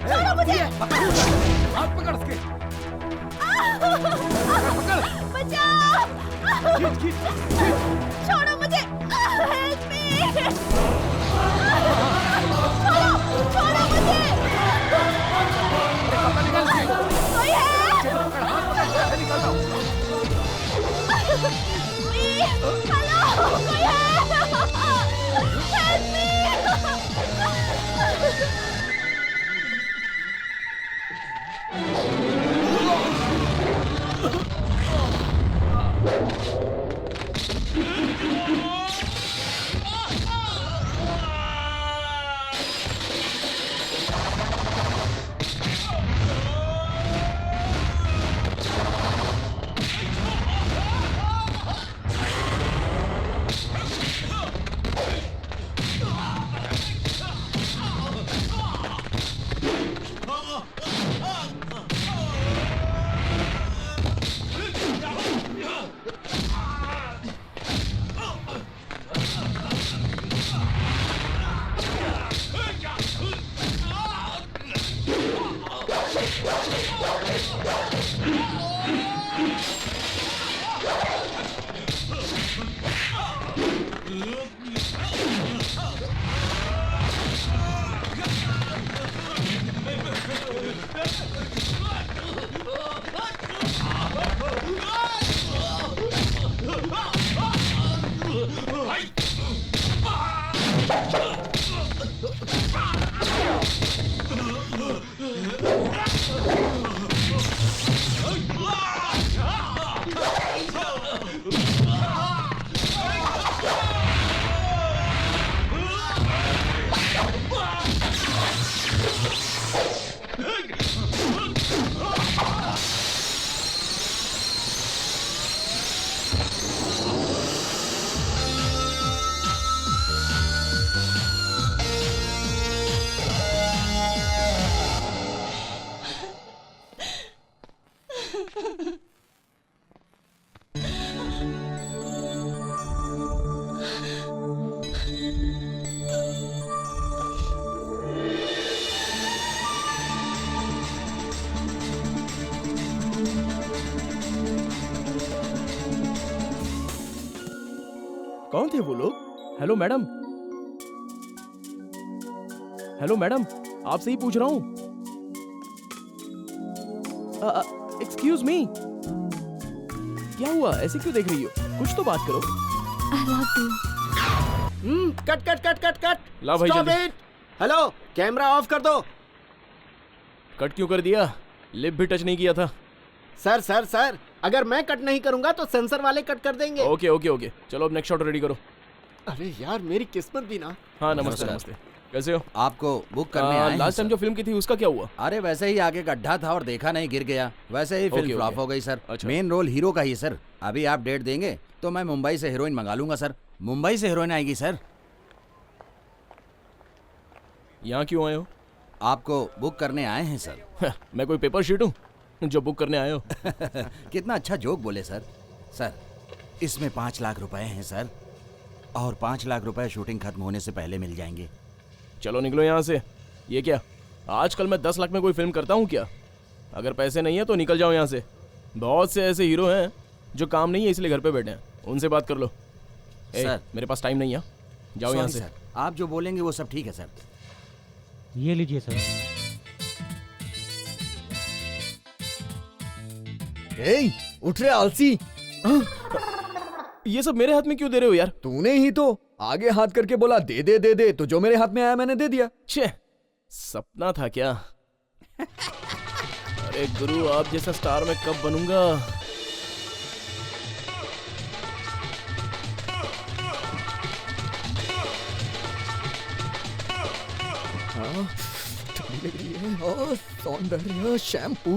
छोड़ो मुझे। हाथ पकड़ उसके। बचाओ। छोड़ो मुझे। Help me. छोड़ो मुझे। कोई है? हेलो, कोई है? Help me. कौन थे वो लोग? हेलो मैडम, हेलो मैडम, आपसे ही पूछ रहा हूँ। एक्सक्यूज मी, क्या हुआ? ऐसे क्यों देख रही हो? कुछ तो बात करो। I love you. Cut cut cut cut cut. ला भाई Stop जल्दी। it! हेलो, कैमरा ऑफ कर दो। कट क्यों कर दिया? लिप भी टच नहीं किया था। सर सर सर, अगर मैं कट नहीं करूंगा तो सेंसर वाले कट कर देंगे। ओके ओके ओके, चलो अब नेक्स्ट शॉट रेडी करो। अरे यार, मेरी किस्मत भी ना। हाँ नमस्ते नमस्ते, कैसे हो? आपको बुक करने आए हैं लास्ट टाइम सर। जो फिल्म की थी उसका क्या हुआ? अरे वैसे ही आगे गड्ढा था और देखा नहीं, गिर गया। वैसे ही ओके, फिल्म फ्लॉप ओके। हो गई सर। अच्छा। मेन रोल हीरो का ही सर। अभी आप डेट देंगे तो मैं मुंबई से हीरोइन मंगा लूंगा सर। मुंबई से हीरोइन आएगी सर। यहाँ क्यों आए हो? आपको बुक करने आए हैं सर। मैं कोई पेपर शीट हूँ जो बुक करने आए हो? कितना अच्छा जोक बोले सर। सर, इसमें 5 लाख रुपए हैं सर, और 5 लाख रुपए शूटिंग खत्म होने से पहले मिल जाएंगे। चलो निकलो यहाँ से। ये क्या, आजकल मैं 10 लाख में कोई फिल्म करता हूँ क्या? अगर पैसे नहीं है तो निकल जाओ यहाँ से। बहुत से ऐसे हीरो हैं जो काम नहीं है इसलिए घर पे बैठे हैं, उनसे बात कर लो। सर, मेरे पास टाइम नहीं है, जाओ यहाँ से। सर, आप जो बोलेंगे वो सब ठीक है सर। ये लीजिए सर। ए, उठ रे आलसी। ये सब मेरे हाथ में क्यों दे रहे हो यार? तूने ही तो आगे हाथ करके बोला दे दे दे दे, तो जो मेरे हाथ में आया मैंने दे दिया। छे, सपना था क्या? अरे गुरु, आप जैसा स्टार मैं कब बनूंगा? हाँ, ठंडी लग रही है। और सौंदर्य शैम्पू।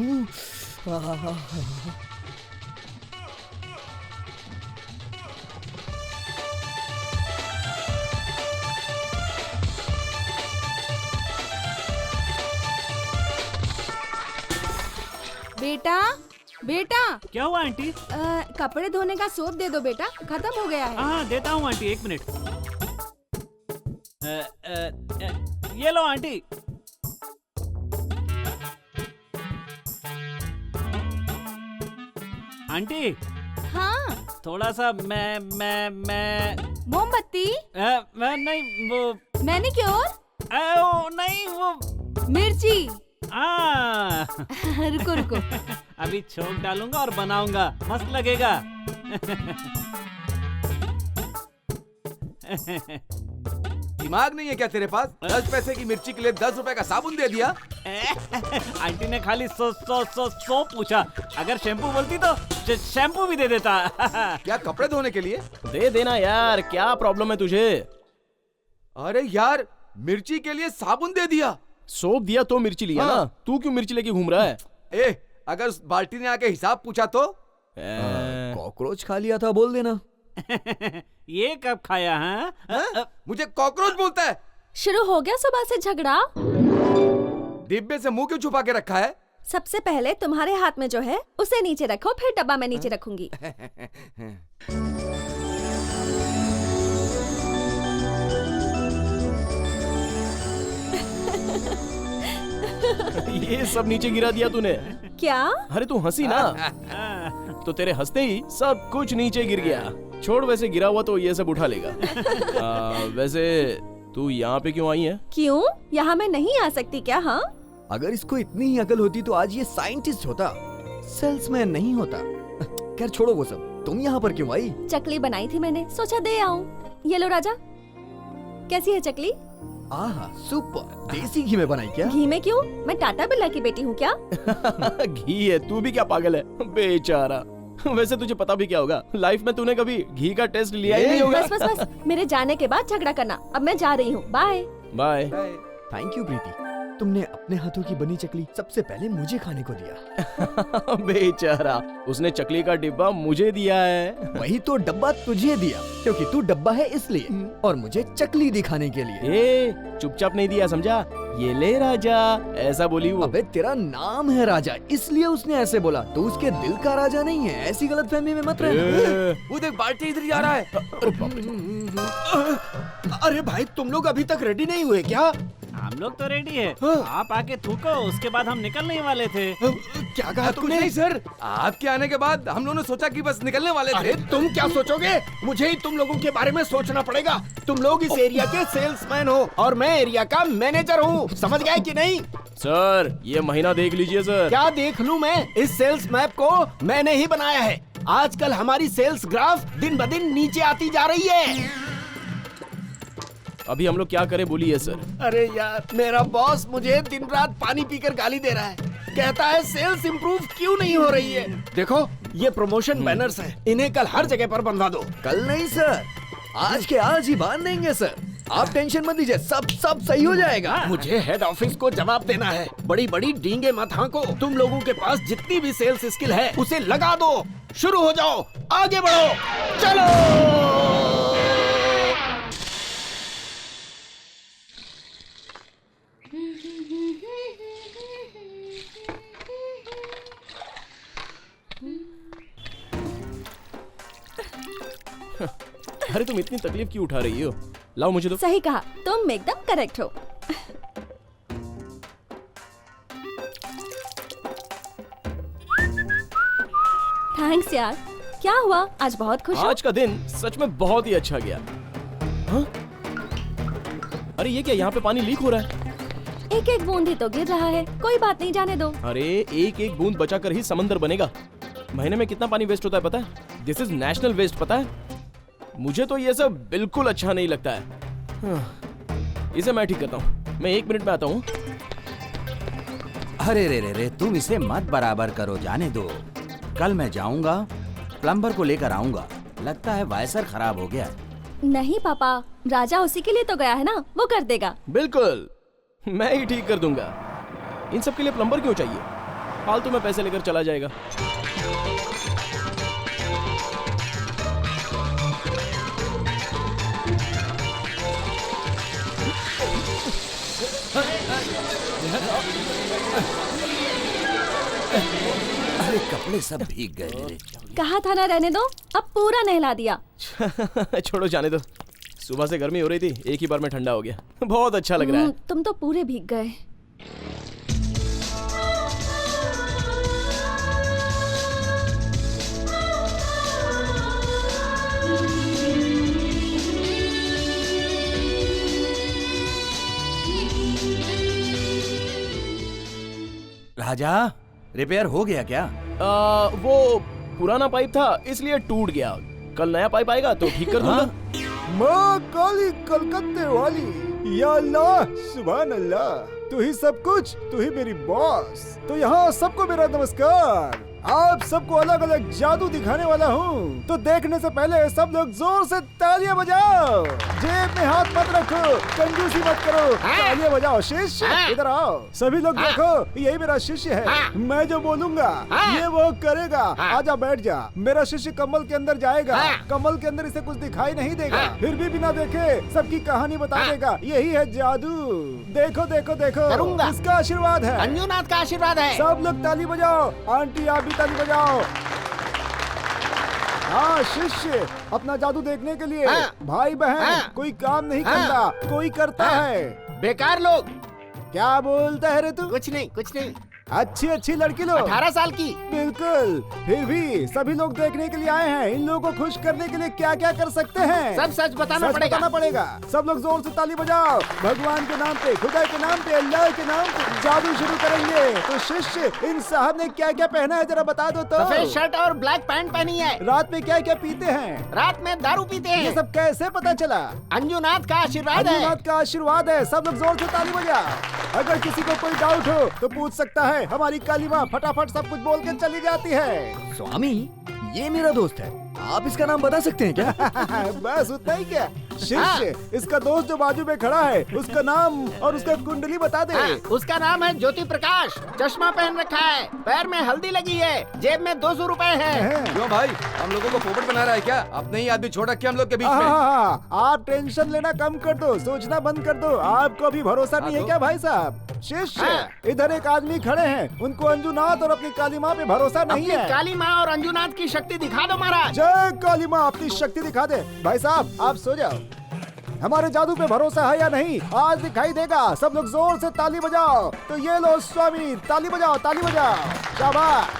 बेटा बेटा, क्या हुआ आंटी? कपड़े धोने का सोप दे दो बेटा, खत्म हो गया है। हाँ देता हूँ आंटी, 1 मिनट। ये लो आंटी। आंटी हाँ, थोड़ा सा मैं मोमबत्ती मैं नहीं वो मैनिक्योर, ओ, नहीं वो मिर्ची। रुको रुको रुको। अभी छोंक डालूंगा और बनाऊंगा, मस्त लगेगा। दिमाग नहीं है क्या तेरे पास? 10 पैसे की मिर्ची के लिए 10 रुपए का साबुन दे दिया। आंटी ने खाली सो पूछा, अगर शैम्पू बोलती तो शैम्पू भी दे देता। क्या कपड़े धोने के लिए? दे देना यार, क्या प्रॉब्लम है तुझे? अरे यार, मिर्ची के लिए साबुन दे दिया। सोप दिया तो मिर्ची लिया हाँ। ना। तू क्यों मिर्ची लेके घूम रहा है? ए, अगर उस बाल्टी ने आके हिसाब पूछा तो? कॉकरोच खा लिया था बोल देना। ये कब खाया? हाँ मुझे कॉकरोच बोलता है। शुरू हो गया सुबह से झगड़ा। डिब्बे से मुंह क्यों छुपा के रखा है? सबसे पहले तुम्हारे हाथ में जो है उसे नीचे रखो, फिर डब्बा मैं नीचे रखूंगी। ये सब नीचे गिरा दिया तूने। क्या? अरे तू हंसी ना, तो तेरे हंसते ही सब कुछ नीचे गिर गया। छोड़, वैसे गिरा हुआ तो ये सब उठा लेगा। वैसे तू यहाँ पे क्यों आई है? क्यों? यहाँ मैं नहीं आ सकती क्या? हाँ, अगर इसको इतनी ही अकल होती तो आज ये साइंटिस्ट होता, सेल्समैन नहीं होता। खैर छोड़ो वो सब, तुम यहाँ पर क्यों आई? चकली बनाई थी मैंने, सोचा दे आऊं। ये लो राजा, कैसी है चकली? आहा सुपर। देसी घी में बनाई क्या? घी में क्यों? मैं टाटा बिरला की बेटी हूँ क्या? घी है? तू भी क्या पागल है बेचारा। वैसे तुझे पता भी क्या होगा, लाइफ में तूने कभी घी का टेस्ट लिया ही नहीं होगा। बस बस बस, मेरे जाने के बाद झगड़ा करना। अब मैं जा रही हूँ, बाय। बाय। थैंक यू प्रीति, तुमने अपने हाथों की बनी चकली सबसे पहले मुझे खाने को दिया। बेचारा, उसने चकली का डिब्बा मुझे दिया है। वही तो डब्बा तुझे दिया, क्योंकि तू डब्बा है इसलिए, और मुझे चकली दिखाने के लिए। ए, चुपचाप नहीं दिया समझा? ये ले राजा, ऐसा बोली वो। अबे तेरा नाम है राजा, इसलिए उसने ऐसे बोला। तो उसके दिल का राजा नहीं है, ऐसी गलतफहमी में मत रहना। वो देख, बाल्टी इधर ही आ रहा है। अरे भाई, तुम लोग अभी तक रेडी नहीं हुए क्या? हम लोग तो रेडी है। आप आके थूको, उसके बाद हम निकलने ही वाले थे। क्या कहा तुमने? नहीं सर, आपके आने के बाद हम लोगों ने सोचा कि बस निकलने वाले अरे थे। तुम क्या सोचोगे? मुझे ही तुम लोगों के बारे में सोचना पड़ेगा। तुम लोग इस एरिया के सेल्समैन हो और मैं एरिया का मैनेजर हूँ, समझ गए कि नहीं? सर, ये महीना देख लीजिए सर। क्या देख लूं मैं? इस सेल्स मैप को मैंने ही बनाया है। आजकल हमारी सेल्स ग्राफ दिन ब दिन नीचे आती जा रही है। अभी हम लोग क्या करें बोलिए सर। अरे यार, मेरा बॉस मुझे दिन रात पानी पीकर गाली दे रहा है। कहता है सेल्स इंप्रूव क्यों नहीं हो रही है। देखो, ये प्रमोशन बैनर्स हैं, इन्हें कल हर जगह पर बंधवा दो। कल नहीं सर, आज के आज ही बांध देंगे सर। आप टेंशन मत लीजिए, सब सही हो जाएगा। मुझे हेड ऑफिस को जवाब देना है। बड़ी बड़ी डींगे मत हाँको। तुम लोगों के पास जितनी भी सेल्स स्किल है उसे लगा दो। शुरू हो जाओ, आगे बढ़ो, चलो। अरे तुम इतनी तकलीफ क्यों उठा रही हो? लाओ मुझे दो। सही कहा, तुम एकदम करेक्ट हो। थैंक्स यार। क्या हुआ? आज बहुत खुश हो? आज का दिन सच में बहुत ही अच्छा गया। हाँ? अरे ये क्या, यहाँ पे पानी लीक हो रहा है? एक एक बूंद ही तो गिर रहा है, कोई बात नहीं, जाने दो। अरे एक एक बूंद बचाकर ही समंदर बनेगा। महीने में कितना पानी वेस्ट होता है पता है? दिस इज नेशनल वेस्ट, पता है? मुझे तो ये सब बिल्कुल अच्छा नहीं लगता है। इसे मैं ठीक करता हूँ, मैं 1 मिनट में आता हूँ। अरे रे रे रे, तुम इसे मत बराबर करो, जाने दो। कल मैं जाऊंगा, प्लम्बर को लेकर आऊंगा। लगता है वाइसर खराब हो गया है। नहीं पापा, राजा उसी के लिए तो गया है ना, वो कर देगा। बिल्कुल, मैं ही ठीक कर दूंगा। इन सब के लिए प्लम्बर क्यों चाहिए? फालतू में पैसे लेकर चला जाएगा। अरे कपड़े सब भीग गए रे। कहा था ना रहने दो, अब पूरा नहला दिया। छोड़ो, जाने दो। सुबह से गर्मी हो रही थी, एक ही बार में ठंडा हो गया। बहुत अच्छा लग रहा है। तुम तो पूरे भीग गए। राजा, रिपेयर हो गया क्या? वो पुराना पाइप था इसलिए टूट गया। कल नया पाइप आएगा तो ठीक कर दूंगा। माँ काली कलकत्ते वाली, या अल्लाह, सुभान अल्लाह, तू ही सब कुछ, तू ही मेरी बॉस। तो यहाँ सबको मेरा नमस्कार। आप सबको अलग अलग जादू दिखाने वाला हूँ, तो देखने से पहले सब लोग जोर से तालियां बजाओ। जेब में हाथ मत रखो, कंजूसी मत करो, तालियां बजाओ। शिष्य इधर आओ, सभी लोग देखो, यही मेरा शिष्य है। मैं जो बोलूंगा ये वो करेगा। आजा बैठ जा। मेरा शिष्य कमल के अंदर जाएगा, कमल के अंदर इसे कुछ दिखाई नहीं देगा, फिर भी बिना देखे सबकी कहानी बता देगा। यही है जादू। देखो देखो देखो, इसका आशीर्वाद है, अंजुनाथ का आशीर्वाद है। सब लोग ताली बजाओ। आंटी आप भी ताली बजाओ। हाँ शिष्य, अपना जादू देखने के लिए भाई बहन कोई काम नहीं करता, कोई करता है। बेकार लोग। क्या बोलता है रे तू? कुछ नहीं कुछ नहीं। अच्छी अच्छी लड़की लोग, 18 साल की। बिल्कुल। फिर भी सभी लोग देखने के लिए आए हैं। इन लोगों को खुश करने के लिए क्या क्या कर सकते हैं? सब सच बताना पड़ेगा। सब लोग जोर से ताली बजाओ। भगवान के नाम पे, खुदा के नाम पे, अल्लाह के नाम पे जादू शुरू करेंगे। तो शिष्य, इन साहब ने क्या क्या पहना है जरा बता दो तो। सफेद शर्ट और ब्लैक पैंट पहनी है। रात में क्या क्या पीते हैं? रात में दारू पीते हैं। ये सब कैसे पता चला? अंजुनाथ का आशीर्वाद है। अंजुनाथ का आशीर्वाद है। सब लोग जोर से ताली बजा। अगर किसी को कोई डाउट हो तो पूछ सकता है। हमारी काली माँ फटाफट सब कुछ बोल के चली जाती है। स्वामी, ये मेरा दोस्त है, आप इसका नाम बता सकते हैं क्या? बस उतना ही क्या? शिष्य, इसका दोस्त जो बाजू में खड़ा है, उसका नाम और उसका कुंडली बता दे। उसका नाम है ज्योति प्रकाश। चश्मा पहन रखा है, पैर में हल्दी लगी है, जेब में 200 रुपए है। क्यों भाई, हम लोगों को पोपट बना रहा है क्या? अपने ही आदमी छोड़ रखे हम लोग के बीच में। आप टेंशन लेना कम कर दो, सोचना बंद कर दो। आपको अभी भरोसा नहीं है क्या भाई साहब? शिष्य, इधर एक आदमी खड़े हैं, उनको अंजुनाथ और अपनी काली माँ पे भरोसा नहीं है। काली माँ और अंजुनाथ की शक्ति दिखा दो महाराज। जय काली माँ, अपनी शक्ति दिखा दे। भाई साहब आप सो जाओ। हमारे जादू पे भरोसा है या नहीं, आज दिखाई देगा। सब लोग जोर से ताली बजाओ। तो ये लो स्वामी, ताली बजाओ, ताली बजाओ। शाबाश।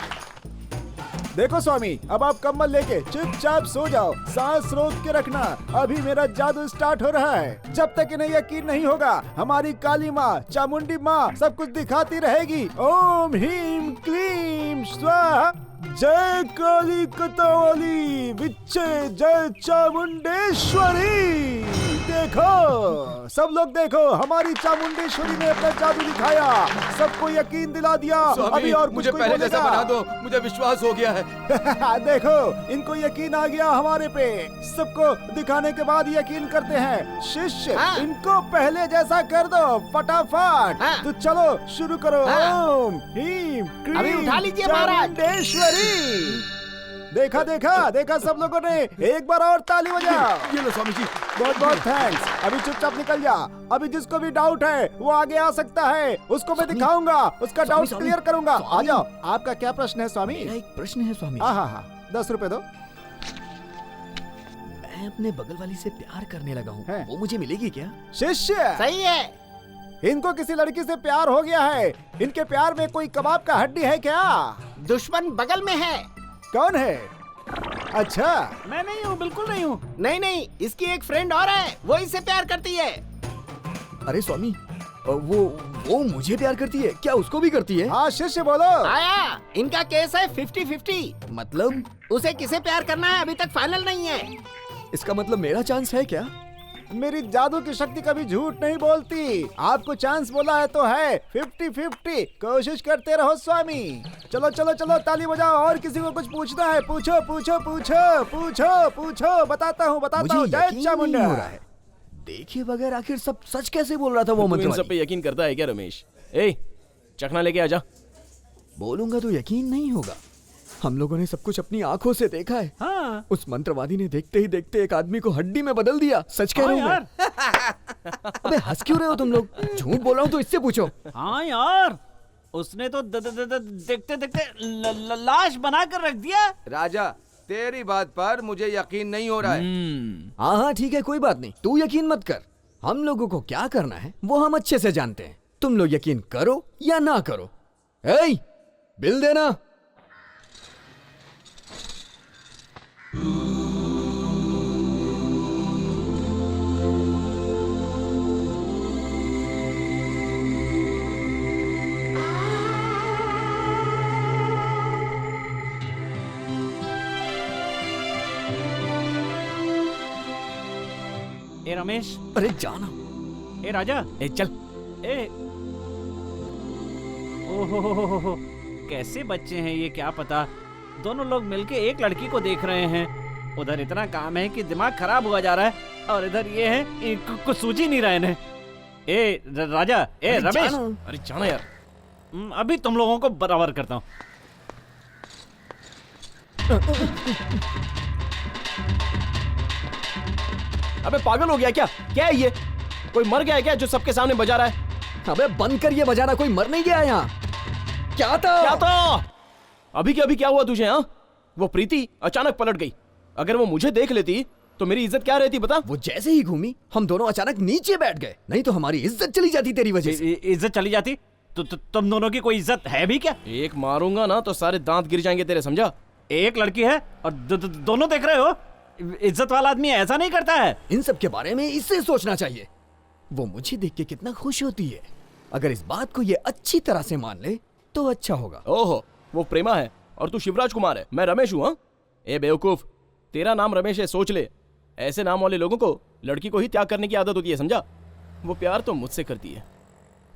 देखो स्वामी, अब आप कम्बल लेके चुपचाप सो जाओ, सांस रोक के रखना। अभी मेरा जादू स्टार्ट हो रहा है। जब तक इन्हें यकीन नहीं होगा, हमारी काली माँ, चामुंडी माँ सब कुछ दिखाती रहेगी। ओम ह्रीम क्लीम स्वाहा। जय काली कतावली विच्चे, जय चामुंडेश्वरी। देखो सब लोग देखो, हमारी चामुंडेश्वरी ने अपना जादू दिखाया, सबको यकीन दिला दिया। अभी और मुझे पहले जैसा बना दो, मुझे विश्वास हो गया है। देखो इनको यकीन आ गया हमारे पे। सबको दिखाने के बाद यकीन करते हैं। शिष्य, इनको पहले जैसा कर दो फटाफट। तो चलो शुरू करो। ओम ह्रीम अभी उठा लीजिए महाराज। चामुंडेश्वरी। देखा देखा देखा, सब लोगों ने एक बार और ताली बजाओ। ये लो स्वामी जी। बहुत बहुत थैंक्स। अभी चुपचाप निकल जा। अभी जिसको भी डाउट है वो आगे आ सकता है, उसको मैं दिखाऊंगा, उसका डाउट क्लियर करूंगा। आ जाओ। आपका क्या प्रश्न है स्वामी? मेरा एक प्रश्न है स्वामी। हाँ, 10 रुपए दो। मैं अपने बगल वाली से प्यार करने लगा हूँ, है? वो मुझे मिलेगी क्या? शिष्य, सही है। इनको किसी लड़की से प्यार हो गया है। इनके प्यार में कोई कबाब का हड्डी है क्या? दुश्मन बगल में है। कौन है? अच्छा, मैं नहीं हूँ, बिल्कुल नहीं हूँ। नहीं, इसकी एक फ्रेंड और है, वो इससे प्यार करती है। अरे स्वामी, वो मुझे प्यार करती है क्या? उसको भी करती है? हाँ शिष्य बोलो। आया, इनका केस है 50-50। मतलब उसे किसे प्यार करना है अभी तक फाइनल नहीं है। इसका मतलब मेरा चांस है क्या? मेरी जादू की शक्ति कभी झूठ नहीं बोलती। आपको चांस बोला है तो है। 50-50 कोशिश करते रहो स्वामी। चलो चलो चलो ताली बजाओ। और किसी को कुछ पूछना है? पूछो पूछो पूछो पूछो पूछो। बताता हूँ मुझे जय यकीन चामुंडा। नहीं हो रहा है। देखे बगैर आखिर सब सच कैसे बोल रहा था वो तू इन मंत्र सब पे यकीन करता है क्या रमेश? ए, चखना लेके आजा। बोलूंगा तो यकीन नहीं होगा। हम लोगों ने सब कुछ अपनी आंखों से देखा है। हाँ। उस मंत्रवादी ने देखते ही देखते एक आदमी को हड्डी में बदल दिया। सच कह रहा हूँ यार। मैं। अबे हंस क्यों रहे हो तुम लोग? झूठ बोल रहा हूँ तो इससे पूछो। हाँ यार, उसने तो देखते देखते लाश बना कर रख दिया। राजा, तेरी बात पर मुझे यकीन नहीं हो रहा है। हाँ हाँ ठीक है, कोई बात नहीं, तू यकीन मत कर। हम लोगों को क्या करना है वो हम अच्छे से जानते हैं। तुम लोग यकीन करो या ना करो। ए, बिल देना। ए रमेश, अरे जाना। ए राजा, ए चल। ए ओहो, कैसे बच्चे हैं ये, क्या पता। दोनों लोग मिलके एक लड़की को देख रहे हैं। उधर इतना काम है कि दिमाग खराब हुआ जा रहा है, और इधर ये है कुछ सूझ ही नहीं रहा है इन्हें। ए राजा, ए रमेश, अरे जाना यार। अभी तुम लोगों को बराबर करता हूँ। अबे पागल हो गया क्या? क्या है ये? कोई मर गया है क्या जो सबके सामने बजा रहा है? अबे बंद कर ये बजाना, कोई मर नहीं गया यहाँ। क्या था? क्या था? अभी के अभी क्या हुआ तुझे? हाँ, वो प्रीति अचानक पलट गई। अगर वो मुझे देख लेती तो मेरी इज्जत क्या रहती बता? वो जैसे ही घूमी हम दोनों अचानक नीचे बैठ गए, नहीं तो हमारी इज्जत चली जाती तेरी वजह से। इज्जत चली जाती तो तुम दोनों की कोई इज्जत है भी क्या? एक मारूंगा ना तो सारे दांत गिर जाएंगे तेरे, समझा? एक लड़की है और दोनों देख रहे हो। इज्जत वाला आदमी ऐसा नहीं करता है। इन सब के बारे में इससे सोचना चाहिए। वो मुझे देख के कितना खुश होती है। अगर इस बात को ये अच्छी तरह से मान ले तो अच्छा होगा। ओहो, वो प्रेमा है और तू शिवराज कुमार है, मैं रमेश हूँ। हाँ, ए बेवकूफ, तेरा नाम रमेश है, सोच ले। ऐसे नाम वाले लोगों को लड़की को ही त्याग करने की आदत होती है, समझा? वो प्यार तो मुझसे करती है।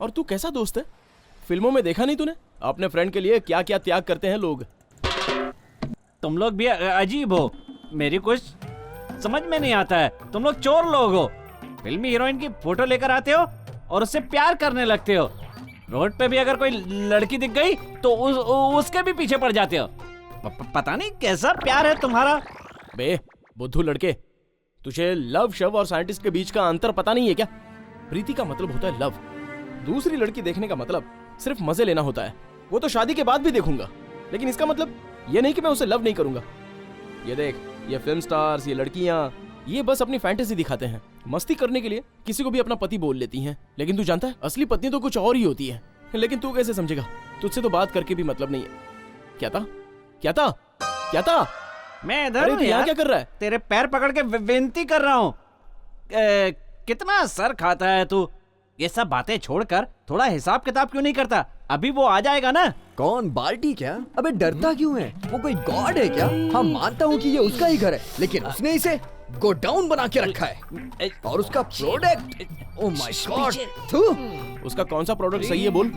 और तू कैसा दोस्त है? फिल्मों में देखा नहीं तूने अपने फ्रेंड के लिए क्या क्या त्याग करते हैं लोग? तुम लोग भी अजीब हो, मेरी कुछ समझ में नहीं आता है। तुम लोग चोर लोग हो। फिल्मी हीरोइन की फोटो लेकर आते हो और उससे प्यार करने लगते हो। रोड पे भी अगर कोई लड़की दिख गई तो उसके भी पीछे पड़ जाते हो। पता नहीं कैसा प्यार है तुम्हारा। बे बुद्धू लड़के, तुझे लव शव और साइंटिस्ट के बीच का अंतर पता नहीं है क्या? प्रीति का मतलब होता है लव। दूसरी लड़की देखने का मतलब सिर्फ मजे लेना होता है। वो तो शादी के बाद भी देखूंगा, लेकिन इसका मतलब ये नहीं कि मैं उसे लव नहीं करूंगा। ये देख, ये फिल्म स्टार्स, ये लड़कियां, ये बस अपनी फैंटेसी दिखाते हैं। मस्ती करने के लिए किसी को भी अपना पति बोल लेती हैं, लेकिन तू जानता है असली पत्नी तो कुछ और ही होती है। लेकिन तू कैसे समझेगा? तुझसे तो बात करके भी मतलब नहीं है। क्या था? क्या था? क्या था? मैं इधर अरे हूँ तू यहाँ यार। क्या कर रहा है? तेरे पैर पकड़ के विनती कर रहा हूँ। कितना सर खाता है तू। ये सब बातें छोड़कर थोड़ा हिसाब किताब क्यों नहीं करता? अभी वो आ जाएगा ना। कौन? बाल्टी क्या? अबे डरता क्यों है? वो कोई गॉड है क्या? हाँ मानता हूँ कि ये उसका ही घर है, लेकिन उसने इसे गोडाउन बना के रखा है। और उसका प्रोडक्ट, ओह माय गॉड, थू। उसका कौन सा प्रोडक्ट सही है बोल?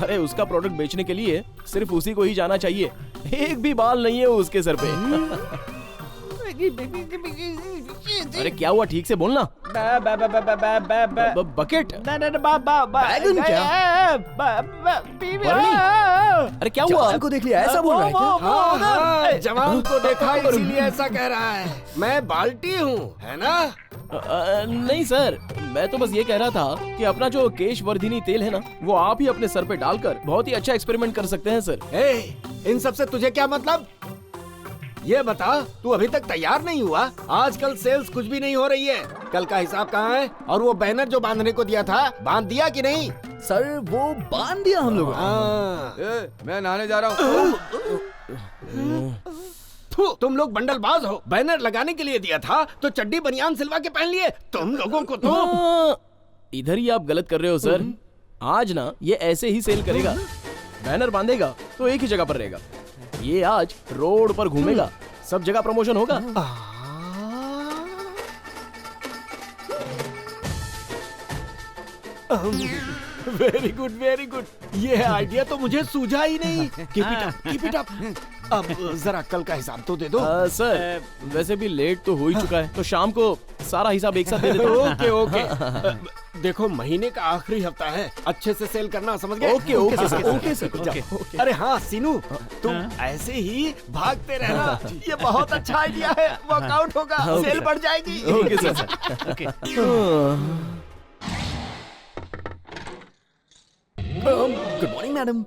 अरे उसका प्रोडक्ट बेचने के लिए सिर्फ उसी को ही जाना चाहिए। एक भी बाल नहीं है उसके सर पे। अरे क्या हुआ? ठीक से बोलना। बकेट? बैगन क्या? बरनी? अरे क्या हुआ? जवान को देख लिया ऐसा बोल रहा है क्या? हाँ, जवान को देखा इसीलिए ऐसा कह रहा है। मैं बाल्टी हूँ, है ना? नहीं सर, मैं तो बस ये कह रहा था कि अपना जो केशवर्धिनी तेल है ना, वो आप ही अपने सर पे डालकर बहुत ही अच्छा एक्सपेरिमेंट कर सकते हैं सर। इन सब से तुझे क्या मतलब? ये बता, तू अभी तक तैयार नहीं हुआ? आजकल सेल्स कुछ भी नहीं हो रही है। कल का हिसाब कहाँ है? और वो बैनर जो बांधने को दिया था, बांध दिया कि नहीं? सर वो बांध दिया हम लोगों हाँ। मैं नहाने जा रहा हूँ। तुम लोग बंडलबाज हो। बैनर लगाने के लिए दिया था तो चड्डी बनियान सिलवा के पहन लिए। तुम लोगों को तो इधर ही आप गलत कर रहे हो सर। आज ना ये ऐसे ही सेल करेगा। बैनर बांधेगा तो एक ही जगह पर रहेगा। ये आज रोड पर घूमेगा, सब जगह प्रमोशन होगा। Very good, very good. ये आइडिया तो मुझे सूझा ही नहीं। Keep it up, keep it up. अब जरा कल का हिसाब तो दे दो। सर वैसे भी लेट तो हो ही चुका है, तो शाम को सारा हिसाब एक साथ दे देते हैं। Okay okay. देखो महीने का आखिरी हफ्ता है, अच्छे से सेल करना, समझ गए? Okay okay sir, okay sir. अरे हाँ सीनू, तुम ऐसे ही भागते रहना। ये बहुत अच्छा आइडिया है। वर्कआउट होगा, सेल बढ़ जाएगी। Okay sir. Okay. Good morning madam.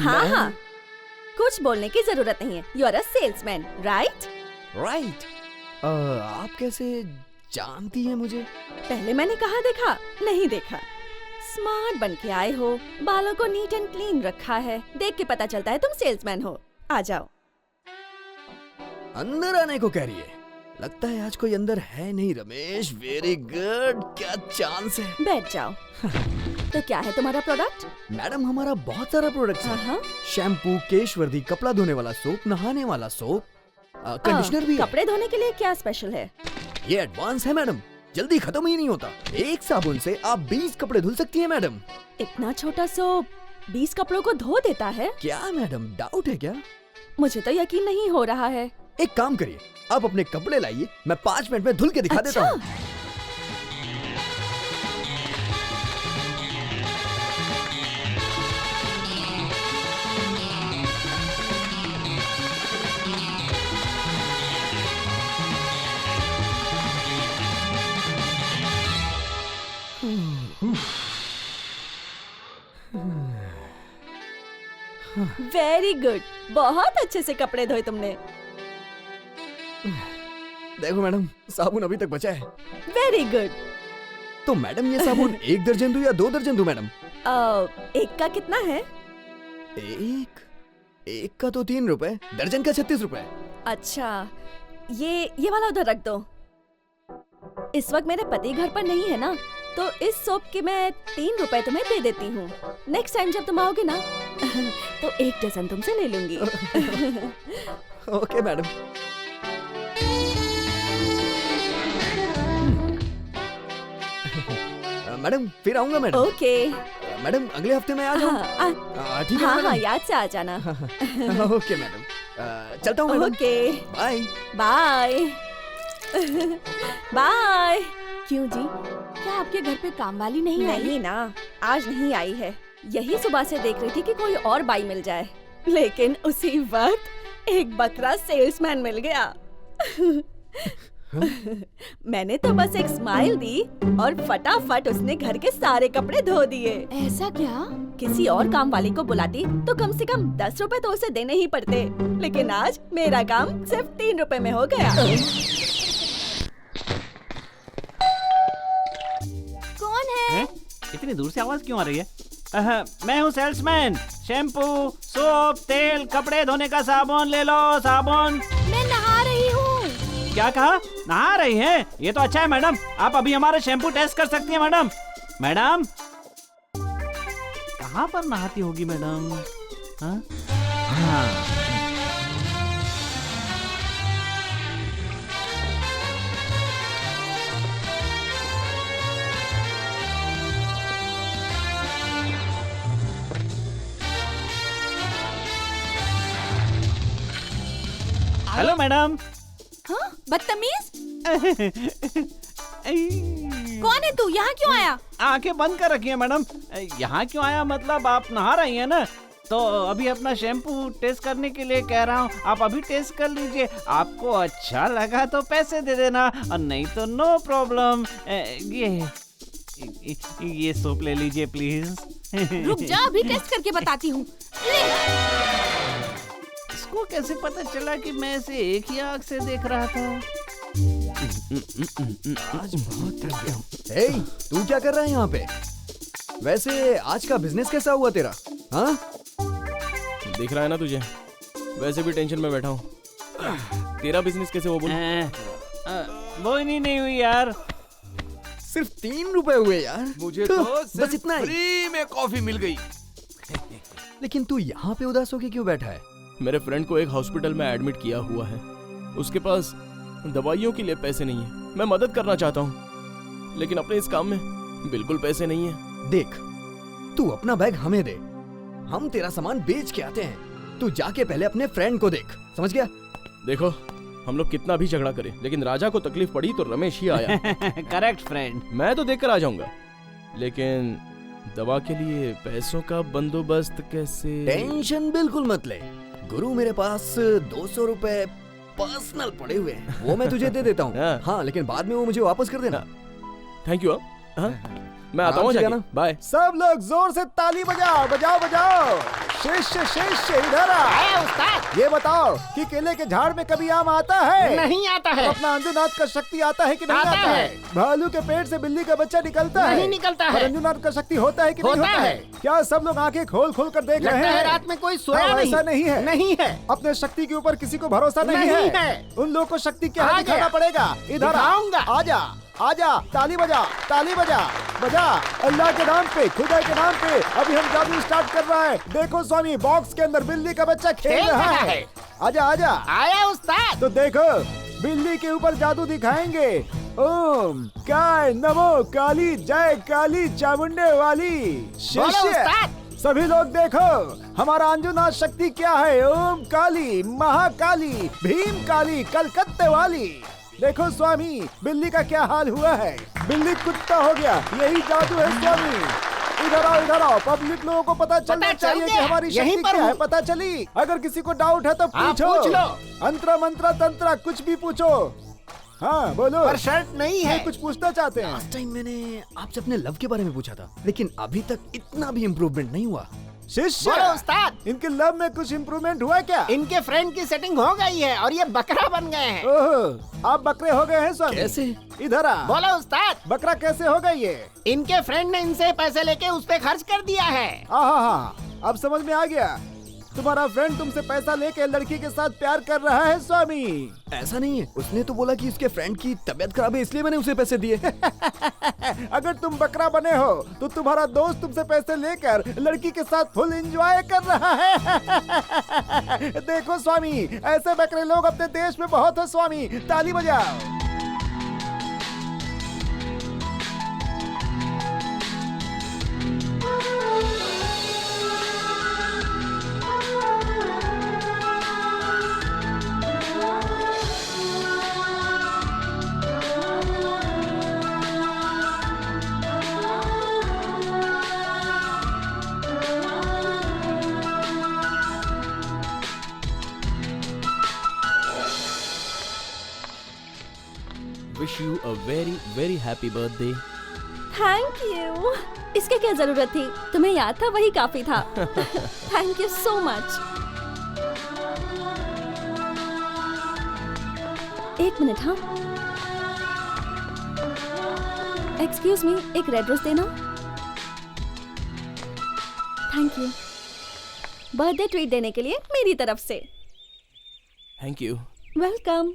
हाँ हाँ, कुछ बोलने की जरूरत नहीं है, you are a salesman, right? Right. आप कैसे जानती हैं मुझे? पहले मैंने कहा देखा, नहीं देखा। स्मार्ट बन के आए हो, बालों को नीट एंड क्लीन रखा है, देख के पता चलता है तुम सेल्समैन हो। आ जाओ। अंदर आने को कह रही है? लगता है आज कोई अंदर है नहीं। रमेश, वेरी गुड, क्या चांस है। बैठ जाओ। तो क्या है तुम्हारा प्रोडक्ट? मैडम, हमारा बहुत सारा प्रोडक्ट है। हाँ। शैम्पू, केशवर्दी, कपड़ा धोने वाला सोप, नहाने वाला सोप, कंडीशनर भी है। कपड़े धोने के लिए क्या स्पेशल है? ये एडवांस है मैडम, जल्दी खत्म ही नहीं होता। एक साबुन से आप 20 कपड़े धुल सकती हैं मैडम। इतना छोटा सोप 20 कपड़ों को धो देता है? क्या मैडम, डाउट है क्या? मुझे तो यकीन नहीं हो रहा है। एक काम करिए, आप अपने कपड़े लाइए, मैं 5 मिनट में धुल के दिखा देता हूँ। वेरी गुड, बहुत अच्छे से कपड़े धोए तुमने। देखो मैडम, साबुन अभी तक बचा है। Very good. तो मैडम, ये साबुन 1 दर्जन दूं या 2 दर्जन दूं मैडम? एक का कितना है? एक का तो 3 रुपए, दर्जन का 36 रुपए। अच्छा, ये वाला उधर रख दो। इस वक्त मेरे पति घर पर नहीं है ना, तो इस सोप के मैं 3 रुपए तुम्हें दे देती हूँ। नेक्स्ट टाइम जब तुम आओगे ना तो 1 डजन तुमसे ले लूंगी। Okay madam. मैडम, फिर आऊंगा मैडम। ओके मैडम, अगले हफ्ते में आ जाऊं? ठीक है हाँ, मैडम। याद से आ जाना। ओके मैडम, चलता हूँ madam. Okay, bye bye. Bye. क्यों जी, क्या आपके घर पे काम वाली नहीं आई? नहीं ना, आज नहीं आई है। यही सुबह से देख रही थी कि कोई और बाई मिल जाए, लेकिन उसी वक्त एक बकरा सेल्समैन मिल गया। मैंने तो बस एक स्माइल दी और फटाफट उसने घर के सारे कपड़े धो दिए। ऐसा क्या? किसी और काम वाली को बुलाती तो कम से कम 10 रुपए तो उसे देने ही पड़ते, लेकिन आज मेरा काम सिर्फ 3 रुपए में हो गया। कौन है? इतनी दूर से आवाज क्यों आ रही है? मैं हूँ सेल्समैन। शैम्पू, सोप, तेल, कपड़े धोने का साबुन ले लो, साबुन। मैं नहा रही हूँ। क्या कहा? नहा रही हैं? ये तो अच्छा है मैडम, आप अभी हमारा शैम्पू टेस्ट कर सकती हैं मैडम। मैडम, कहाँ पर नहाती होगी मैडम? हाँ? Hello madam. हाँ, बदतमीज। कौन है तू? यहाँ क्यों आया? आंखें बंद कर रखी है मैडम। यहाँ क्यों आया मतलब आप नहा रही हैं ना, तो अभी अपना शैम्पू टेस्ट करने के लिए कह रहा हूँ। आप अभी टेस्ट कर लीजिए, आपको अच्छा लगा तो पैसे दे देना और नहीं तो नो प्रॉब्लम। ये सोप ले लीजिए प्लीज। रुक जा, अभी टेस्ट करके बताती हूँ। इसको कैसे पता चला कि मैं इसे एक ही आंख से देख रहा था? आज बहुत थक गया हूँ। हे, तू क्या कर रहा है यहाँ पे? वैसे आज का बिजनेस कैसा हुआ तेरा? हाँ? दिख रहा है ना तुझे, वैसे भी टेंशन में बैठा हूँ। तेरा बिजनेस कैसे हो? बोल। वो नहीं हुई यार। सिर्फ 3 रुपए हुए यार। मुझे तो बस इतना ही। फ्री में कॉफी मिल गई। लेकिन तू यहाँ पे उदास होके क्यों बैठा है? मेरे फ्रेंड को एक हॉस्पिटल में एडमिट किया हुआ है, उसके पास दवाइयों के लिए पैसे नहीं है। मैं मदद करना चाहता हूँ, लेकिन अपने इस काम में बिल्कुल पैसे नहीं है। देख, तू अपना बैग हमें दे, हम तेरा सामान बेच के आते हैं। तू जाके पहले अपने फ्रेंड को देख, समझ गया? देखो, हम लोग कितना भी झगड़ा करें, लेकिन राजा को तकलीफ पड़ी तो रमेश ही आया। Correct friend. मैं तो देखकर आ जाऊंगा, लेकिन दवा के लिए पैसों का बंदोबस्त कैसे? टेंशन बिल्कुल मत ले, गुरु मेरे पास 200 रुपए पर्सनल पड़े हुए हैं, वो मैं तुझे दे देता हूँ। हाँ, लेकिन बाद में वो मुझे वापस कर देना। Thank you. मैं आता हूँ, बाय। सब लोग जोर से ताली बजाओ, बजाओ बजाओ। शिष्य शिष्य इधर आ। आया उस्ताद। ये बताओ कि केले के झाड़ में कभी आम आता है? नहीं आता तो है। अपना अंजुनाथ का शक्ति आता है कि नहीं आता आता है। भालू के पेट से बिल्ली का बच्चा निकलता है? नहीं निकलता है। और अंजुनाथ का शक्ति होता है कि नहीं होता होता है? क्या सब लोग आंखें खोल खोल कर देख रहे लगता है हैं? रात में कोई सोया हाँ, नहीं। ऐसा नहीं है। नहीं है। अपने शक्ति के ऊपर किसी को भरोसा नहीं नहीं है। है। उन लोगों को शक्ति क्या आ है दिखाना गया। पड़ेगा। इधर आ। दिखाऊंगा। आजा आजा, ताली बजा, ताली बजा, बजा। अल्लाह के नाम पे, खुदा के नाम पे अभी हम जादू स्टार्ट कर रहा है। देखो स्वामी, बॉक्स के अंदर बिल्ली का बच्चा खेल रहा है। आजा आजा। आया उस्ताद। तो देखो, बिल्ली के ऊपर जादू दिखाएंगे। ओम काय नमो काली जय काली चामुंडे वाली। बोलो शिष्य उस्ताद। सभी लोग देखो, हमारा अंजुनाथ शक्ति क्या है। ओम काली, महाकाली, भीम काली, कलकत्ते वाली। देखो स्वामी, बिल्ली का क्या हाल हुआ है। बिल्ली कुत्ता हो गया, यही जादू है स्वामी। इधर आओ, पब्लिक लोगों को पता चलना चल चाहिए कि गया। हमारी यहीं शक्ति पर क्या है। हूँ। पता चली? अगर किसी को डाउट है तो हाँ, पूछो। पूछ लो। अंतरा मंत्रा तंत्रा कुछ भी पूछो। हाँ बोलो। पर शर्ट नहीं है। कुछ पूछना चाहते हैं? लास्ट टाइम मैंने आपसे अपने लव के बारे में पूछा था, लेकिन अभी तक इतना भी इम्प्रूवमेंट नहीं हुआ। शिष्य, बोलो उस्ताद। इनके लव में कुछ इम्प्रूवमेंट हुआ क्या? इनके फ्रेंड की सेटिंग हो गई है और ये बकरा बन गए हैं। ओह, आप बकरे हो गए हैं स्वामी? कैसे? इधर आ। बोलो उस्ताद। बकरा कैसे हो गई ये? इनके फ्रेंड ने इनसे पैसे लेके उस पे खर्च कर दिया है। हाँ, अब समझ में आ गया। तुम्हारा फ्रेंड तुमसे पैसा लेके लड़की के साथ प्यार कर रहा है स्वामी। ऐसा नहीं है, उसने तो बोला कि उसके फ्रेंड की तबीयत खराब है इसलिए मैंने उसे पैसे दिए। अगर तुम बकरा बने हो तो तुम्हारा दोस्त तुमसे पैसे लेकर लड़की के साथ फुल एंजॉय कर रहा है। देखो स्वामी, ऐसे बकरे लोग अपने देश में बहुत है स्वामी। ताली बजाओ। Wish you a very very happy birthday. Thank you. इसके क्या जरूरत थी? तुम्हें याद था वही काफी था। Thank you so much. एक मिनट। हाँ, एक्सक्यूज मी, एक रेड रोज देना। Thank you. बर्थडे ट्रीट देने के लिए मेरी तरफ से। Thank you. वेलकम।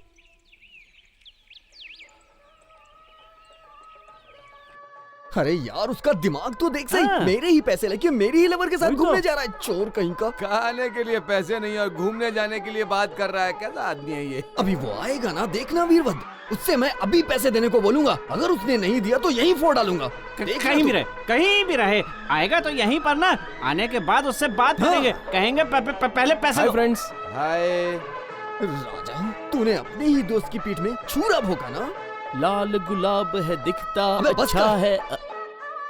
अरे यार, उसका दिमाग तो देख सही। हाँ। मेरे ही पैसे लेके मेरी ही लवर के साथ वही तो। घूमने जा रहा है, चोर कहीं का। खाने के लिए पैसे नहीं और घूमने जाने के लिए बात कर रहा है। कैसा आदमी है ये? अभी वो आएगा ना, देखना वीरभद्र, उससे मैं अभी पैसे देने को बोलूंगा। अगर उसने नहीं दिया तो यहीं फोड़ डालूंगा। देखना कहीं तू। भी रहे, कहीं भी रहे, आएगा तो यहीं पर ना। आने के बाद उससे बात करेंगे, कहेंगे पहले पैसे हाय दो। फ्रेंड्स। हाय। राजा, तूने अपने ही दोस्त की पीठ में छुरा भोंका ना। लाल गुलाब है दिखता अबे बस अच्छा कर। है।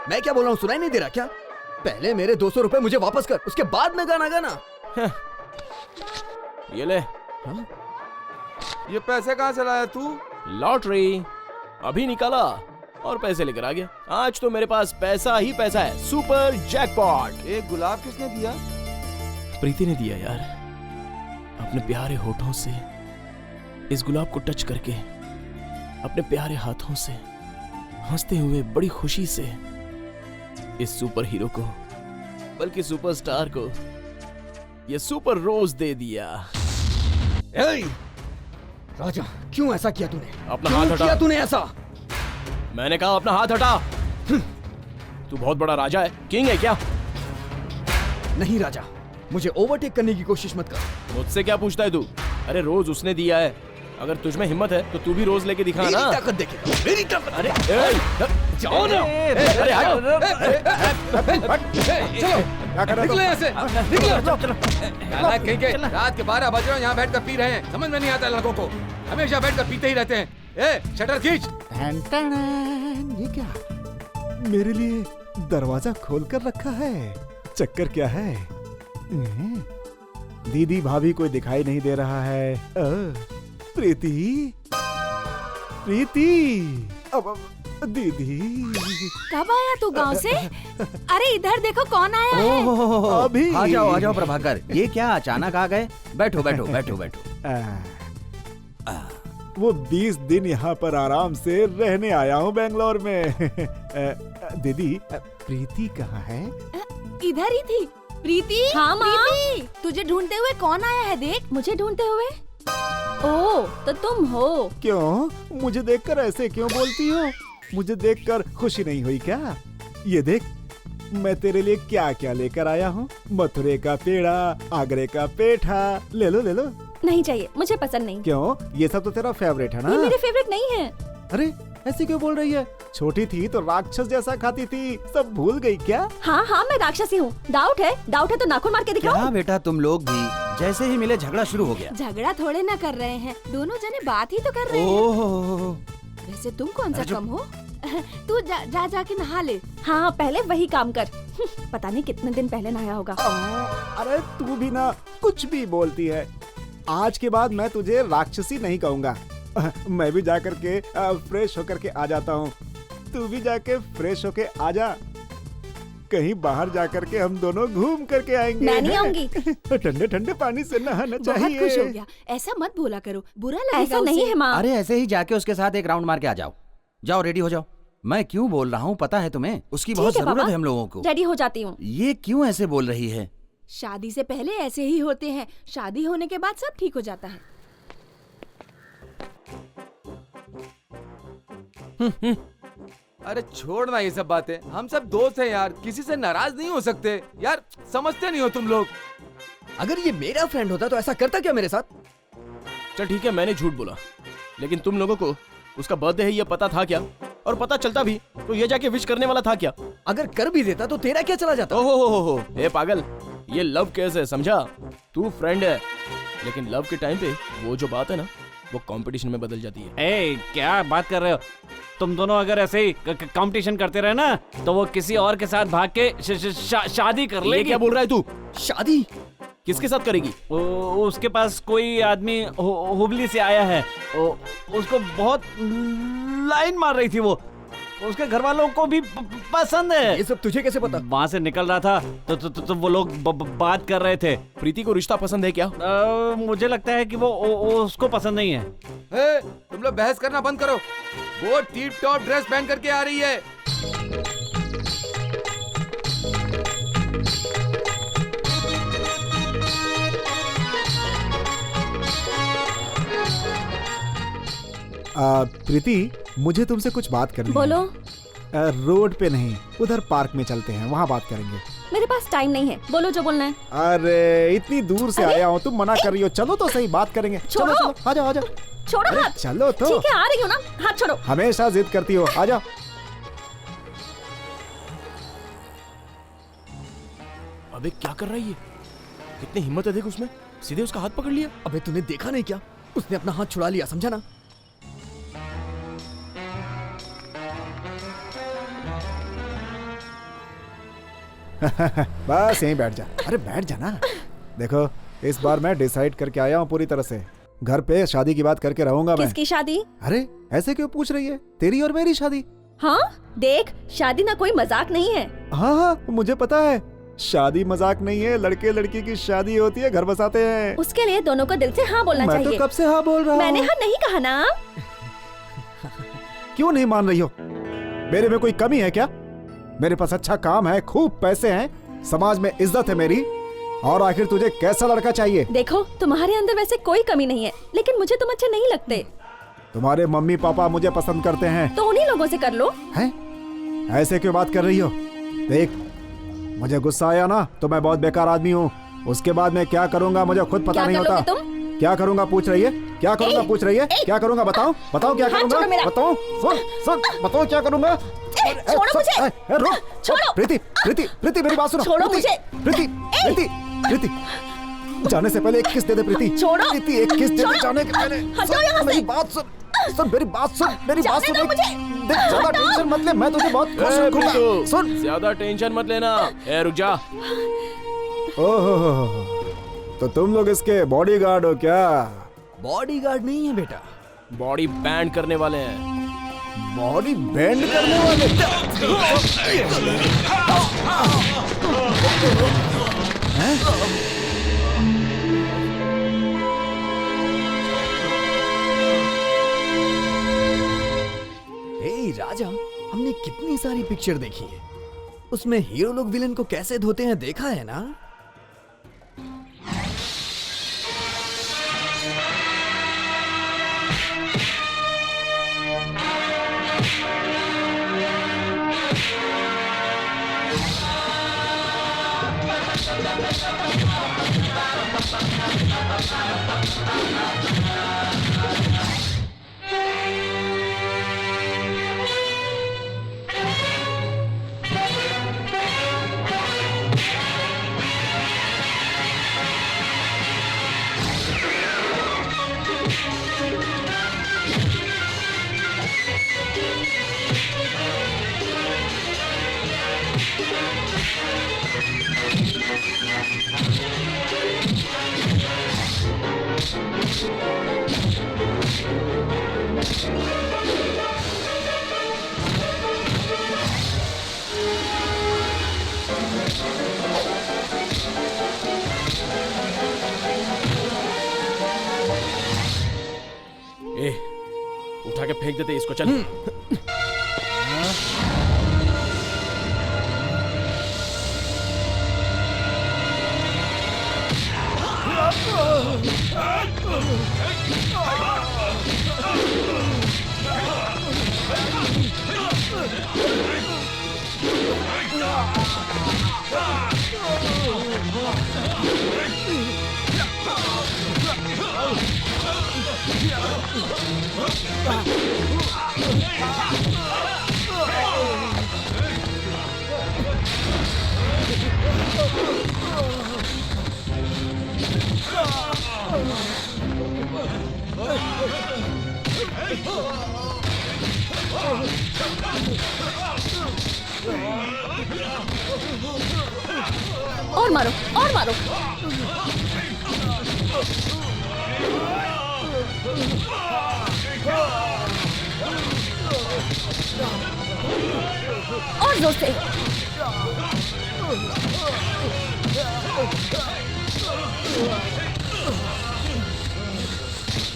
मैं क्या बोल रहा हूँ, सुनाई नहीं दे रहा क्या? पहले मेरे 200 रुपए मुझे वापस कर, उसके बाद मैं गाना गाना। ये ले ये पैसे कहाँ से लाया तू? लॉटरी, अभी निकाला और पैसे लेकर आ गया। आज तो मेरे पास पैसा ही पैसा है। Super jackpot. एक गुलाब किसने दिया? प्रीति ने दिया यार, अपने प्यारे होठों से इस गुलाब को टच करके, अपने प्यारे हाथों से हंसते हुए बड़ी खुशी से इस सुपर हीरो को, बल्कि सुपरस्टार को, ये सुपर रोज दे दिया। ए, राजा, क्यों ऐसा किया तूने? अपना क्यों हाथ हटा। किया तूने ऐसा? मैंने कहा अपना हाथ हटा। तू बहुत बड़ा राजा है, किंग है क्या? नहीं राजा, मुझे ओवरटेक करने की कोशिश मत कर। मुझसे क्या पूछता है तू? अरे रोज उसने दिया है, अगर तुझ में हिम्मत है तो तू भी रोज लेके दिखा मेरी ना। ताकत देखे, मेरी ताकत। अरे जाओ ना। अरे हट। क्या कर रहे निकलो हो? यहाँ से। निकलो। नालायक कहीं के। रात के 12 बज रहे हैं, यहाँ बैठ कर पी रहे हैं। समझ में नहीं आता लड़कों को, हमेशा बैठ कर पीते ही रहते हैं। ए, शटर खींच। ये क्या? मेरे लिए दरवाजा खोल कर रखा है। चक्कर क्या है? दीदी भाभी कोई दिखाई नहीं दे रहा है। प्रीति, प्रीति, अब दीदी कब आया तू गांव से? अरे इधर देखो कौन आया है। अभी आ जाओ प्रभाकर, ये क्या अचानक आ गए? बैठो बैठो बैठो बैठो। वो 20 दिन यहाँ पर आराम से रहने आया हूँ बेंगलोर में। दीदी प्रीति कहाँ है? इधर ही थी। प्रीति, हाँ, माँ। प्रीति, तुझे ढूंढते हुए कौन आया है देख। मुझे ढूंढते हुए? ओ, तो तुम हो। क्यों? मुझे देखकर ऐसे क्यों बोलती हो? मुझे देखकर खुशी नहीं हुई क्या? ये देख, मैं तेरे लिए क्या क्या लेकर आया हूँ। मथुरे का पेड़ा, आगरे का पेठा, ले लो ले लो। नहीं चाहिए, मुझे पसंद नहीं। क्यों? ये सब तो तेरा फेवरेट है ना? ये मेरे फेवरेट नहीं है। अरे ऐसे क्यों बोल रही है? छोटी थी तो राक्षस जैसा खाती थी, सब भूल गई क्या? हाँ हाँ, मैं राक्षसी हूँ। डाउट है तो नाखून मार के दिखाओ। क्या बेटा, तुम लोग भी जैसे ही मिले झगड़ा शुरू हो गया। झगड़ा थोड़े ना कर रहे हैं, दोनों जने बात ही तो कर रहे हैं। ओह, वैसे तुम कौन सा कम हो? तू जा के नहा ले। हाँ, पहले वही काम कर। पता नहीं कितने दिन पहले नहाया होगा। अरे तू भी ना कुछ भी बोलती है। आज के बाद मैं तुझे राक्षसी नहीं कहूँगा। मैं भी जाकर के फ्रेश होकर के आ जाता हूँ। तू भी जाके फ्रेश होके आ जा। कहीं बाहर जाकर के हम दोनों घूम करके आएंगे। मैं नहीं आऊंगी। ठंडे ठंडे पानी से नहाना चाहिए। बहुत खुश हो गया। ऐसा मत बोला करो, बुरा लगेगा ऐसा नहीं है माँ। अरे ऐसे ही जाके उसके साथ एक राउंड मार के आ जाओ। जाओ रेडी हो जाओ। मैं क्यों बोल रहा हूँ पता है तुम्हें? उसकी बहुत ठीक है जरूरत पापा, है हम लोगों को। रेडी हो जाती हूँ। ये क्यों ऐसे बोल रही है? शादी से पहले ऐसे ही होते हैं, शादी होने के बाद सब ठीक हो जाता है। अरे छोड़ ना ये सब बातें, हम सब दोस्त हैं यार, किसी से नाराज नहीं हो सकते यार, समझते नहीं हो तुम लोग। अगर ये मेरा फ्रेंड होता तो ऐसा करता क्या मेरे साथ? चल ठीक है, मैंने झूठ बोला, लेकिन तुम लोगों को उसका बर्थडे है ये पता था क्या? और पता चलता भी तो ये जाके विश करने वाला था क्या? अगर कर भी देता तो तेरा क्या चला जाता? ओहो, ए पागल, ये लव केस है, समझा? तू फ्रेंड है, लेकिन लव के टाइम पे वो जो बात है ना, वो कंपटीशन में बदल जाती है। ए, क्या बात कर रहे हो? तुम दोनों अगर ऐसे ही कंपटीशन करते रहे ना, तो वो किसी और के साथ भाग के शादी कर लेगी। ये क्या बोल रहा है तू? शादी किसके साथ करेगी? उसके पास कोई आदमी हुबली से आया है, उसको बहुत लाइन मार रही थी वो, उसके घर वालों को भी पसंद है। ये सब तुझे कैसे पता? वहाँ से निकल रहा था तो वो लोग बात कर रहे थे। प्रीति को रिश्ता पसंद है क्या? मुझे लगता है कि वो उसको पसंद नहीं है। तुम लोग बहस करना बंद करो, वो टिप टॉप ड्रेस पहन करके आ रही है। प्रीति, मुझे तुमसे कुछ बात करनी है। बोलो। रोड पे नहीं, उधर पार्क में चलते हैं, वहाँ बात करेंगे। मेरे पास टाइम नहीं है, बोलो जो बोलना है। अरे इतनी दूर से आया हूँ, तुम मना कर रही हो। चलो तो सही, बात करेंगे। चलो छोड़ो। चलो, आ जाओ आ जाओ। छोड़ो अरे हाथ। चलो तो। ठीक है, आ रही हो ना, हाथ छोड़ो। हमेशा जिद करती हो, आ जाओ। अबे क्या कर रही है? कितनी हिम्मत है देख उसमें, सीधे उसका हाथ पकड़ लिया। अबे तूने देखा नहीं क्या? उसने अपना हाथ छुड़ा लिया, समझा ना? बस यहीं बैठ जा। अरे बैठ जा ना। देखो, इस बार मैं डिसाइड करके आया हूँ पूरी तरह से। घर पे शादी की बात करके रहूंगा मैं। किसकी शादी? अरे ऐसे क्यों पूछ रही है? तेरी और मेरी शादी। हाँ देख, शादी ना कोई मजाक नहीं है। हाँ हाँ, मुझे पता है, शादी मजाक नहीं है। लड़के लड़की की शादी होती है, घर बसाते हैं। उसके लिए दोनों को दिल से हाँ बोलना मैं चाहिए। तो कब से हाँ बोल रहा हूँ। मैंने हाँ नहीं कहा ना। क्यों नहीं मान रही हो? मेरे में कोई कमी है क्या? मेरे पास अच्छा काम है, खूब पैसे हैं, समाज में इज्जत है मेरी। और आखिर तुझे कैसा लड़का चाहिए? देखो, तुम्हारे अंदर वैसे कोई कमी नहीं है, लेकिन मुझे तुम अच्छे नहीं लगते। तुम्हारे मम्मी पापा मुझे पसंद करते हैं। तो उन्हीं लोगों से कर लो। हैं? ऐसे क्यों बात कर रही हो? देख, मुझे गुस्सा आया ना तो मैं बहुत बेकार आदमी हूँ। उसके बाद मैं क्या करूँगा मुझे खुद पता नहीं होता। क्या करूँगा पूछ रही है? क्या करूँगा पूछ रही है? क्या करूँगा बताओ? बताओ क्या करूँगा? बताओ, सुन सुन, बताओ क्या करूँगा? छोड़ो मुझे। छोड़ो। प्रीति, प्रीति, प्रीति, मेरी बात सुनो। छोड़ो मुझे। प्रीति, प्रीति, प्रीति, जाने से पहले एक किस दे दे प्रीति। छोड़ो। प्रीति, एक किस दे दे जाने के पहले। हटो यहाँ से। मेरी बात सुन, सुन मेरी बात सुन, मेरी बात सुन। जाने दो मुझे। देख, ज्यादा टेंशन मत ले, मैं तुझे बहुत खुश रखूंगा। सुन, ज्यादा टेंशन मत लेना। ए रुक जा। ओहो, तो तुम लोग इसके बॉडीगार्ड हो क्या? बॉडीगार्ड नहीं है बेटा, बॉडी बैंड करने वाले हैं। बॉडी बेंड करने वाले। हे राजा, हमने कितनी सारी पिक्चर देखी है, उसमें हीरो लोग विलेन को कैसे धोते हैं देखा है ना? ए, उठा के फेंक देते इसको, चल। और मारो, और मारो। और जोर से।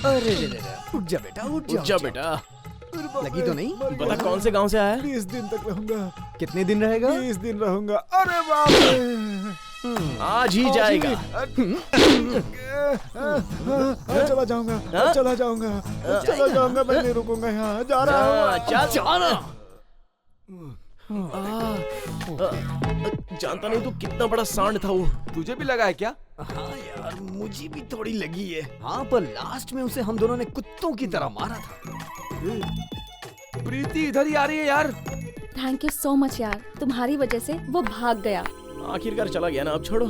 अरे रे रे, उठ जा बेटा, उठ जा, उठ जा बेटा। लगी तो नहीं? बता कौन से गांव से आया है? 20 दिन तक रहूंगा। कितने दिन रहेगा? 20 दिन रहूंगा। अरे बाप रे, आज ही जाएगा। चला जाऊंगा, चला जाऊंगा, चला जाऊंगा, मैं नहीं रुकूंगा यहाँ, जा रहा हूँ। चल जाना। जानता नहीं तू कितना बड़ा सांड था वो। तुझे भी लगा है क्या? हाँ यार, मुझे भी थोड़ी लगी है। हाँ, पर लास्ट में उसे हम दोनों ने कुत्तों की तरह मारा था। प्रीति इधर ही आ रही है यार। थैंक यू सो मच यार, तुम्हारी वजह से वो भाग गया। आखिरकार चला गया ना, अब छोड़ो।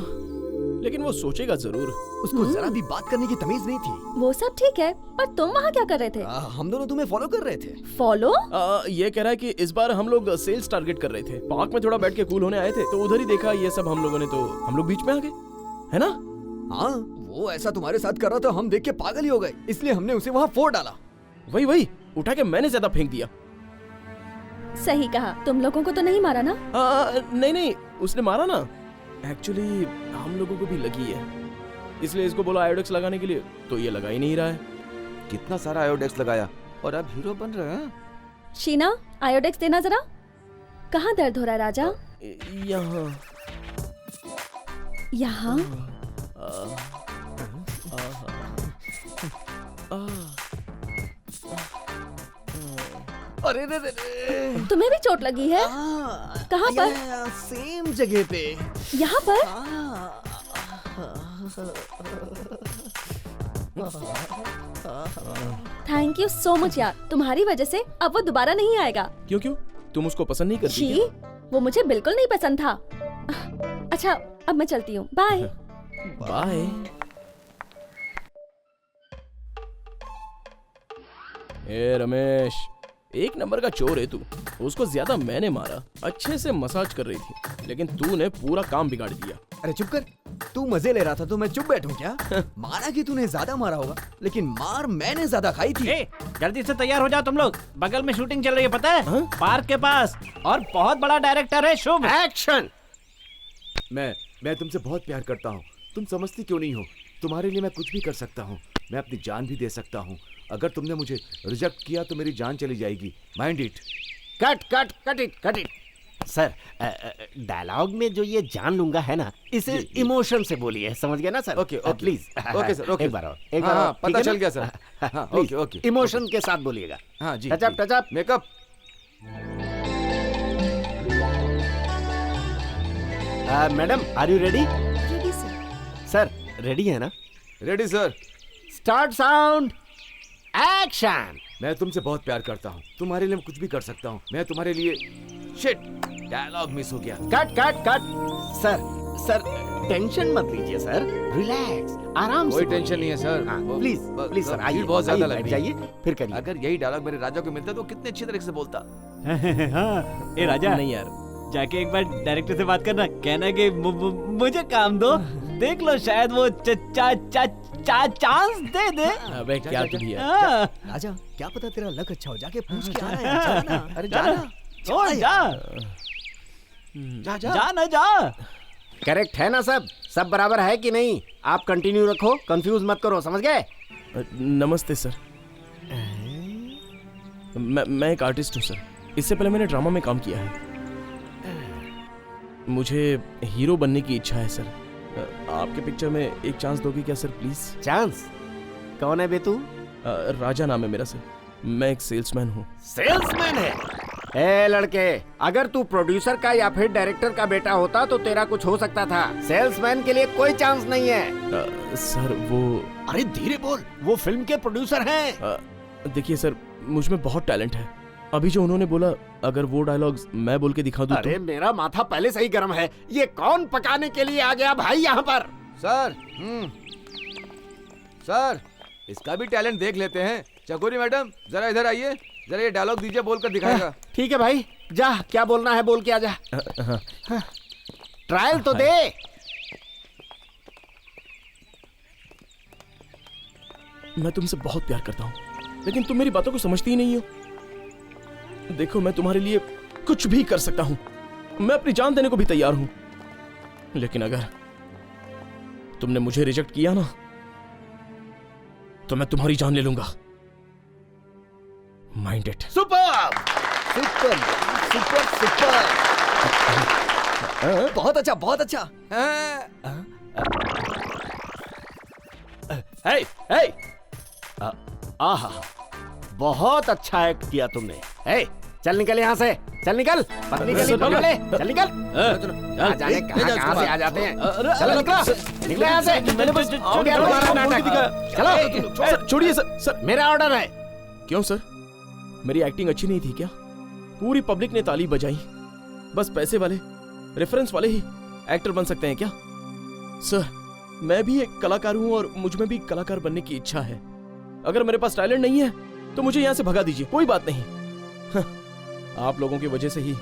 लेकिन वो सोचेगा जरूर। उसको जरा भी बात करने की तमीज नहीं थी। वो सब ठीक है, पर तुम वहाँ क्या कर रहे थे? हम दोनों तुम्हें फॉलो कर रहे थे। फॉलो? ये कह रहा है कि इस बार हम लोग सेल्स टारगेट कर रहे थे। पार्क में थोड़ा बैठ के कूल होने आए थे, तो उधर ही देखा ये सब हम लोगों ने, तो हम लोग बीच में आ गए, है ना? हाँ, वो ऐसा तुम्हारे साथ कर रहा था, हम देख के पागल ही हो गए, इसलिए हमने उसे वहाँ फोड़ डाला। वही उठा के मैंने ज्यादा फेंक दिया। सही कहा। तुम लोगों को तो नहीं मारा ना? नहीं, उसने मारा ना। एक्चुअली हम लोगों को भी लगी है, इसलिए इसको बोला आयोडेक्स लगाने के लिए, तो ये लगा ही नहीं रहा है। कितना सारा आयोडेक्स लगाया और अब हीरो बन रहे हैं। शीना, आयोडेक्स देना जरा। कहाँ दर्द हो रहा है राजा? यहाँ। यहाँ? अरे रे रे रे। तुम्हें भी चोट लगी है? कहाँ पर? सेम जगह पे। यहाँ पर? थैंक यू सो मच यार, तुम्हारी वजह से अब वो दोबारा नहीं आएगा। क्यों? तुम उसको पसंद नहीं करती छी, क्या? वो मुझे बिल्कुल नहीं पसंद था। अच्छा, अब मैं चलती हूँ, बाय। बाय। ए रमेश, एक नंबर का चोर है तू। उसको ज्यादा मैंने मारा, अच्छे से मसाज कर रही थी, लेकिन तूने पूरा काम बिगाड़ दिया। अरे चुप कर, तू मजे ले रहा था तो मैं चुप बैठूं क्या? माना कि तूने ज्यादा मारा होगा, लेकिन मार मैंने ज्यादा खाई थी। जल्दी से तैयार हो जाओ तुम लोग, बगल में शूटिंग चल रही है पता है? पार्क के पास, और बहुत बड़ा डायरेक्टर है शुभ। एक्शन। मैं तुमसे बहुत प्यार करता हूँ, तुम समझती क्यों नहीं हो? तुम्हारे लिए मैं कुछ भी कर सकता हूँ, मैं अपनी जान भी दे सकता हूँ। अगर तुमने मुझे रिजेक्ट किया तो मेरी जान चली जाएगी, mind it. Cut it. Sir, dialogue में जो ये जान लूंगा है ना, इसे इमोशन से बोलिए, समझ गए ना sir? Okay, please. Okay sir, okay. एक बार और, पता चल गया सर। हाँ, ओके। इमोशन के साथ बोलिएगा। हाँ जी। Touch up makeup. Madam, are you ready? Ready sir. Sir, ready है ना? Ready sir. Start sound, action. मैं तुमसे बहुत प्यार करता हूँ, तुम्हारे लिए मैं कुछ भी कर सकता हूँ। मैं तुम्हारे लिए शिट, डायलॉग मिस हो गया। कट। सर, टेंशन मत लीजिए सर, रिलैक्स, आराम से। कोई टेंशन नहीं है सर। प्लीज सर, आइए, बहुत ज्यादा लग बैठ रही है। जाइए, फिर करिए। अगर यही डायलॉग मेरे राजा को मिलता तो कितने अच्छी तरीके से बोलता। हाँ, ए राजा, नहीं यार, जाके एक बार डायरेक्टर से बात करना, कहना कि मुझे काम दो, देख लो शायद वो चांस दे दे। अबे क्या तू भी है? हाँ, राजा, क्या पता तेरा लक अच्छा हो, जाके पूछ के आ रहा है। जाना, अरे जाना। ओ, जा। करेक्ट है ना सब बराबर है कि नहीं? आप कंटिन्यू रखो, कंफ्यूज मत करो, समझ गए? नमस्ते सर। मैं एक आर्टिस्ट हूँ सर, इससे पहले मैंने ड्रामा में काम किया है। मुझे हीरो बनने की इच्छा है सर। आपके पिक्चर में एक चांस दोगे क्या सर, प्लीज? चांस? कौन है बे तू? राजा नाम है मेरा सर, मैं एक सेल्समैन हूँ। सेल्समैन है? ए लड़के, अगर तू प्रोड्यूसर का या फिर डायरेक्टर का बेटा होता तो तेरा कुछ हो सकता था। सेल्समैन के लिए कोई चांस नहीं है। सर वो, अरे धीरे बोल, वो फिल्म के प्रोड्यूसर हैं। देखिए सर, मुझ में बहुत टैलेंट है। अभी जो उन्होंने बोला, अगर वो डायलॉग्स मैं बोल के दिखा दूं अरे मेरा माथा पहले से ही गर्म है। ये कौन पकाने के लिए आ गया भाई यहाँ पर? सर, इसका भी टैलेंट देख लेते हैं। चकोरी मैडम, जरा इधर आइए, जरा ये डायलॉग दीजिए, बोलकर दिखाएगा। ठीक है भाई, जा, क्या बोलना है बोल के आ जा। ट्रायल तो दे। मैं तुमसे बहुत प्यार करता हूँ, लेकिन तुम मेरी बातों को समझती ही नहीं हो। देखो, मैं तुम्हारे लिए कुछ भी कर सकता हूँ, मैं अपनी जान देने को भी तैयार हूँ, लेकिन अगर तुमने मुझे रिजेक्ट किया ना, तो मैं तुम्हारी जान ले लूंगा। Mind it. सुपर। बहुत अच्छा। हे, आहा, बहुत अच्छा एक्ट किया तुमने। हे, चल निकल यहाँ से, चल निकल, पत्नी के लिए पकड़ ले, चल निकल। जाने कहाँ से आ जाते हैं। चलो निकलो यहाँ से। हो गया तुम्हारा नाटक। चलो, छोड़िए सर। मेरा ऑर्डर है। क्यों सर, मेरी एक्टिंग अच्छी नहीं थी क्या? पूरी पब्लिक ने ताली बजाई। बस पैसे वाले, रेफरेंस वाले ही एक्टर बन सकते हैं क्या? सर, मैं भी एक कलाकार हूं और मुझ में भी कलाकार बनने की इच्छा है। अगर मेरे पास टैलेंट नहीं है तो मुझे यहां से भगा दीजिए, कोई बात नहीं। आप लोगों की वजह से ही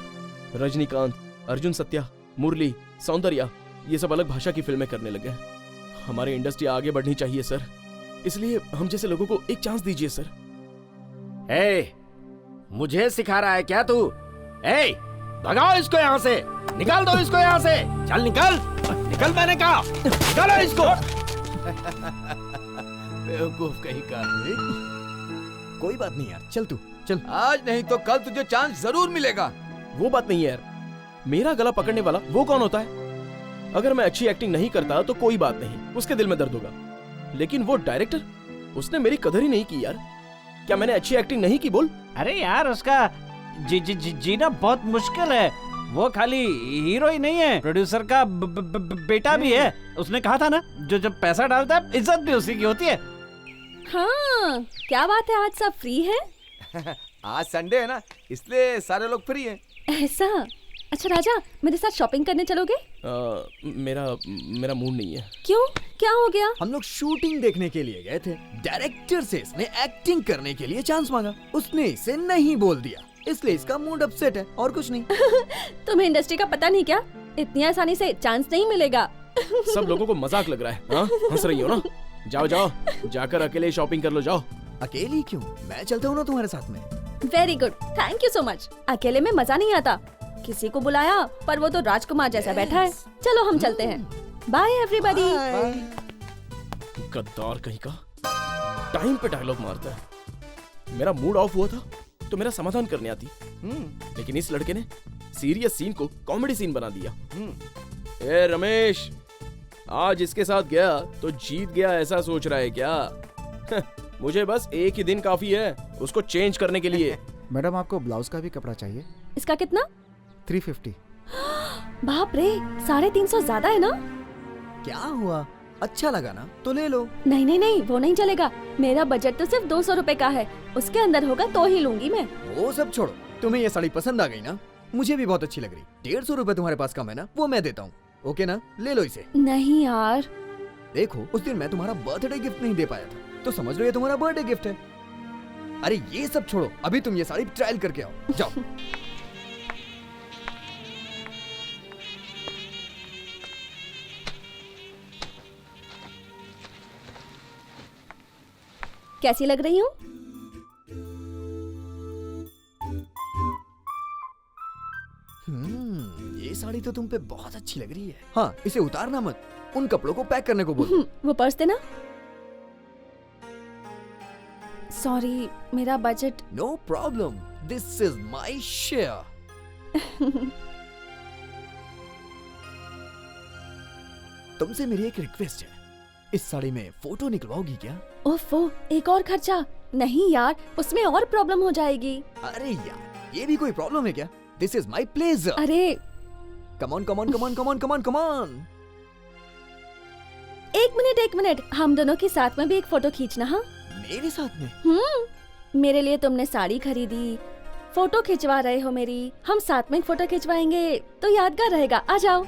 रजनीकांत, अर्जुन सत्या, मुरली, सौंदर्या, ये सब अलग भाषा की फिल्में करने लगे। हमारी इंडस्ट्री आगे बढ़नी चाहिए सर, इसलिए हम जैसे लोगों को एक चांस दीजिए सर। मुझे सिखा रहा है क्या तू? भगाओ इसको यहाँ से, निकाल दो इसको यहाँ से। चल निकल, मैंने कहा, निकालो इसको। बेवकूफ कहीं का। कोई बात नहीं यार, चल तू चल। आज नहीं तो कल तुझे चांस जरूर मिलेगा। वो बात नहीं है यार, मेरा गला पकड़ने वाला वो कौन होता है? अगर मैं अच्छी एक्टिंग नहीं करता तो कोई बात नहीं, उसके दिल में दर्द होगा, लेकिन वो डायरेक्टर, उसने मेरी कदर ही नहीं की यार। क्या मैंने अच्छी एक्टिंग नहीं की बोल? अरे यार, उसका जीना बहुत मुश्किल है। वो खाली हीरो ही नहीं है, प्रोड्यूसर का बेटा भी है। उसने कहा था ना, जो जब पैसा डालता है इज्जत भी उसी की होती है। हाँ, क्या बात है, आज सब फ्री है? आज संडे है ना, इसलिए सारे लोग फ्री हैं। ऐसा? अच्छा राजा, मेरे साथ शॉपिंग करने चलोगे? मेरा मूड नहीं है। क्यों, क्या हो गया? हम लोग शूटिंग देखने के लिए गए थे। डायरेक्टर से इसने एक्टिंग करने के लिए चांस मांगा, उसने इसे नहीं बोल दिया, इसलिए इसका मूड अपसेट है, और कुछ नहीं। तुम्हें इंडस्ट्री का पता नहीं क्या? इतनी आसानी से चांस नहीं मिलेगा। सब लोगों को मजाक लग रहा है। हाँ, हंस रही हो ना? जाओ जाओ, जाकर अकेले शॉपिंग कर लो, जाओ। अकेली क्यों? मैं चलता हूँ ना तुम्हारे साथ में। Very good, thank you so much. अकेले में मजा नहीं आता। किसी को बुलाया पर वो तो राजकुमार जैसा बैठा है। चलो हम चलते हैं। Bye everybody. गद्दार कहीं का, टाइम पे डायलॉग मारता है। मेरा मूड ऑफ हुआ था तो मेरा समाधान करने आती, लेकिन इस लड़के ने सीरियस सीन को कॉमेडी सीन बना दिया। ए रमेश, आज इसके साथ गया तो जीत गया ऐसा सोच रहा है क्या? मुझे बस एक ही दिन काफी है उसको चेंज करने के लिए। मैडम आपको ब्लाउज का भी कपड़ा चाहिए? इसका कितना? 350। बाप रे, 350 ज्यादा है ना? क्या हुआ? अच्छा लगा ना तो ले लो। नहीं नहीं नहीं, वो नहीं चलेगा। मेरा बजट तो सिर्फ 200 रुपए का है। उसके अंदर होगा तो ही लूंगी मैं। वो सब छोड़ो, तुम्हें ये साड़ी पसंद आ गई ना? मुझे भी बहुत अच्छी लग रही। 150 रुपए तुम्हारे पास कम है ना, वो मैं देता हूँ। ओके ना, ले लो इसे। नहीं यार। देखो, उस दिन मैं तुम्हारा बर्थडे गिफ्ट नहीं दे पाया था, तो समझ लो ये तुम्हारा बर्थडे गिफ्ट है। अरे ये सब छोड़ो, अभी तुम ये साड़ी ट्रायल करके आओ, जाओ। कैसी लग रही हूँ? ये साड़ी तो तुम पे बहुत अच्छी लग रही है। हाँ, इसे उतारना मत, उन कपड़ों को पैक करने को बोलो। वो पर्स देना। सॉरी, मेरा budget. No problem, this is my share. तुमसे मेरी एक रिक्वेस्ट है, इस साड़ी में फोटो निकलवाओगी क्या? ओफो, एक और खर्चा? नहीं यार, उसमें और प्रॉब्लम हो जाएगी। अरे यार, ये भी कोई प्रॉब्लम है क्या? This is my pleasure. अरे come on come on come on come on come on come on. एक मिनट, हम दोनों के साथ में भी एक फोटो खींचना। हाँ, मेरे साथ में? मेरे लिए तुमने साड़ी खरीदी, फोटो खिंचवा रहे हो मेरी। हम साथ में एक फोटो खिंचवाएंगे तो यादगार रहेगा। आ जाओ।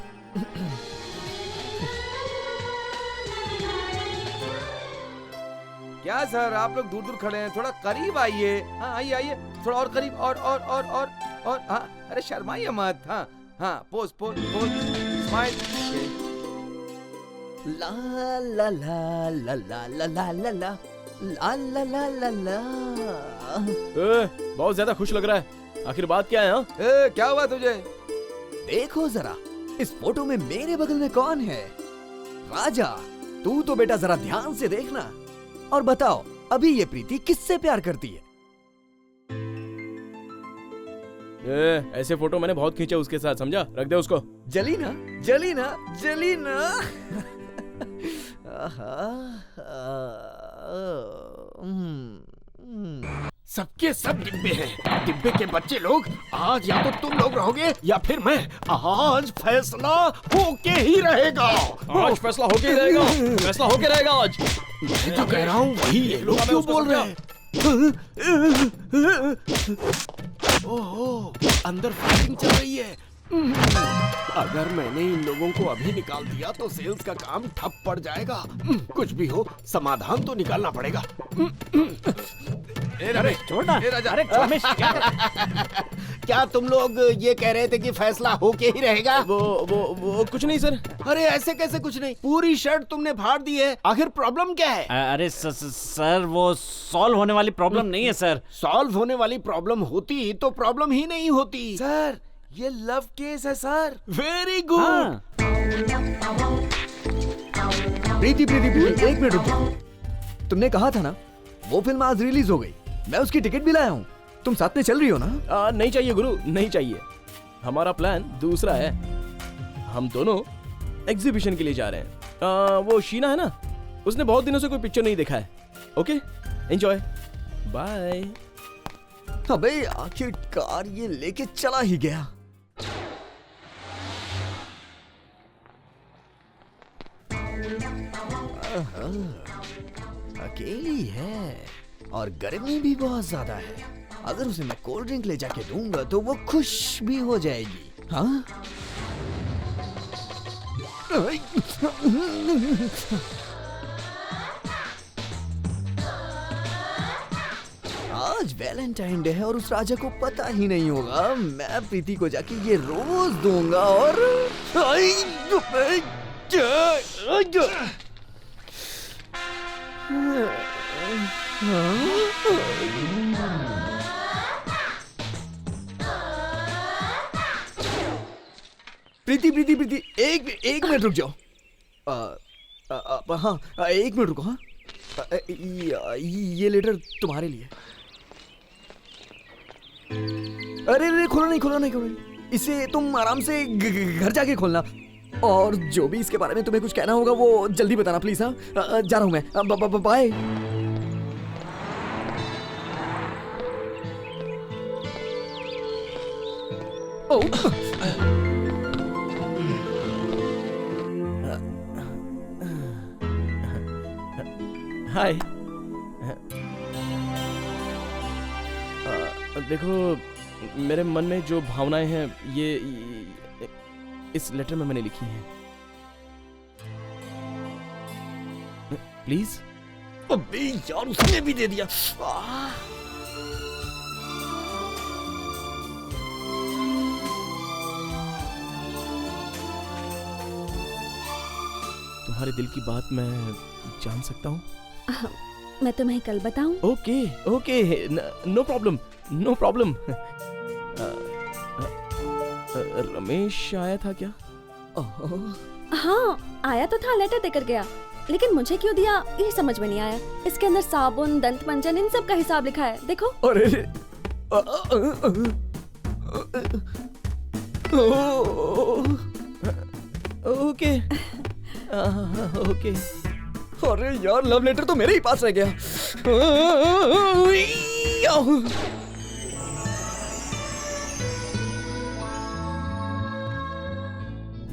क्या सर, आप लोग दूर दूर खड़े हैं, थोड़ा करीब आइए। हाँ आइए आइए, थोड़ा और करीब, और हाँ, अरे शर्माइए मत। हाँ हाँ, पोज पोज पोज, स्माइल। ला ला ला ला ला ला ला ला ला ला ला ला ला ला। बहुत ज्यादा खुश लग रहा है, आखिर बात क्या है? हाँ, क्या हुआ तुझे? देखो जरा, इस फोटो में मेरे बगल में कौन है? राजा। तू तो बेटा जरा ध्यान से देखना और बताओ, अभी ये प्रीति किससे प्यार करती है? ऐसे फोटो मैंने बहुत खींचे उसके साथ, समझा? रख दे उसको। जलीना, जलीना, जलीना। सबके सब डिब्बे हैं। डिब्बे के बच्चे लोग, आज या तो तुम लोग रहोगे या फिर मैं। आज फैसला होके ही रहेगा। आज फैसला होके ही रहेगा। फैसला होके रहेगा आज। मैं जो कह रहा हूँ वही ये लोग क्यों बोल रहे हैं? ओहो, अंदर फाइटिंग चल रही है। अगर मैंने इन लोगों को अभी निकाल दिया तो सेल्स का काम ठप पड़ जाएगा। कुछ भी हो, समाधान तो निकालना पड़ेगा। अरे छोड़ना। अरे रमेश, क्या तुम लोग ये कह रहे थे कि फैसला होके ही रहेगा? वो कुछ नहीं सर। अरे ऐसे कैसे कुछ नहीं? पूरी शर्ट तुमने फाड़ दी है, आखिर प्रॉब्लम क्या है? अरे सर, वो सॉल्व होने वाली प्रॉब्लम नहीं है सर। सॉल्व होने वाली प्रॉब्लम होती तो प्रॉब्लम ही नहीं होती। सर, ये लव केस है सर। Very good. प्रीति, एक मिनट रुक जाओ। तुमने कहा था ना वो फिल्म आज रिलीज हो गई, मैं उसकी टिकट भी लाया हूँ। तुम साथ में चल रही हो ना? नहीं चाहिए गुरु, नहीं चाहिए। हमारा प्लान दूसरा है। हम दोनों एग्जीबिशन के लिए जा रहे हैं। वो शीना है ना, उसने बहुत दिनों से कोई पिक्चर नहीं देखा है। Okay, enjoy, bye. अबे आखिरकार ये लेके चला ही गया। अकेली है और गर्मी भी बहुत ज्यादा है। अगर उसे मैं कोल्ड ड्रिंक ले जाके दूंगा तो वो खुश भी हो जाएगी। हाँ? आज वैलेंटाइन डे है और उस राजा को पता ही नहीं होगा। मैं प्रीति को जाके ये रोज दूंगा और प्रीति प्रीति प्रीति, एक मिनट रुक जाओ। हाँ, एक मिनट रुको। हाँ, ये लेटर तुम्हारे लिए। अरे खोलो नहीं। इसे तुम आराम से घर जाके खोलना, और जो भी इसके बारे में तुम्हें कुछ कहना होगा वो जल्दी बताना प्लीज। हाँ, जा रहा हूँ मैं। बाय। हाय। देखो, मेरे मन में जो भावनाएं हैं ये इस लेटर में मैंने लिखी हैं। प्लीज। अबे यार, उसने भी दे दिया। तुम्हारे दिल की बात मैं जान सकता हूँ? मैं तुम्हें कल बताऊं? Okay, no problem. रमेश आया था क्या? हाँ, आया तो था, लेटर देकर गया, लेकिन मुझे क्यों दिया ये समझ में नहीं आया। इसके अंदर साबुन, दंत मंजन, इन सब का हिसाब लिखा है, देखो। अरे ओके। अरे यार, लव लेटर तो मेरे ही पास रह गया।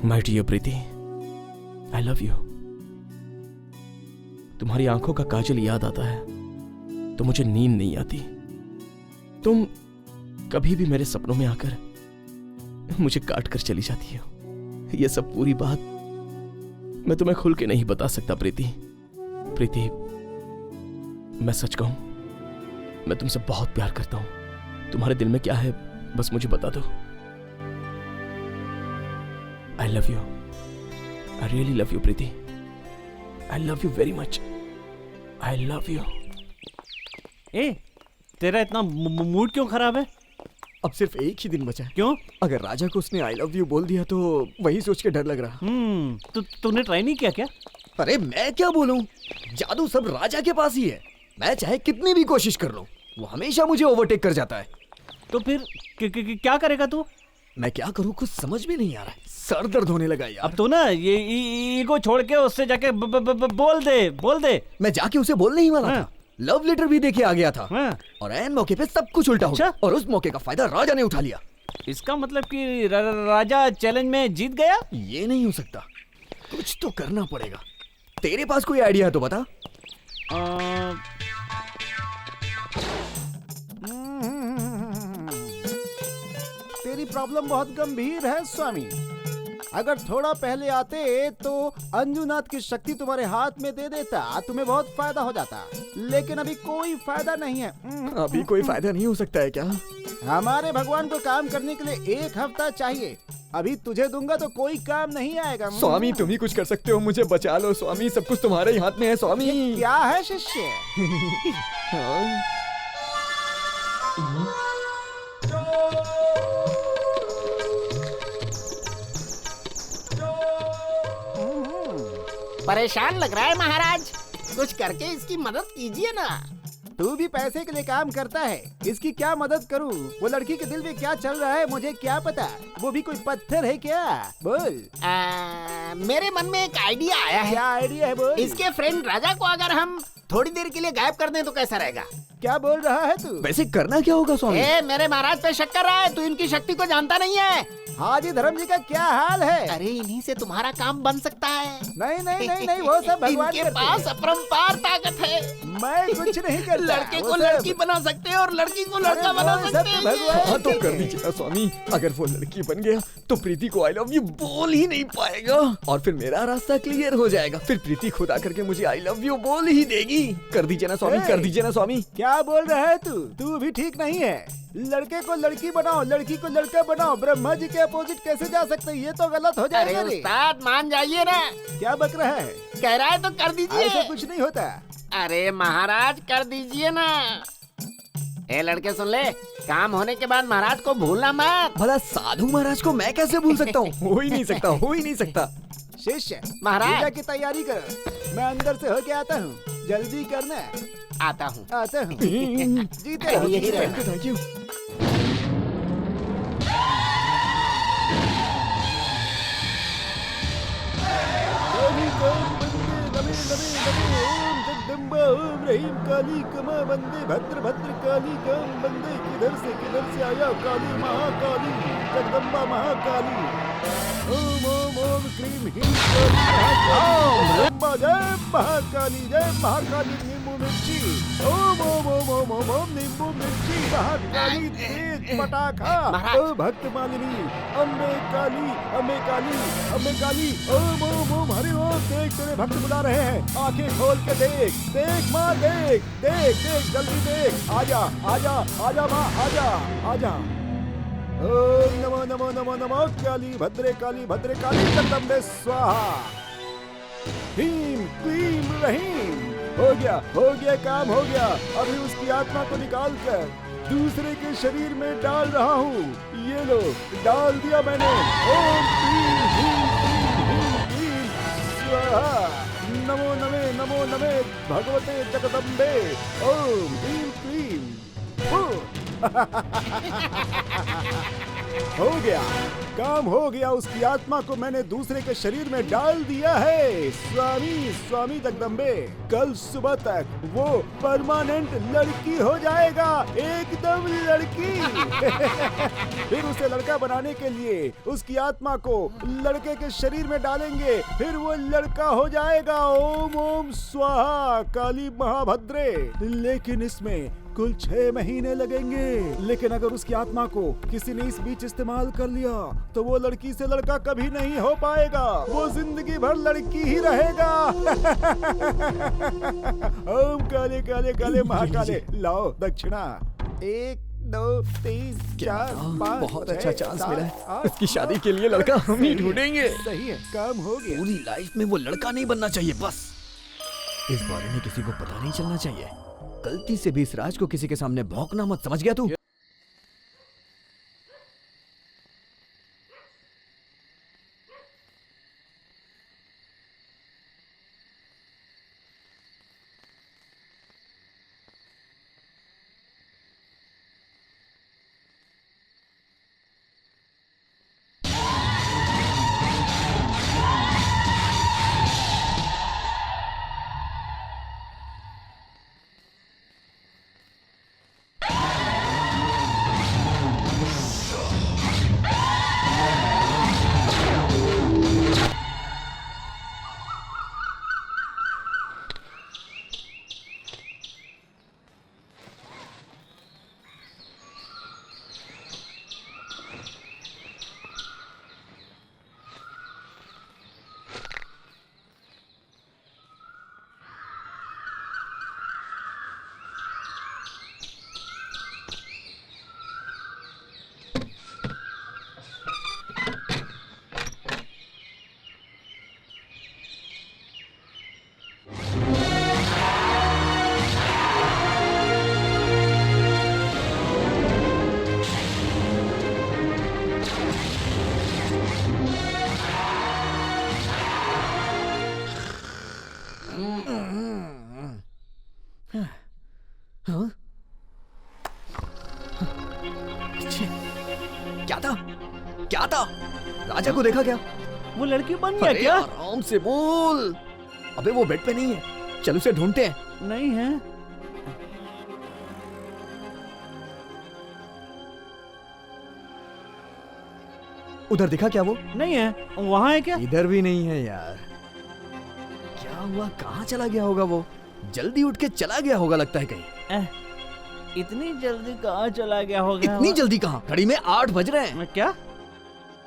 My dear Preeti, I love you. तुम्हारी आंखों का काजल याद आता है तो मुझे नींद नहीं आती। तुम कभी भी मेरे सपनों में आकर मुझे काट कर चली जाती हो। ये सब पूरी बात मैं तुम्हें खुल के नहीं बता सकता प्रीति। मैं सच कहूं, मैं तुमसे बहुत प्यार करता हूं। तुम्हारे दिल में क्या है बस मुझे बता दो। I love you. I really love you, Preeti. I love you very much. I love you. तेरा इतना मूड क्यों खराब है? अब सिर्फ एक ही दिन बचा है। क्यों? अगर राजा को उसने आई लव यू बोल दिया तो वही सोच के डर लग रहा। तूने ट्राई नहीं किया क्या? अरे मैं क्या बोलूं, जादू सब राजा के पास ही है। मैं चाहे कितनी भी कोशिश कर लूं, वो हमेशा मुझे ओवरटेक कर जाता है। तो फिर क्या करेगा तू? मैं क्या करूं, कुछ समझ में नहीं आ रहा है। सर दर्द होने लगा यार। अब तो ना ये ईगो छोड़ के उससे जाके बोल दे। मैं जाके उसे बोलने ही वाला था। लव लेटर भी देके आ गया था। और ऐन मौके पे सब कुछ उल्टा हो गया। और उस मौके का फायदा राजा ने उठा लिया। इसका मतलब कि राजा चैलेंज में जीत गया? ये नहीं हो सकता, कुछ तो करना पड़ेगा। तेरे पास कोई आइडिया है तो बता। तेरी प्रॉब्लम बहुत गंभीर है स्वामी। अगर थोड़ा पहले आते तो अंजुनाथ की शक्ति तुम्हारे हाथ में दे देता, तुम्हें बहुत फायदा हो जाता। लेकिन अभी कोई फायदा नहीं है। अभी कोई फायदा नहीं हो सकता है क्या? हमारे भगवान को काम करने के लिए 1 हफ्ता चाहिए। अभी तुझे दूंगा तो कोई काम नहीं आएगा। स्वामी, तुम ही कुछ कर सकते हो, मुझे बचा लो स्वामी। सब कुछ तुम्हारे ही हाथ में है स्वामी। ये क्या है शिष्य? परेशान लग रहा है महाराज, कुछ करके इसकी मदद कीजिए ना। तू भी पैसे के लिए काम करता है, इसकी क्या मदद करूं? वो लड़की के दिल में क्या चल रहा है मुझे क्या पता? वो भी कोई पत्थर है क्या? बोल। मेरे मन में एक आइडिया आया है। क्या आइडिया है? बोल। इसके फ्रेंड राजा को अगर हम थोड़ी देर के लिए गायब कर दें तो कैसा रहेगा? क्या बोल रहा है तू? वैसे करना क्या होगा स्वामी? मेरे महाराज पे शक कर रहा है, तू इनकी शक्ति को जानता नहीं है। हाजी धर्म जी का क्या हाल है? अरे इन्हीं से तुम्हारा काम बन सकता है। नहीं, वो सब भगवान इनके पास अपरंपार ताकत है। मैं कुछ नहीं करता। लड़के को लड़की बना सकते हैं और लड़की लड़की को लड़का बना सकते हैं। हाँ तो कर दीजिए ना स्वामी, अगर वो लड़की बन गया तो प्रीति को आई लव यू बोल ही नहीं पाएगा और फिर मेरा रास्ता क्लियर हो जाएगा। फिर प्रीति खुद आकर के मुझे आई लव यू बोल ही देगी। कर दीजिए ना स्वामी, कर दीजिए ना स्वामी। क्या बोल रहा है तू भी ठीक नहीं है। लड़के को लड़की बनाओ, लड़की को लड़का बनाओ। ब्रह्मा जी के अपोजिट कैसे जा सकते हैं? ये तो गलत हो जाएगा। अरे उस्ताद मान जाइए ना। क्या बक रहा है? कह रहा है तो कर दीजिए। ऐसा कुछ नहीं होता। अरे महाराज कर दीजिए ना। ए लड़के सुन ले, काम होने के बाद महाराज को भूलना मत। भला साधु महाराज को मैं कैसे भूल सकता हूँ? हो ही नहीं सकता, हो ही नहीं सकता। शिष्य महाराज। पूजा की तैयारी करो, मैं अंदर से होके आता हूँ। जल्दी करना। आता हूँ। जीते रहो, यही रहे। Thank you. ओम रहीम काली कमा बंदे भद्र भद्र काली कम बंदे। किधर से आया काली महाकाली जगदम्बा महाकाली। ओम ओम ओम क्रीम ह्रीम जय महाकाली जय महाकाली। नींबू मिर्ची ओम ओम ओम ओम ओम ओम नींबू मिर्ची महाकाली तेज पटाखा। ओ भक्त मालिनी अम्बे काली अम्बे काली अम्बे काली। ओम ओम ओम हरि ओम। देख तेरे भक्त बुला रहे हैं, आंखें खोल के देख देख माँ देख देख देख जल्दी देख। आजा आजा आजा माँ आजा आजा। ओम नमो नमो नमो नमो काली भद्रे काली जगदम्बे स्वाहा। हीम क्लीम रहीम। हो गया काम हो गया। अभी उसकी आत्मा को निकाल कर दूसरे के शरीर में डाल रहा हूँ। ये लो डाल दिया मैंने। ओम क्लीम हीम क्लीम हीम क्लीम स्वाहा। नमो नमे भगवते जगदम्बे। ओम ह्रीम क्लीम। हो गया काम हो गया। उसकी आत्मा को मैंने दूसरे के शरीर में डाल दिया है। स्वामी जगदम्बे कल सुबह तक वो परमानेंट लड़की हो जाएगा, एकदम लड़की। फिर उसे लड़का बनाने के लिए उसकी आत्मा को लड़के के शरीर में डालेंगे, फिर वो लड़का हो जाएगा। ओम ओम स्वाहा काली महाभद्रे। लेकिन इसमें कुल 6 महीने लगेंगे। लेकिन अगर उसकी आत्मा को किसी ने इस बीच इस्तेमाल कर लिया तो वो लड़की से लड़का कभी नहीं हो पाएगा, वो जिंदगी भर लड़की ही रहेगा। ओम काले काले काले महाकाले। लाओ दक्षिणा। 1 2 3 4 5। बहुत अच्छा चांस मिला है। इसकी शादी के लिए लड़का हम ही ढूंढेंगे। सही है, काम हो गया। पूरी लाइफ में वो लड़का नहीं बनना चाहिए बस। इस बारे में किसी को पता नहीं चलना चाहिए। गलती से भी इस राज को किसी के सामने भौंकना मत, समझ गया तू? क्या था? राजा को देखा क्या? वो लड़की बन गया क्या? आराम से बोल। अबे वो बेड पे नहीं है, चल उसे ढूंढते हैं। नहीं है। उधर दिखा क्या वो? नहीं है। वहाँ है क्या? इधर भी नहीं है यार। क्या हुआ, कहाँ चला गया होगा वो? जल्दी उठ के चला गया होगा लगता है कहीं। इतनी जल्दी कहाँ चला गया होगा? इतनी जल्दी कहाँ? घड़ी में 8 बज रहे हैं। क्या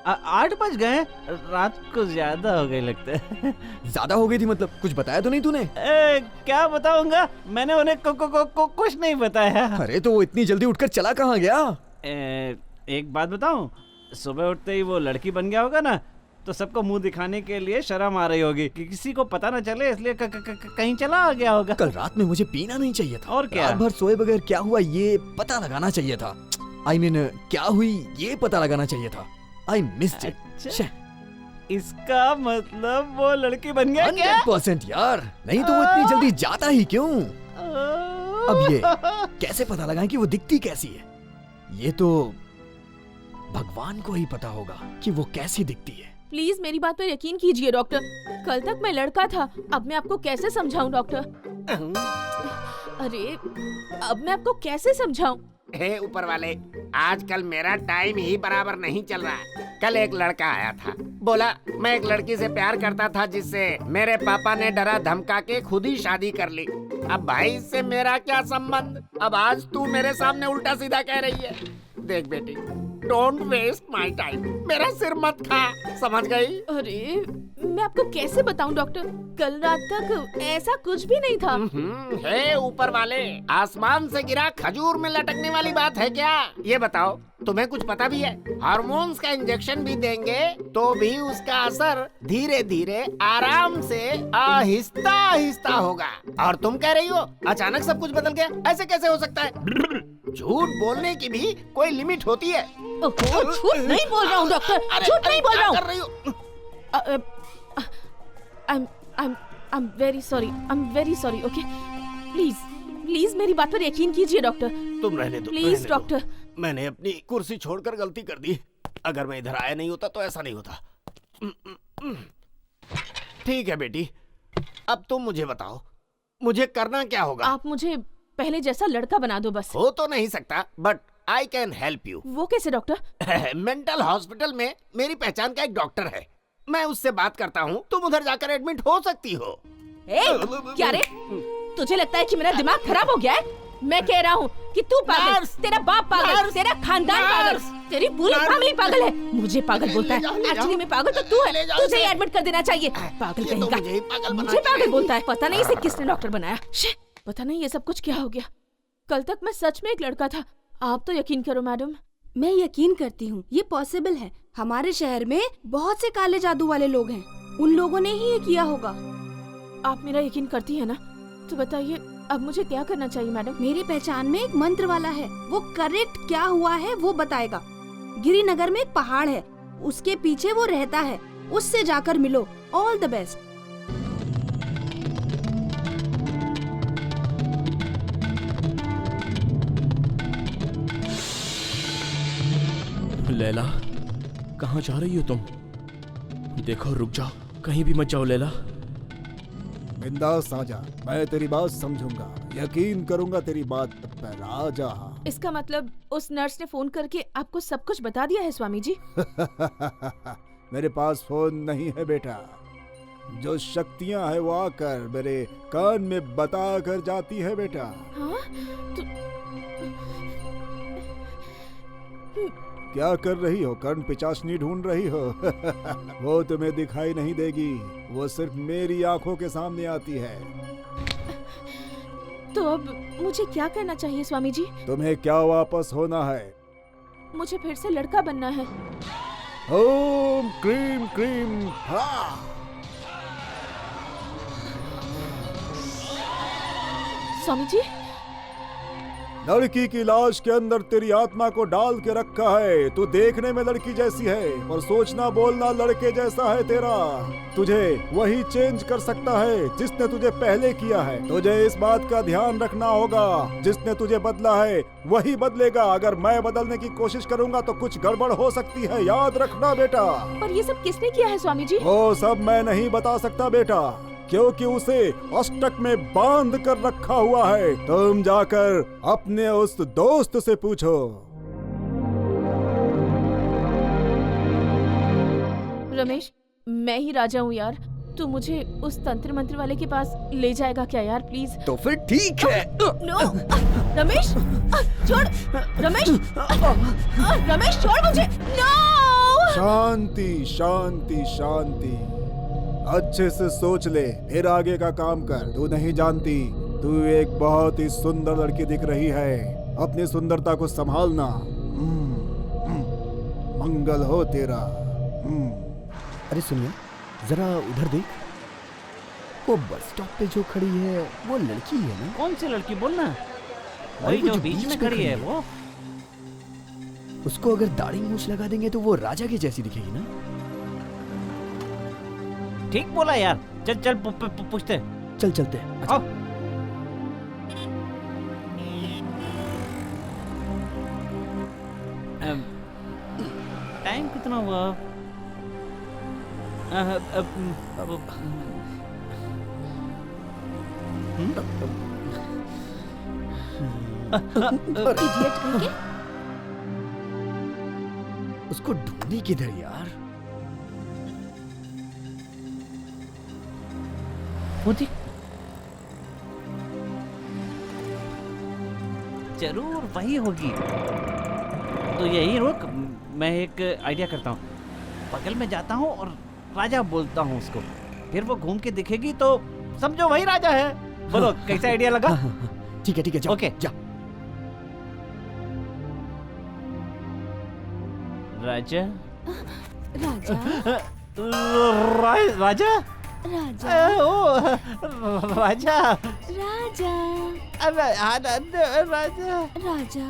8 बज गए? रात को ज्यादा हो गई लगता है। ज्यादा हो गई थी मतलब? कुछ बताया तो नहीं तूने? क्या बताऊंगा, मैंने उन्हें कुछ नहीं बताया। अरे तो वो इतनी जल्दी उठकर चला कहाँ गया? एक बात बताऊं, सुबह उठते ही वो लड़की बन गया होगा ना, तो सबको मुंह दिखाने के लिए शर्म आ रही होगी कि किसी को पता ना चले, इसलिए कहीं चला आ गया होगा। कल रात में मुझे पीना नहीं चाहिए था। और क्या? रात भर सोए बगैर क्या हुआ ये पता लगाना चाहिए था। I mean, क्या हुई ये पता लगाना चाहिए था। I missed it. अच्छा, इसका मतलब वो लड़की बन गया क्या? 100% यार, नहीं तो वो इतनी जल्दी जाता ही क्यों? अब ये कैसे पता लगाएं कि वो दिखती कैसी है? ये तो भगवान को ही पता होगा कि वो कैसी दिखती है। प्लीज मेरी बात पर यकीन कीजिए डॉक्टर। कल तक मैं लड़का था, अब मैं आपको कैसे समझाऊं डॉक्टर? अरे अब मैं आपको कैसे समझाऊं? हे ऊपर वाले, आजकल मेरा टाइम ही बराबर नहीं चल रहा। कल एक लड़का आया था, बोला मैं एक लड़की से प्यार करता था जिससे मेरे पापा ने डरा धमका के खुद ही शादी कर ली। अब भाई इससे मेरा क्या संबंध? अब आज तू मेरे सामने उल्टा सीधा कह रही है। देख बेटी, डोंट वेस्ट माय टाइम, मेरा सिर मत खा, समझ गई? अरे मैं आपको कैसे बताऊं डॉक्टर, कल रात तक ऐसा कुछ भी नहीं था। हे ऊपर वाले, आसमान से गिरा खजूर में लटकने वाली बात है क्या? ये बताओ, तुम्हें कुछ पता भी है? हार्मोन्स का इंजेक्शन भी देंगे तो भी उसका असर धीरे धीरे आराम से आहिस्ता आहिस्ता होगा, और तुम कह रही हो अचानक सब कुछ बदल गया। ऐसे कैसे हो सकता है? झूठ बोलने की भी कोई लिमिट होती है। झूठ नहीं बोल रहा हूँ डॉक्टर, झूठ नहीं बोल रहा हूँ। कर रही हो? I'm very sorry, okay? Please मेरी बात पर यकीन कीजिए डॉक्टर। तुम रहने दो, प्लीज रहने दो। डॉक्टर। मैंने अपनी कुर्सी छोड़कर गलती कर दी। अगर मैं इधर आया नहीं होता तो ऐसा नहीं होता। ठीक है बेटी, अब तुम मुझे बताओ, मुझे करना क्या होगा? आप मुझे पहले जैसा लड़का बना दो बस। हो तो नहीं सकता, but I can help you. वो कैसे डॉक्टर? मेंटल हॉस्पिटल में मेरी पहचान का एक डॉक्टर है, मैं उससे बात करता हूँ, तुम उधर जाकर एडमिट हो सकती हो। क्या रे, तुझे लगता है कि मेरा दिमाग खराब हो गया है? मैं कह रहा हूँ कि तू पागल, तेरा बाप पागल, तेरा खानदान पागल, तेरी पूरी फैमिली पागल है। मुझे पागल बोलता है, एक्चुअली मैं पागल तो तू है, तुझे एडमिट कर देना चाहिए। पागल कहेगा, मुझे पागल बोलता है। पता नहीं इसे किसने डॉक्टर बनाया। पता नहीं ये सब कुछ क्या हो गया। कल तक मैं सच में एक लड़का था। आप तो यकीन करो मैडम। मैं यकीन करती हूँ ये पॉसिबल है। हमारे शहर में बहुत से काले जादू वाले लोग हैं, उन लोगों ने ही ये किया होगा। आप मेरा यकीन करती है ना? तो बताइए अब मुझे क्या करना चाहिए मैडम? मेरी पहचान में एक मंत्र वाला है, वो करेक्ट क्या हुआ है वो बताएगा। गिरिनगर में एक पहाड़ है, उसके पीछे वो रहता है, उससे जाकर मिलो। All the best. लैला, कहाँ जा रही हो तुम? देखो रुक जाओ, कहीं भी मत जाओ लैला। बिंदास आजा, मैं तेरी बात समझूंगा, यकीन करूंगा तेरी बात पर। आजा। इसका मतलब उस नर्स ने फोन करके आपको सब कुछ बता दिया है स्वामी जी? मेरे पास फोन नहीं है बेटा, जो शक्तियां है वो आकर मेरे कान में बता कर जाती है बेटा। हाँ? क्या कर रही हो? कर्ण पिचासनी ढूंढ रही हो? वो तुम्हें दिखाई नहीं देगी, वो सिर्फ मेरी आंखों के सामने आती है। तो अब मुझे क्या करना चाहिए स्वामी जी? तुम्हें क्या वापस होना है? मुझे फिर से लड़का बनना है। ओम क्रीम क्रीम हा। स्वामी जी, लड़की की लाश के अंदर तेरी आत्मा को डाल के रखा है। तू देखने में लड़की जैसी है और सोचना बोलना लड़के जैसा है तेरा। तुझे वही चेंज कर सकता है जिसने तुझे पहले किया है। तुझे इस बात का ध्यान रखना होगा, जिसने तुझे बदला है वही बदलेगा। अगर मैं बदलने की कोशिश करूंगा तो कुछ गड़बड़ हो सकती है, याद रखना बेटा। पर ये सब किसने किया है स्वामी जी? वो सब मैं नहीं बता सकता बेटा, क्योंकि उसे अष्टक में बांध कर रखा हुआ है। तुम जाकर अपने उस दोस्त से पूछो। रमेश, मैं ही राजा हूँ यार। तू मुझे उस तंत्र मंत्र वाले के पास ले जाएगा क्या यार, प्लीज? तो फिर ठीक है। नो रमेश, छोड़ रमेश, रमेश छोड़ मुझे। नो शांति शांति शांति, अच्छे से सोच ले, फिर आगे का काम कर। तू नहीं जानती, तू एक बहुत ही सुंदर लड़की दिख रही है, अपनी सुंदरता को संभालना। मंगल हो तेरा। अरे सुनिए, जरा उधर देख, वो बस स्टॉप पे जो खड़ी है वो लड़की है ना? कौन सी लड़की बोलना? अरे वही वो जो बीच में खड़ी है वो। उसको अगर दाढ़ी मूछ लगा देंगे तो वो राजा की जैसी दिखेगी ना? ठीक बोला यार, चल चल पूछते। चल चलते हैं। अच्छा। टाइम कितना हुआ? इडियट कहीं के। उसको ढूंढी किधर यार? वो देख, जरूर वही होगी। तो यही रुक, मैं एक आइडिया करता हूँ। बगल में जाता हूँ और राजा बोलता हूँ उसको, फिर वो घूम के दिखेगी तो समझो वही राजा है। बोलो कैसा आइडिया लगा? ठीक है जाओ। ओके जा। राजा राजा राजा राजा राजा राजा राजा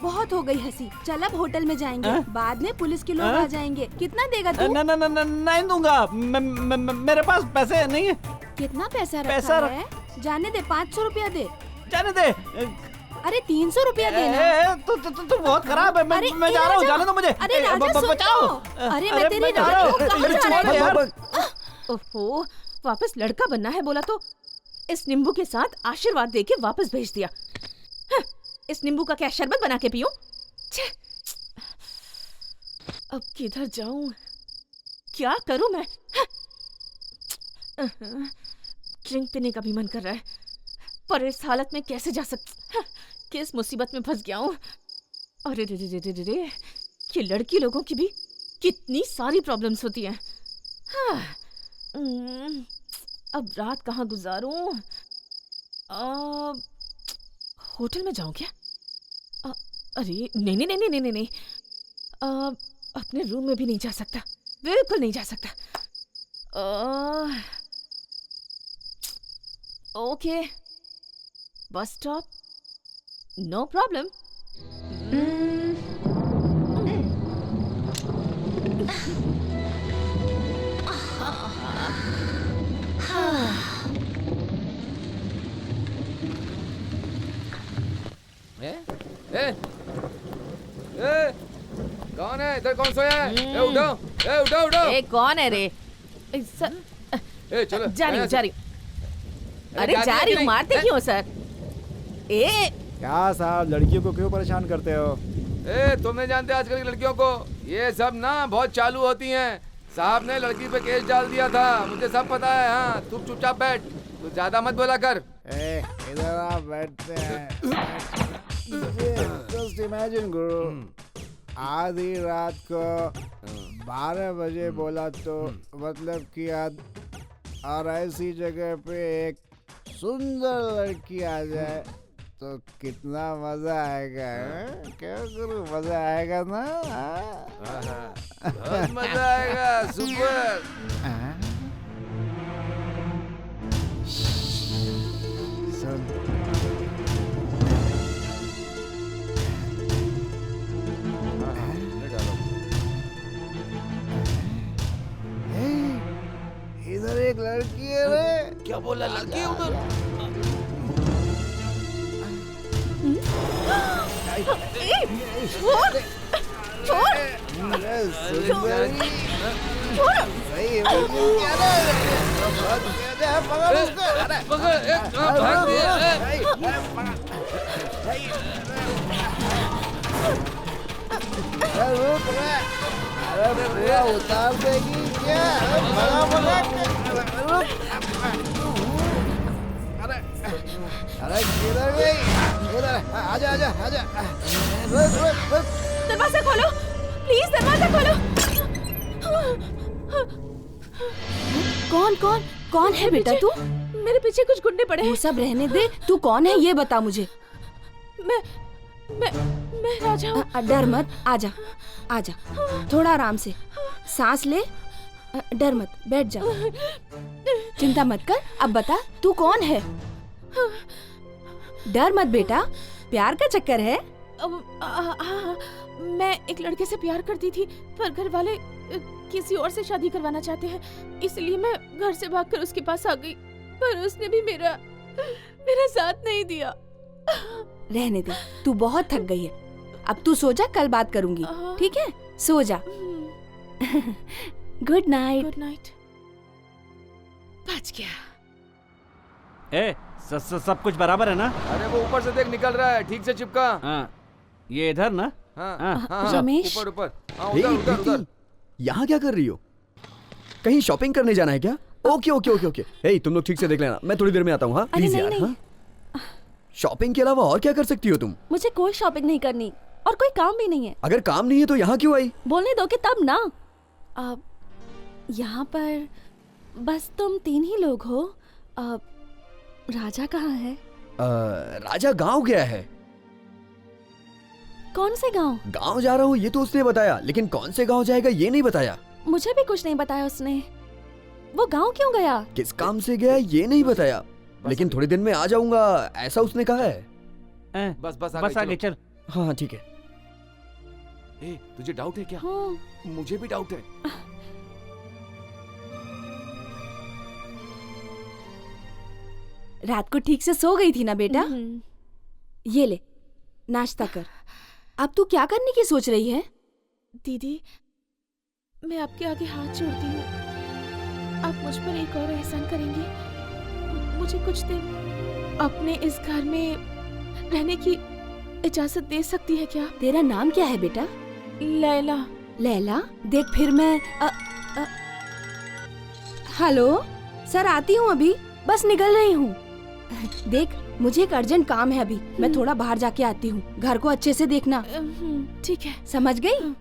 बहुत हो गई हंसी। चल अब होटल में जाएंगे, बाद में पुलिस के लोग आ जाएंगे। कितना देगा तू? नहीं दूंगा, मेरे पास पैसे नहीं है। कितना पैसा रखा है? जाने दे, 500 रुपया दे। जाने दे। अरे 300 रुपया देना। तू बहुत खराब है। मैं जा रहा हूँ, जाने दो मुझे। अरे राजा बचाओ। अरे मैं तेरी रानी हूँ, कहाँ जा रहा है? ओहो, वापस लड़का बनना है बोला तो इस नींबू के साथ आशीर्वाद देके वापस भेज दिया। इस नींबू का क्या शरबत बना के पीऊं? अब किधर जाऊं, क्या करूं मैं? ड्रिंक पीने का भी मन कर रहा है, पर इस हालत में कैसे जा सकती? किस मुसीबत में फंस गया हूं? अरे रे रे रे रे रे, ये लड़की लोगों की भी कितनी सारी प्रॉब्लम्स होती हैं। अब रात कहाँ गुजारूं? होटल में जाऊं क्या? अरे नहीं, अपने रूम में भी नहीं जा सकता, बिल्कुल नहीं जा सकता। Okay, bus stop, no problem. कौन है इधर? कौन सोया है? उठो। ए कौन है रे? चलो जा रही हूँ। अरे जा रही हूँ, मारते क्यों सर? क्या साहब, लड़कियों को क्यों परेशान करते हो? तुम नहीं जानते आजकल की लड़कियों को, ये सब ना बहुत चालू होती हैं। साहब ने लड़की पे केस डाल दिया था, मुझे सब पता है। हाँ तू चुपचाप बैठ, तू ज्यादा मत बोला कर। इधर आप बैठते हैं। जस्ट इमेजिन गुरु, आधी रात को 12 बजे बोला तो मतलब कि और ऐसी जगह पे एक सुंदर लड़की आ जाए तो कितना मजा आएगा। क्या करूं, मजा आएगा ना? बहुत मजा आएगा। सुपर। इधर एक लड़की है रे। क्या बोला? लड़की है उधर? उतार देगी क्या? अरे किधर गई? उधर आजा आजा आजा। रुक रुक रुक। दरवाजा खोलो, प्लीज दरवाजा खोलो। कौन कौन कौन है बेटा तू? मेरे पीछे कुछ गुंडे पड़े वो हैं। सब रहने दे, तू कौन है ये बता मुझे। मैं राजा हूँ। डर मत, आजा आजा, थोड़ा आराम से सांस ले। डर मत, बैठ जा, चिंता मत कर। अब बता तू कौन है? डर मत बेटा, प्यार का चक्कर है? हाँ, मैं एक लड़के से प्यार करती थी, पर घर वाले किसी और से शादी करवाना चाहते हैं, इसलिए मैं घर से भागकर उसके पास आ गई, पर उसने भी मेरा साथ नहीं दिया। रहने दे, तू बहुत थक गई है। अब तू सो जा, कल बात करूंगी, ठीक है? सो जा। Good night. Good night. बच गया। ए, सब कुछ बराबर है ना? अरे वो ऊपर से देख निकल रहा है, ठीक से चिपका। हाँ, ये इधर ना? हाँ, रमेश। ऊपर ऊपर। हाँ, हे, उधर उधर प्रीति, उधर। यहाँ क्या कर रही हो? कहीं शॉपिंग करने जाना है क्या? Okay okay okay okay. Hey, तुम लोग ठीक से देख लेना, मैं थोड़ी देर में आता हूँ। हाँ अरे प्लीज नहीं, यार। नहीं। हाँ? शॉपिंग के अलावा और क्या कर सकती हो तुम? मुझे कोई शॉपिंग नहीं करनी और कोई काम भी नहीं है। अगर काम नहीं है तो यहाँ क्यों आई? बोलने दो कि तब ना। अब यहाँ पर बस तुम 3 ही लोग हो। अब राजा कहाँ है? राजा गांव गया है। कौन से गांव? गांव जा रहा हूँ ये तो उसने बताया, लेकिन कौन से गांव जाएगा ये नहीं बताया। मुझे भी कुछ नहीं बताया उसने। वो गांव क्यों गया? किस काम से गया ये नहीं बताया, लेकिन थोड़ी दिन में आ जाऊंगा ऐसा उसने कहा है। बस आगे चल। हाँ हाँ ठीक है। ए, तुझे डाउट है क्या? हाँ। मुझे भी डाउट है। रात को ठीक से सो गई थी ना बेटा? ये ले, नाश्ता कर। अब तू क्या करने की सोच रही है? दीदी, मैं आपके आगे हाथ जोड़ती हूँ, आप मुझ पर एक और एहसान करेंगी। मुझे कुछ दिन अपने इस घर में रहने की इजाजत दे सकती है क्या? तेरा नाम क्या है बेटा? लैला। लैला, देख फिर मैं हेलो सर, आती हूँ अभी, बस निकल रही हूँ। देख मुझे एक अर्जेंट काम है अभी, मैं थोड़ा बाहर जाके आती हूँ। घर को अच्छे से देखना। ठीक है। समझ गई?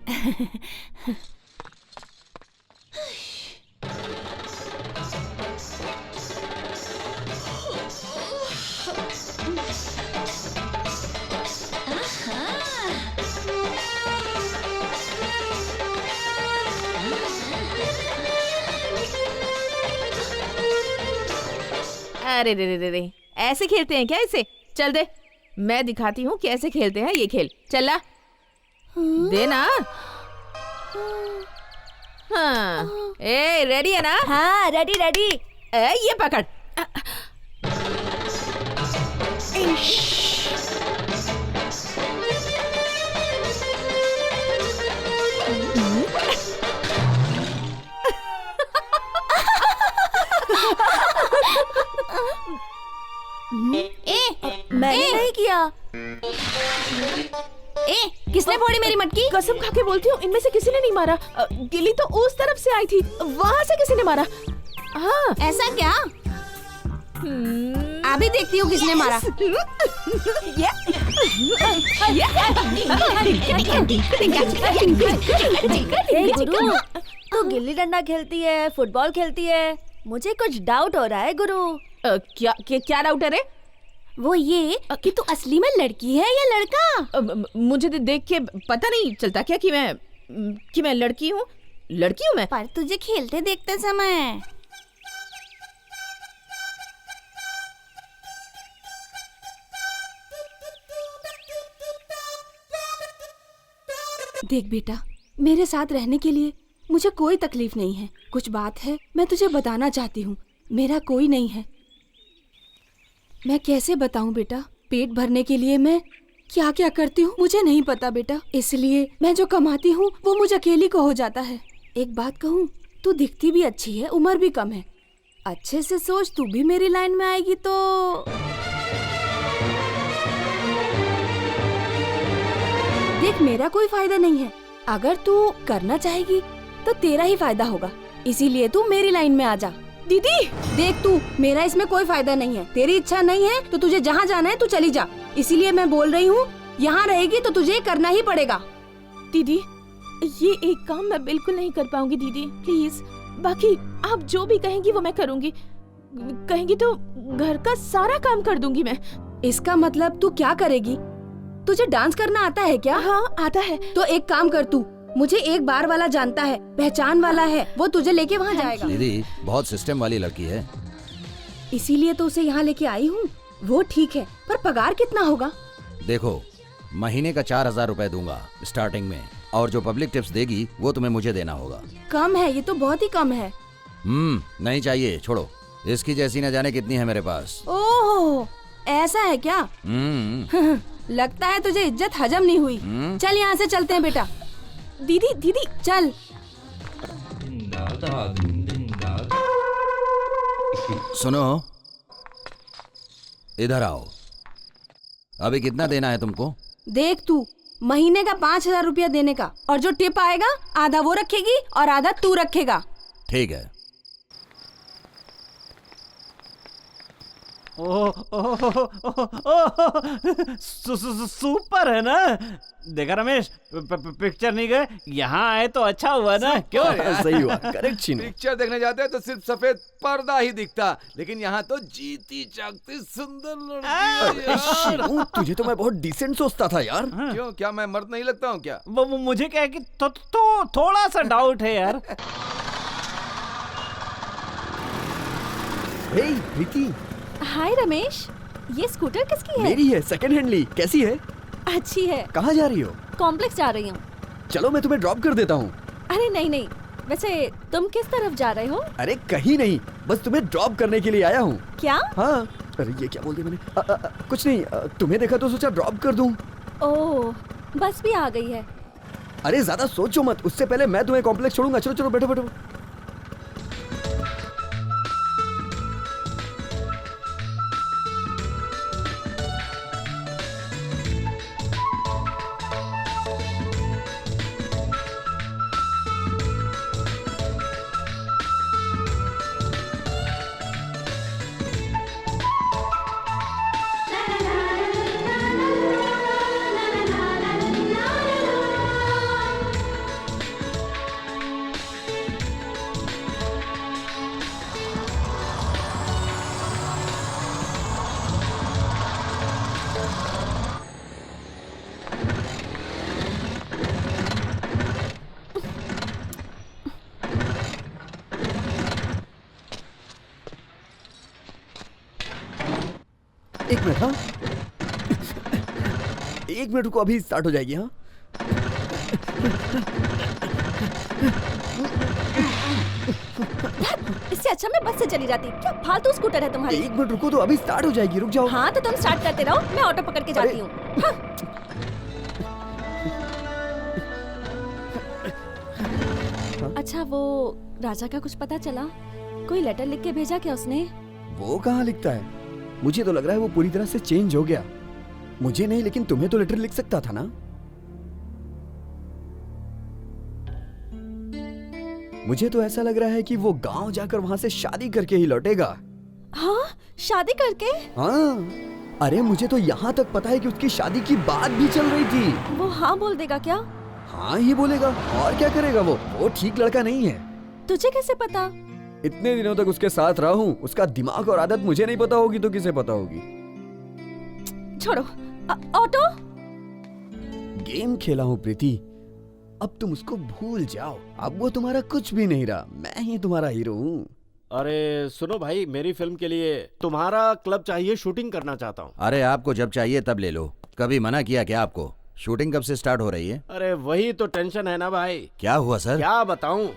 अरे रे रे रे रे, ऐसे खेलते हैं क्या इसे? चल दे, मैं दिखाती हूँ कैसे खेलते हैं ये खेल। चला देना। हाँ, ए रेडी है ना? हाँ रेडी रेडी। ये पकड़। मैंने नहीं किया। किसने फोड़ी मेरी मटकी? कसम खा के बोलती हूँ, इनमें से किसी ने नहीं मारा। गिल्ली तो उस तरफ से आई थी, वहाँ से किसी ने मारा। हाँ। ऐसा क्या? अभी देखती हूँ किसने मारा। गुरु, तू गिल्ली डंडा खेलती है, फुटबॉल खेलती है, मुझे कुछ डाउट हो रहा है गुरु। क्या डाउट है रे? वो ये कि तू असली में लड़की है या लड़का? मुझे देख के पता नहीं चलता क्या कि मैं लड़की हूँ? लड़की हूँ मैं। पर तुझे खेलते देखते समय देख बेटा, मेरे साथ रहने के लिए मुझे कोई तकलीफ नहीं है। कुछ बात है मैं तुझे बताना चाहती हूँ, मेरा कोई नहीं है। मैं कैसे बताऊं बेटा, पेट भरने के लिए मैं क्या क्या करती हूँ मुझे नहीं पता बेटा। इसलिए मैं जो कमाती हूँ वो मुझे अकेली को हो जाता है। एक बात कहूँ, तू दिखती भी अच्छी है, उम्र भी कम है। अच्छे से सोच, तू भी मेरी लाइन में आएगी तो देख मेरा कोई फायदा नहीं है। अगर तू करना चाहेगी तो तेरा ही फायदा होगा, इसीलिए तू मेरी लाइन में आ जा। दीदी देख तू, मेरा इसमें कोई फायदा नहीं है। तेरी इच्छा नहीं है तो तुझे जहाँ जाना है तू चली जा। इसीलिए मैं बोल रही हूँ, यहाँ रहेगी तो तुझे करना ही पड़ेगा। दीदी ये एक काम मैं बिल्कुल नहीं कर पाऊंगी दीदी, प्लीज। बाकी आप जो भी कहेंगी वो मैं करूंगी। कहेंगी तो घर का सारा काम कर दूंगी मैं। इसका मतलब तू क्या करेगी? तुझे डांस करना आता है क्या? हाँ आता है। तो एक काम कर तू, मुझे एक बार वाला जानता है, पहचान वाला है, वो तुझे लेके वहाँ जाएगा। दीदी बहुत सिस्टम वाली लड़की है। इसीलिए तो उसे यहाँ लेके आई हूँ। वो ठीक है, पर पगार कितना होगा? देखो, महीने का 4,000 रुपए दूंगा स्टार्टिंग में, और जो पब्लिक टिप्स देगी वो तुम्हें मुझे देना होगा। कम है, ये तो बहुत ही कम है। नहीं चाहिए, छोड़ो। इसकी जैसी न जाने कितनी है मेरे पास। ओह ऐसा है क्या? लगता है तुझे इज्जत हजम नहीं हुई। चल यहाँ से चलते हैं बेटा। दीदी दीदी चल। सुनो, इधर आओ। अभी कितना देना है तुमको? देख तू, महीने का 5,000 रुपया देने का, और जो टिप आएगा आधा वो रखेगी और आधा तू रखेगा। ठीक है। सुपर है ना। देखा रमेश, पिक्चर नहीं गए, यहाँ आए तो अच्छा हुआ ना। क्यों? सही हुआ, करेक्ट चीनू। पिक्चर देखने जाते हैं तो सिर्फ सफेद पर्दा ही दिखता, लेकिन यहाँ तो जीती जागती सुंदर लड़की है यार। तुझे तो मैं बहुत डिसेंट सोचता था यार। क्यों, क्या मैं मर्द नहीं लगता हूँ क्या? वो मुझे क्या है कि थोड़ा सा डाउट है यार। हे प्रीति। हाय रमेश, ये स्कूटर किसकी है? मेरी है, सेकंड हैंड ली। कैसी है? अच्छी है। कहाँ जा रही हो? कॉम्प्लेक्स जा रही हूँ। चलो मैं तुम्हें ड्रॉप कर देता हूँ। अरे नहीं नहीं, वैसे तुम किस तरफ जा रहे हो? अरे कहीं नहीं, बस तुम्हें ड्रॉप करने के लिए आया हूँ। क्या? हाँ। अरे ये क्या बोल दिया मैंने? कुछ नहीं, तुम्हें देखा तो सोचा ड्रॉप कर दूँ। ओह, बस भी आ गई है। अरे ज्यादा सोचो मत, उससे पहले मैं तुम्हें कॉम्प्लेक्स छोड़ूंगा। चलो चलो बैठो बैठो। एक मिनट। हाँ एक मिनट रुको, अभी स्टार्ट हो जाएगी। हाँ इससे अच्छा मैं बस से चली जाती। क्या फालतू स्कूटर है तुम्हारी? 1 मिनट रुको, तो अभी स्टार्ट हो जाएगी। रुक जाओ। हाँ तो तुम स्टार्ट करते रहो, मैं ऑटो पकड़ के जाती हूँ। हाँ। अच्छा वो राजा का कुछ पता चला? कोई लेटर लिख के भेजा क्या उसने? वो कहाँ लिखता है? मुझे तो लग रहा है वो पूरी तरह से चेंज हो गया। मुझे नहीं, लेकिन तुम्हें तो लेटर लिख सकता था ना। मुझे तो ऐसा लग रहा है कि वो गांव जाकर वहां से शादी करके ही लौटेगा। हाँ शादी करके? हाँ, अरे मुझे तो यहाँ तक पता है कि उसकी शादी की बात भी चल रही थी। वो हाँ बोल देगा क्या? हाँ ही बोलेगा, और क्या करेगा वो ठीक लड़का नहीं है। तुझे कैसे पता? इतने दिनों तक उसके साथ रहा हूँ, उसका दिमाग और आदत मुझे नहीं पता होगी तो किसे पता होगी? छोड़ो। ऑटो? गेम खेला हूँ प्रीति, अब तुम उसको भूल जाओ। अब वो तुम्हारा कुछ भी नहीं रहा, मैं ही तुम्हारा हीरो हूँ। अरे सुनो भाई, मेरी फिल्म के लिए तुम्हारा क्लब चाहिए, शूटिंग करना चाहता हूँ। अरे आपको जब चाहिए तब ले लो। कभी मना किया क्या आपको? शूटिंग कब से स्टार्ट हो रही है? अरे वही तो टेंशन है ना भाई। क्या हुआ सर? क्या बताऊं,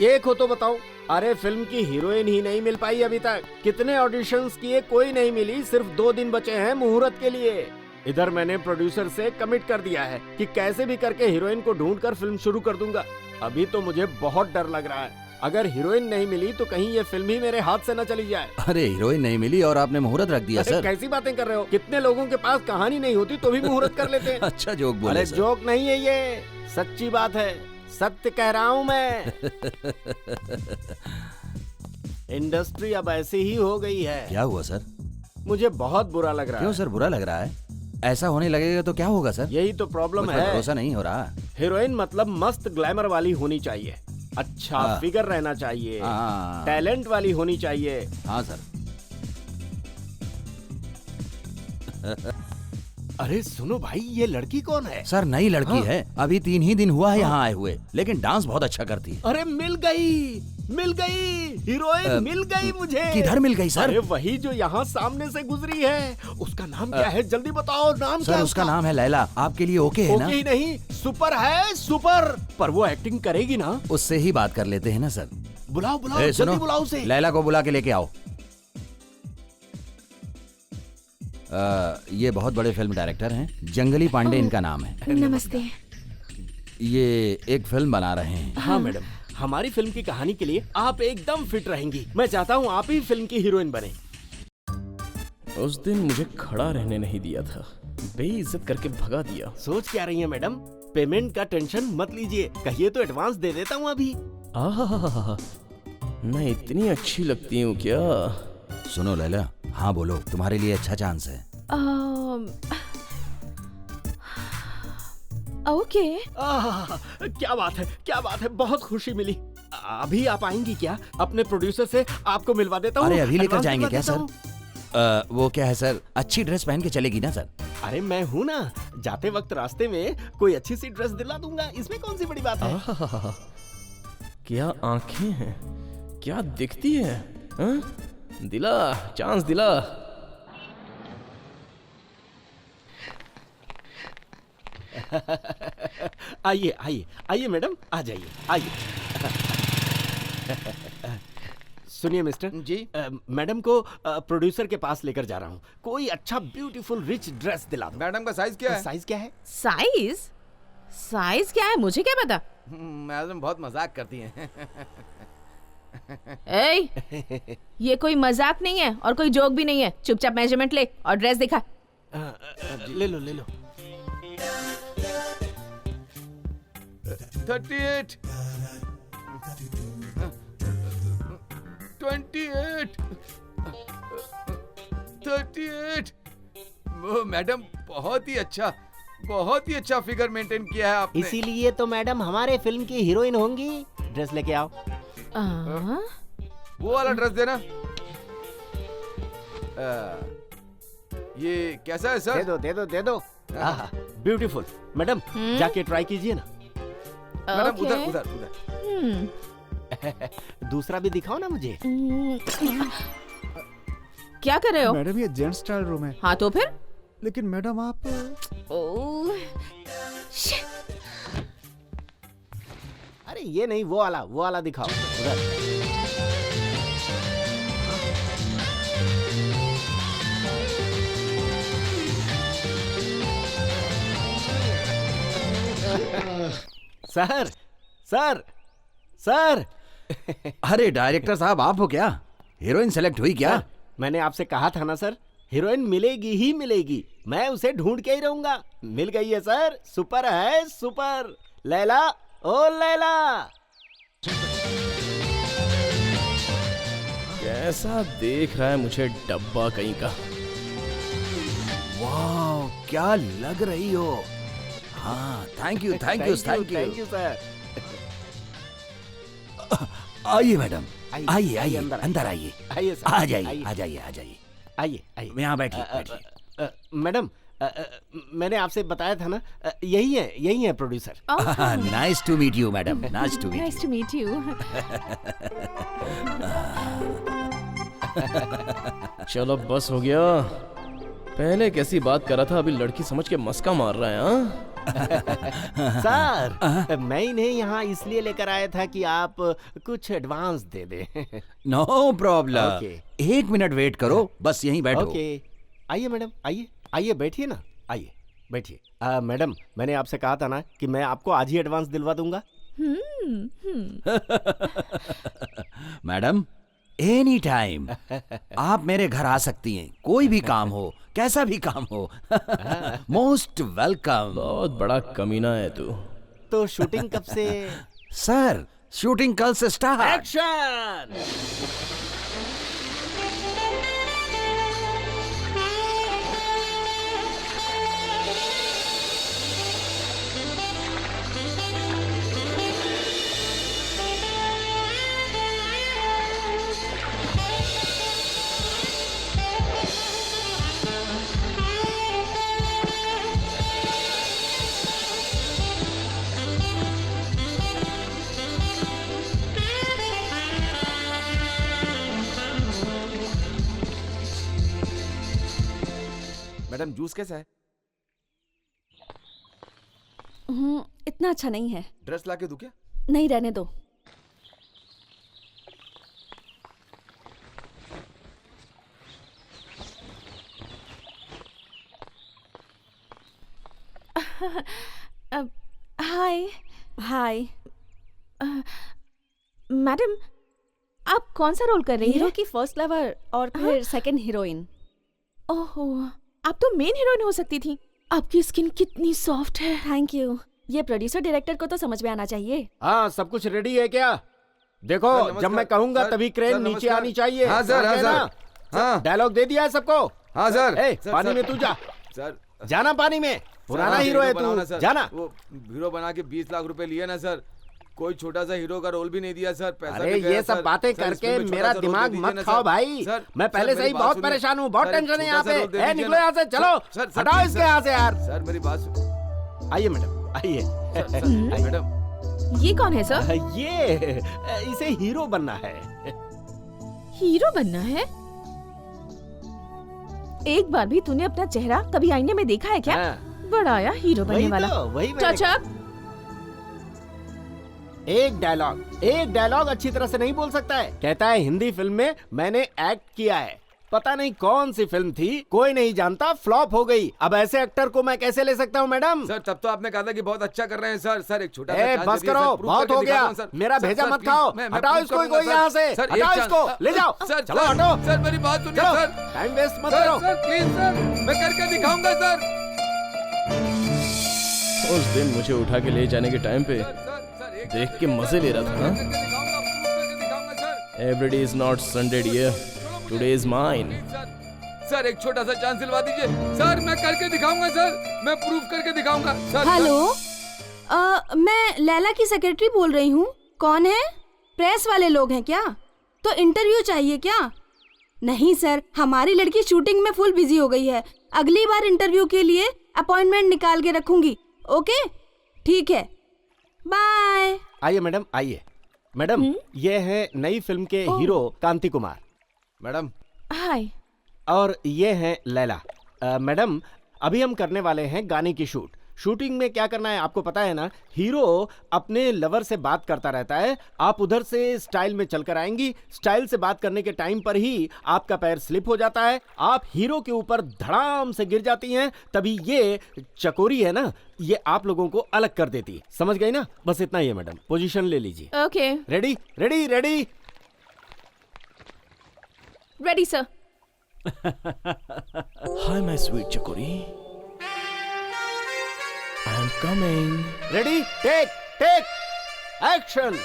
एक हो तो बताऊं। अरे फिल्म की हीरोइन ही नहीं मिल पाई अभी तक। कितने ऑडिशंस किए, कोई नहीं मिली। सिर्फ 2 दिन बचे हैं मुहूर्त के लिए। इधर मैंने प्रोड्यूसर से कमिट कर दिया है कि कैसे भी करके हीरोइन को ढूंढकर फिल्म शुरू कर दूंगा। अभी तो मुझे बहुत डर लग रहा है, अगर हीरोइन नहीं मिली तो कहीं ये फिल्म ही मेरे हाथ से न चली जाए। अरे हीरोइन नहीं मिली और आपने मुहूर्त रख दिया सर? कैसी बातें कर रहे हो? कितने लोगों के पास कहानी नहीं होती तो भी मुहूर्त कर लेते हैं। अच्छा जोक बोले। अरे जोक नहीं है, ये सच्ची बात है, सत्य कह रहा हूँ मैं। इंडस्ट्री अब ऐसी ही हो गई है। क्या हुआ सर? मुझे बहुत बुरा लग रहा क्यों है। सर बुरा लग रहा है? ऐसा होने लगेगा तो क्या होगा सर? यही तो प्रॉब्लम मुझ पर है। भरोसा नहीं हो रहा। हीरोइन मतलब मस्त ग्लैमर वाली होनी चाहिए, अच्छा हाँ। फिगर रहना चाहिए, हाँ। टैलेंट वाली होनी चाहिए। हाँ सर। अरे सुनो भाई, ये लड़की कौन है? सर नई लड़की हाँ। है, अभी 3 ही दिन हुआ है यहाँ आए हुए, लेकिन डांस बहुत अच्छा करती है। अरे मिल गई, मिल गई, हीरोइन मिल गई मुझे। किधर मिल गई सर? अरे वही जो यहाँ सामने से गुजरी है। उसका नाम क्या है? जल्दी बताओ नाम क्या सर है उसका नाम है लैला। आपके लिए ओके है ना? ओके ही नहीं, सुपर है, सुपर। पर वो एक्टिंग करेगी ना? उससे ही बात कर लेते हैं ना सर। बुलाओ बुलाओ, ए, जल्दी सुनो, बुलाओ उसे। लैला को बुला के लेके आओ। ये बहुत बड़े फिल्म डायरेक्टर हैं, जंगली पांडे इनका नाम है। नमस्ते। ये एक फिल्म बना रहे हैं। हाँ मैडम, हमारी फिल्म की कहानी के लिए आप एकदम फिट रहेंगी। मैं चाहता हूँ आप ही फिल्म की हीरोइन बने। उस दिन मुझे खड़ा रहने नहीं दिया था, बेइज्जत करके भगा दिया। सोच क्या रही है मैडम? पेमेंट का टेंशन मत लीजिए, कहिए तो एडवांस दे देता हूँ अभी। आहा, मैं इतनी अच्छी लगती हूँ क्या? सुनो लैला, हाँ बोलो, तुम्हारे लिए अच्छा चांस है। ओके। क्या बात है, क्या बात है, बहुत खुशी मिली। अभी आप आएंगी क्या? अपने प्रोड्यूसर से आपको मिलवा देता हूँ। अरे अभी लेकर एडवांस जाएंगे दिलवा क्या देता सर? वो क्या है सर, अच्छी ड्रेस पहन के चलेगी ना सर? हूँ। अरे मैं हूँ ना, जाते वक्त रास्ते में कोई अच्छी सी ड्रेस दिला दूंगा, इसमें कौन सी बड़ी बात है? आहा, क्या आंखें हैं, क्या दिखती है। हाँ? दिला, चांस दिला। आइए आइए आइए मैडम, आ जाइए, आइए। सुनिए मिस्टर जी। मैडम को प्रोड्यूसर के पास लेकर जा रहा हूँ। कोई अच्छा ब्यूटीफुल रिच ड्रेस दिला दो। मैडम का साइज क्या है? साइज क्या है? साइज? साइज क्या है, मुझे क्या पता? मैडम बहुत मजाक करती हैं। ए, ये कोई मजाक नहीं है और कोई जोक भी नहीं है। चुपचाप मेजरमेंट ले और ड्रेस दिखा। ले लो ले लो। 38 28 38। वो मैडम बहुत ही अच्छा फिगर मेंटेन किया है आपने। इसीलिए तो मैडम हमारे फिल्म की हीरोइन होंगी। ड्रेस लेके आओ। वो वाला ड्रेस देना। ये कैसा है सर? दे दो। ब्यूटीफुल। मैडम जाके ट्राई कीजिए ना। Madam okay. उधर। दूसरा भी दिखाओ ना मुझे। क्या कर रहे हो? मैडम ये जेंट्स स्टाइल रूम है। हाँ तो फिर? लेकिन मैडम आप ओह, अरे ये नहीं, वो वाला दिखाओ उधर। Sir sir sir. अरे डायरेक्टर साहब, आप हो क्या? हीरोइन सेलेक्ट हुई क्या? सर, मैंने आपसे कहा था ना सर, हीरोइन मिलेगी ही मिलेगी। मैं उसे ढूंढ के ही रहूंगा। मिल गई है सर, सुपर है, सुपर। लैला, ओ लैला। कैसा देख रहा है मुझे डब्बा कहीं का। वाह, क्या लग रही हो। हाँ, thank you thank you sir. आइए मैडम, आइए, आइए आइए, आइए, अंदर अंदर आइए। आइए सर, आ जाइए, आइए। आ जाइए, आ जाइए। आइए यहाँ बैठिए, बैठिए। मैडम, मैंने आपसे बताया था ना, यही है producer. Nice to meet you madam, nice to meet nice to meet you. चलो बस हो गया। पहले कैसी बात कर रहा था, अभी लड़की समझ के मस्का मार रहा है। हाँ? सर, मैं इन्हें यहाँ इसलिए लेकर आया था कि आप कुछ एडवांस दे दें। No problem. Okay. 1 minute wait करो, बस यहीं बैठो। ओके। आइए मैडम, आइए बैठिए ना, आइए बैठिए। मैडम, मैंने आपसे कहा था ना कि मैं आपको आज ही एडवांस दिलवा दूंगा। मैडम, एनी टाइम आप मेरे घर आ सकती हैं, कोई भी काम हो, कैसा भी काम हो। Most welcome. बहुत बड़ा कमीना है तू। तो शूटिंग कब से? सर, शूटिंग कल से स्टार्ट। एक्शन। मैडम जूस कैसा है? इतना अच्छा नहीं है। ड्रेस ला के दूं क्या? नहीं, रहने दो। हाय हाय। मैडम, आप कौन सा रोल कर रही हीरो हैं? की फर्स्ट लवर और फिर सेकंड हीरोइन। ओहो, आप तो मेन हीरोइन हो सकती थी। आपकी स्किन कितनी सॉफ्ट है। Thank you. ये प्रोड्यूसर डायरेक्टर को तो समझ में आना चाहिए। हाँ, सब कुछ रेडी है क्या? देखो, सर, जब नमस्कार। मैं कहूंगा सर, तभी सर, क्रेन नीचे नमस्कार। आनी चाहिए। हाँ सर, हाँ समझ गए ना? सर, हाँ डायलॉग दे दिया है सबको? हाँ सर। ए, सर, पानी सर। में तू जा, सर जाना पानी में। पुराना सर, हीरो है बनाओ ना तू, सर। जाना। वो हीरो बना के 20 लाख रुपए लिए ना सर। कोई छोटा सा हीरो का रोल भी नहीं दिया सर। पैसा अरे भी गया ये सब सर। बातें सर, करके इसमें भी छोटा मेरा सा रोल दिमाग दे मत दीजिए ना खाओ सर। भाई। सर, मैं पहले सर, से ही मेरी बात बहुत सुनिए। परेशान हूँ, बहुत सर, एक टेंशन है छोटा यहाँ सा पे। रोल दे ए, दीजिए निकलो ना। यहाँ से, चलो, सर, सर, हटाओ please, इसके सर। यहाँ से यार। सर मेरी बात आइए मैडम, आइए। मैडम, ये कौन है सर? ये इसे हीरो बनना है। हीरो बनना है? एक बार भी तूने अपना चेहरा कभी आईने में देखा है क्या? हाँ, बड़ा आया हीरो बनने वही वाला। तो, वही मैंने चाचा, एक डायलॉग अच्छी तरह से नहीं बोल सकता है। कहता है हिंदी फिल्म में मैंने एक्ट किया है। पता नहीं कौन सी फिल्म थी, कोई नहीं जानता, फ्लॉप हो गई। अब ऐसे एक्टर को मैं कैसे ले सकता हूँ मैडम? सर तब तो आपने कहा था कि बहुत अच्छा कर रहे हैं सर। सर एक छोटा सा ए, चांस बस दे दीजिए, करो, सर, prove बहुत करके हो दिखाता गया। हूं, सर। मेरा सर, भेजा सर, मत please, खाओ। मैं हटाओ prove इसको, करूंगा, कोई यहाँ से। सर, एक हटाओ चांस। इसको, ले जाओ। सर चलो, सर, हटो। सर मेरी बात सुनिए चलो, सर। टाइम वेस्ट मत सर करो। सर प्लीज सर, मैं करके दिखाऊंगा सर। उस दिन मुझे उठा के ले जाने के टाइम पे सर एक देख के मजे ले रहा था। करके दिखाऊंगा, prove करके दिखाऊंगा sir. Every day is not Sunday dear, today is mine. Sir एक छोटा सा चांस दिलवा दीजिए सर, मैं करके दिखाऊंगा सर, मैं प्रूफ करके दिखाऊंगा सर। हेलो, मैं लैला की सेक्रेटरी बोल रही हूँ। कौन है? प्रेस वाले लोग हैं क्या? तो इंटरव्यू चाहिए क्या? नहीं सर, हमारी लड़की शूटिंग में फुल बिजी हो गई है। अगली बार इंटरव्यू के लिए अपॉइंटमेंट निकाल के रखूंगी। ओके, ठीक है, बाय। आइए मैडम, आइए। मैडम, ये है नई फिल्म के हीरो कांति कुमार। मैडम, हाय। और ये है लैला। मैडम, अभी हम करने वाले हैं गाने की शूटिंग में क्या करना है आपको पता है ना? हीरो अपने लवर से बात करता रहता है, आप उधर से स्टाइल में चलकर आएंगी। स्टाइल से बात करने के टाइम पर ही आपका पैर स्लिप हो जाता है, आप हीरो के ऊपर धड़ाम से गिर जाती हैं। तभी ये चकोरी है ना, ये आप लोगों को अलग कर देती है। समझ गई ना? बस इतना ही है मैडम, पोजीशन ले लीजिए। Okay, ready ready ready. Ready sir. Hi my sweet Chakori, I am coming. Ready, take take action.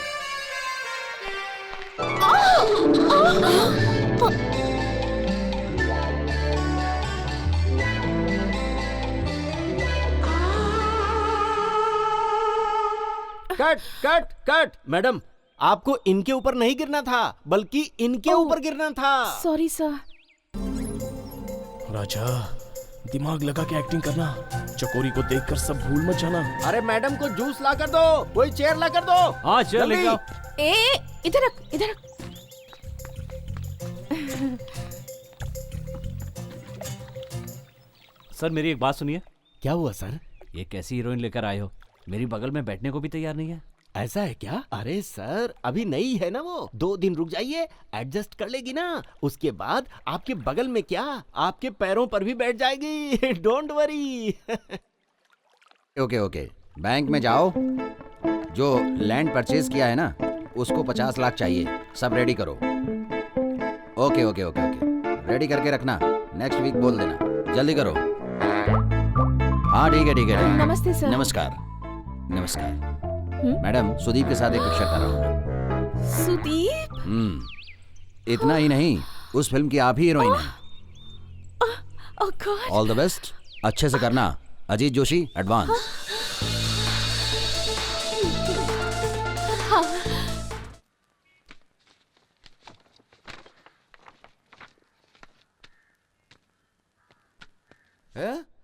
Cut cut cut. Madam, आपको इनके ऊपर नहीं गिरना था, बल्कि इनके ऊपर गिरना था। Sorry sir. राजा, दिमाग लगा के एक्टिंग करना। चकोरी को देखकर सब भूल मत जाना। अरे मैडम को जूस ला कर दो, कोई चेयर ला कर दो। हाँ चल जल्दी। लेके आओ। ए, इधर रख, इधर रख। सर मेरी एक बात सुनिए। क्या हुआ सर? ये कैसी हीरोइन लेकर आए हो? मेरी बगल में बैठने को भी तैयार नहीं है। ऐसा है क्या? अरे सर, अभी नई है ना वो, 2 दिन रुक जाइए, एडजस्ट कर लेगी ना। उसके बाद आपके बगल में क्या, आपके पैरों पर भी बैठ जाएगी। Don't worry. Okay okay, bank में जाओ। जो लैंड परचेज किया है ना, उसको 50 लाख चाहिए। सब रेडी करो। Okay okay okay okay, ready करके रखना। नेक्स्ट वीक बोल देना, जल्दी करो। हाँ ठीक है ठीक है। नमस्ते सर। नमस्कार नमस्कार। मैडम, सुदीप के साथ एक पिक्चर कर रहा हूँ। सुदीप? इतना ही नहीं, उस फिल्म की आप ही हीरोइन हैं। ओह गॉड। ऑल द बेस्ट, अच्छे से करना। अजीत जोशी, एडवांस।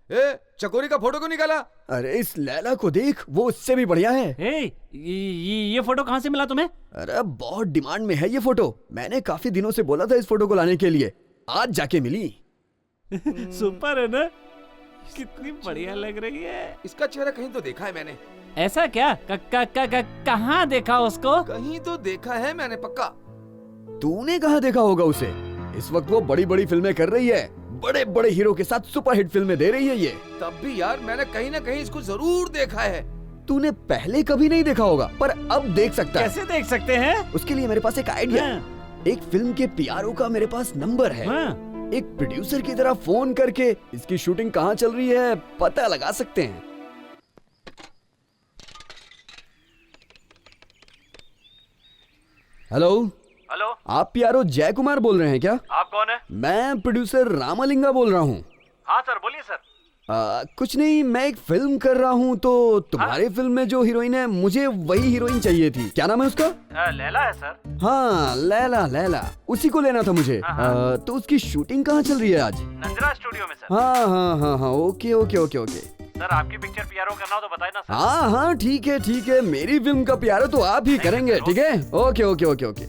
ए, चकोरी का फोटो क्यों निकाला? अरे इस लैला को देख, वो उससे भी बढ़िया है। ये फोटो कहाँ से मिला तुम्हें? अरे बहुत डिमांड में है ये फोटो। मैंने काफी दिनों से बोला था इस फोटो को लाने के लिए, आज जाके मिली। सुपर है ना? कितनी बढ़िया लग रही है। इसका चेहरा कहीं तो देखा है मैंने। ऐसा क्या? कहाँ देखा उसको? कहीं तो देखा है मैंने पक्का। तूने कहाँ देखा होगा उसे? इस वक्त वो बड़ी बड़ी फिल्में कर रही है, बड़े बड़े हीरो के साथ सुपरहिट फिल्में दे रही है ये। तब भी यार मैंने कहीं ना कहीं इसको जरूर देखा है। तूने पहले कभी नहीं देखा होगा, पर अब देख सकता है। कैसे देख सकते हैं? उसके लिए मेरे पास एक आइडिया है। एक फिल्म के पीआरओ का मेरे पास नंबर है। एक प्रोड्यूसर की तरह फोन करके इसकी शूटिंग कहाँ चल रही है पता लगा सकते हैं। हेलो हेलो, आप पीआरओ जय कुमार बोल रहे हैं क्या? आप कौन है? मैं प्रोड्यूसर रामालिंगा बोल रहा हूँ। हाँ सर, बोलिए सर। कुछ नहीं, मैं एक फिल्म कर रहा हूँ तो तुम्हारे फिल्म में जो हीरोइन है मुझे वही हीरोइन चाहिए थी। क्या नाम है उसका? लैला है सर। हाँ लैला, लैला उसी को लेना था मुझे। तो उसकी शूटिंग कहाँ चल रही है आज? नंजरा स्टूडियो में सर। हाँ हाँ हाँ हाँ, okay okay okay okay. Sir आपकी पिक्चर पीआरओ करना हो तो बताए ना सर। हाँ हाँ ठीक है, मेरी फिल्म का पीआरओ तो आप ही करेंगे, ठीक है? Okay okay okay okay.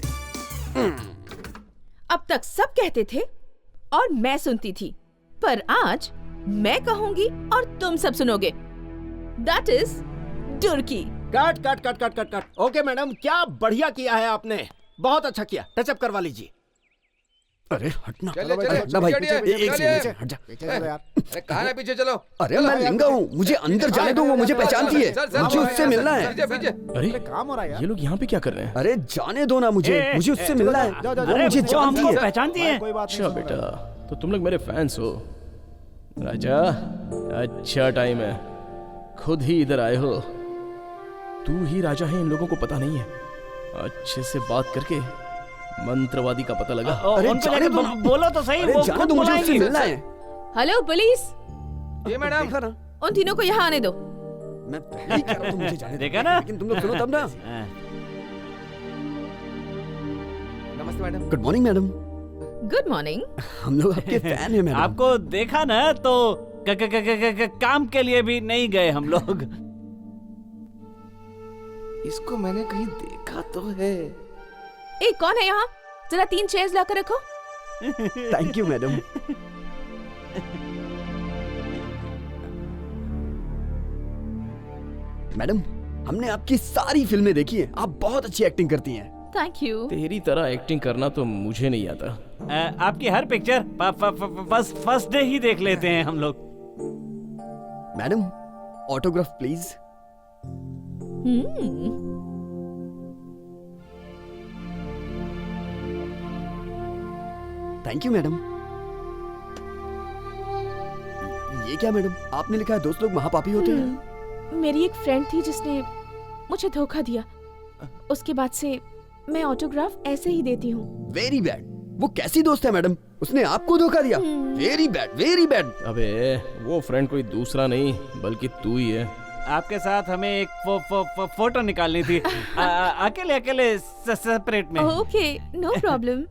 अब तक सब कहते थे और मैं सुनती थी, पर आज मैं कहूंगी और तुम सब सुनोगे। That is तुर्की। Cut cut cut cut cut cut. Okay madam, क्या बढ़िया किया है आपने, बहुत अच्छा किया। टचअप करवा लीजिए। अरे हटना, चलिए, अरे चलिए, हटना भाई, चलिए, एक चलिए। सेकंड, हट जा। अरे कहाँ है? पीछे चलो। अरे मैं लिंगा हूँ, मुझे अंदर जाने दो, वो मुझे पहचानती है, सर, मुझे उससे मिलना है। पीछे पीछे। अरे काम हो रहा है यार। ये लोग यहाँ पे क्या कर रहे हैं? अरे जाने दो ना मुझे, मुझे उससे मिलना है। वो मुझे जानती है। पहचानती है। कोई बात अच्छा बेटा, तो तुम लोग मेरे फैंस हो। राजा, अच्छा टाइम है, खुद ही इधर आए हो। तू ही राजा है, इन लोगों को पता नहीं है। अच्छे से बात करके मंत्रवादी का पता लगा। अरे उनको जाने लेके दो ना। बोलो तो सही। अरे वो जाने खुद दो, मुझे उससे बुलाएंगे। मिलना है। हेलो पुलिस, ये मैडम। देखा ना, उन तीनों को यहाँ आने दो। मैं पहले ही कह रहा हूँ मुझे जाने दो। देखा ना? लेकिन तुम लोग सुनो तब ना। नमस्ते madam. Good morning madam, good morning. हम लोग आपके फैन हैं मैडम। आपको देखा ना तो काम के लिए भी नहीं गए हम लोग। इसको मैंने कहीं देखा तो है। ए कौन है यहाँ? जरा 3 चेयर्स लाकर रखो। Thank you madam. मैडम, हमने आपकी सारी फिल्में देखी हैं, आप बहुत अच्छी एक्टिंग करती हैं। Thank you. तेरी तरह एक्टिंग करना तो मुझे नहीं आता। आपकी हर पिक्चर फर्स्ट डे ही देख लेते हैं हम लोग। Madam, autograph please. Thank you madam. ये क्या मैडम, आपने लिखा है दोस्त लोग महापापी होते हैं। मेरी एक फ्रेंड थी जिसने मुझे धोखा दिया। उसके बाद से मैं ऑटोग्राफ ऐसे ही देती हूँ। Very bad. वो कैसी दोस्त है मैडम, उसने आपको धोखा दिया। Very bad, very bad. अबे वो फ्रेंड कोई दूसरा नहीं बल्कि तू ही है। आपके साथ हमें एक फोटो निकालनी थी। अकेले अकेले सेपरेट में। Okay, no problem.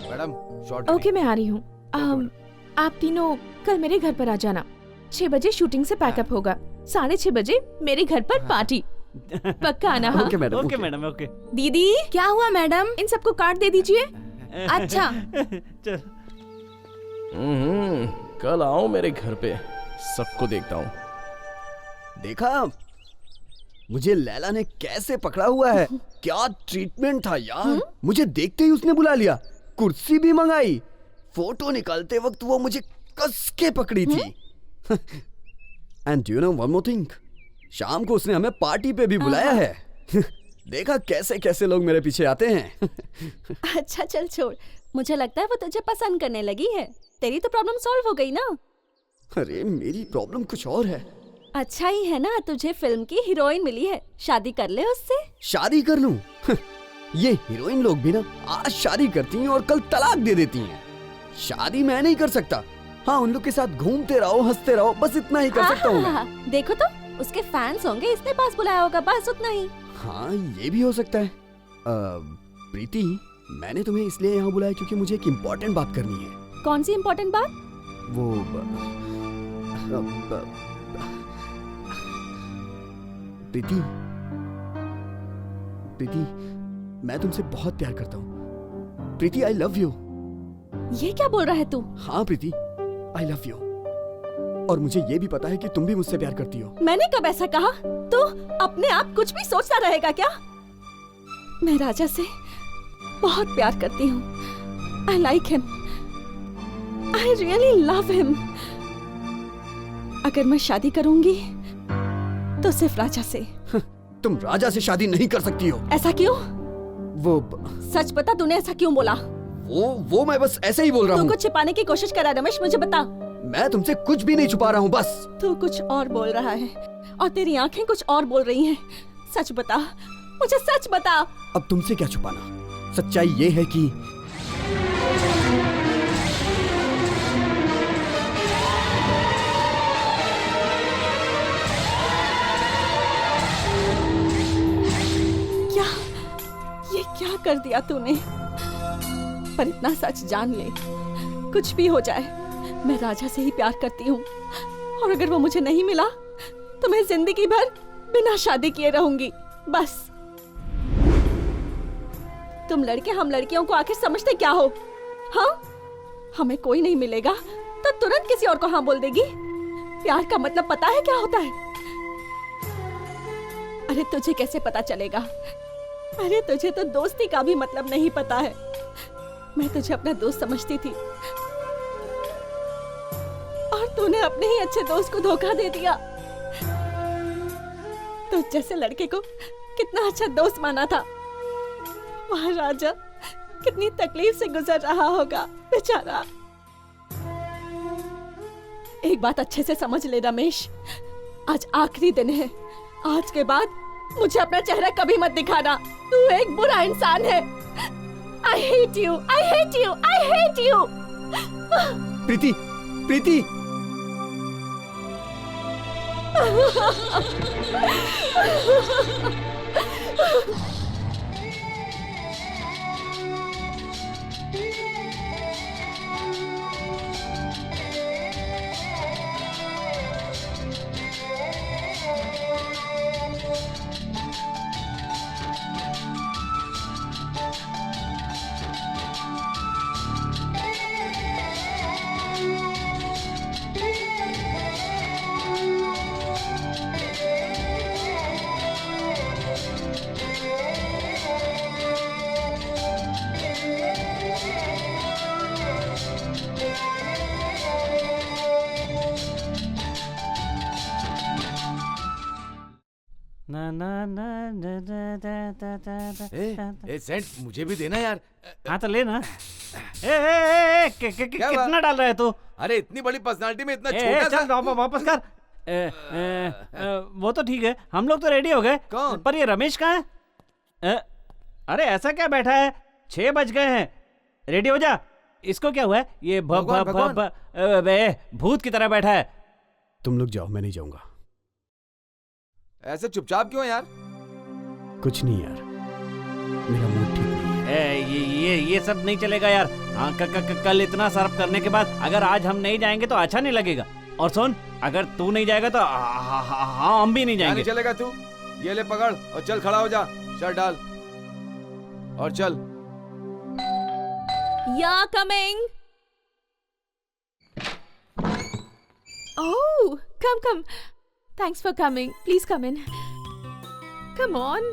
Madam short. Okay, मैं आ रही हूँ। आप तीनों कल मेरे घर पर आ जाना। 6 बजे शूटिंग से पैकअप होगा। 6:30 बजे मेरे घर पर पार्टी। पक्का आना। हाँ? Okay madam. Okay madam, okay. दीदी, क्या हुआ मैडम? इन सबको कार्ड दे दीजिए। अच्छा। चल। कल आओ मेरे घर पे, सबको देखता हूँ। देखा मुझे लैला ने कैसे पकड़ा हुआ है। क्या ट्रीटमेंट था यार। मुझे देखते ही उसने बुला लिया, कुर्सी भी मंगाई। फोटो निकालते वक्त वो मुझे कस के पकड़ी थी। And you know one more thing, शाम को उसने हमें पार्टी पे भी बुलाया है। देखा कैसे कैसे लोग मेरे पीछे आते हैं। अच्छा चल छोड़, मुझे लगता है वो तुझे पसंद करने लगी है। तेरी तो प्रॉब्लम सॉल्व हो गई ना। अरे मेरी प्रॉब्लम कुछ और है। अच्छा ही है ना, तुझे फिल्म की हीरोइन मिली है, शादी कर ले उससे। शादी कर लूं? ये हीरोइन लोग भी ना आज शादी करती हैं और कल तलाक दे देती हैं। शादी मैं नहीं कर सकता। हाँ, उन लोग के साथ घूमते रहो, हंसते रहो, बस इतना ही कर सकता हूँ मैं। देखो तो उसके फैंस होंगे, इसने पास बुलाया होगा, बस उतना ही। हाँ, ये भी हो सकता है। प्रीति, मैंने तुम्हें इसलिए यहाँ बुलाया क्योंकि मुझे एक इम्पोर्टेंट बात करनी है। कौन सी इम्पोर्टेंट बात? वो प्रीति, प्रीति, मैं तुमसे बहुत प्यार करता हूँ। प्रीति, आई लव यू। ये क्या बोल रहा है तू? हाँ प्रीति, आई लव यू। और मुझे ये भी पता है कि तुम भी मुझसे प्यार करती हो। मैंने कब ऐसा कहा? तू अपने आप कुछ भी सोचता रहेगा क्या? मैं राजा से बहुत प्यार करती हूँ। I like him. I really love him. अगर मैं शादी करूंगी तो सिर्फ राजा से। तुम राजा से शादी नहीं कर सकती हो। ऐसा क्यों? वो सच बता, तूने ऐसा क्यों बोला? वो मैं बस ऐसे ही बोल रहा हूँ। तू कुछ छिपाने की कोशिश कर रहा है रमेश, मुझे बता। मैं तुमसे कुछ भी नहीं छुपा रहा हूँ, बस। तू कुछ और बोल रहा है और तेरी आंखें कुछ और बोल रही हैं। सच बता, मुझे सच बता। अब तुमसे क्या छुपाना? सच्चाई ये है कि क्या कर दिया तूने? पर इतना सच जान ले, कुछ भी हो जाए, मैं राजा से ही प्यार करती हूँ। और अगर वो मुझे नहीं मिला तो मैं जिंदगी भर बिना शादी किए रहूंगी, बस। तुम लड़के हम लड़कियों को आखिर समझते क्या हो? हाँ, हमें कोई नहीं मिलेगा तो तुरंत किसी और को हाँ बोल देगी। प्यार का मतलब पता है क्या होता है? अरे तुझे कैसे पता चलेगा? अरे तुझे तो दोस्ती का भी मतलब नहीं पता है। मैं तुझे अपना दोस्त समझती थी और तूने अपने ही अच्छे दोस्त को धोखा दे दिया। तो जैसे लड़के को कितना अच्छा दोस्त माना था, वहाँ राजा कितनी तकलीफ से गुजर रहा होगा बेचारा। एक बात अच्छे से समझ ले रमेश, आज आखिरी दिन है। आज के बाद मुझे अपना चेहरा कभी मत दिखाना। तू एक बुरा इंसान है। I hate you, I hate you, I hate you। Preeti, Preeti. A scent मुझे भी देना यार। हाँ तो लेना। कितना डाल रहा है तू? अरे इतनी बड़ी पर्सनालिटी में इतना छोटा सा। चल वापस कर। वो तो ठीक है, हम लोग तो रेडी हो गए। कौन? पर ये रमेश कहाँ है? अरे ऐसा क्या बैठा है? 6 बज गए हैं, रेडी हो जा। इसको क्या हुआ है? ये भूत की तरह बैठा है। तुम लोग जाओ, मैं नहीं जाऊंगा। ऐसे चुपचाप क्यों यार? कुछ नहीं यार, मेरा मूड ठीक नहीं है। ये सब नहीं चलेगा यार। हाँ, कल इतना सर्व करने के बाद अगर आज हम नहीं जाएंगे तो अच्छा नहीं लगेगा। और सुन, अगर तू नहीं जाएगा तो हाँ हम भी नहीं जाएंगे। नहीं चलेगा तू? ये ले पकड़ और चल, खड़ा हो जा, शर्ट डाल और चल। या coming. Oh, come. Thanks for coming. Please come in. Come on.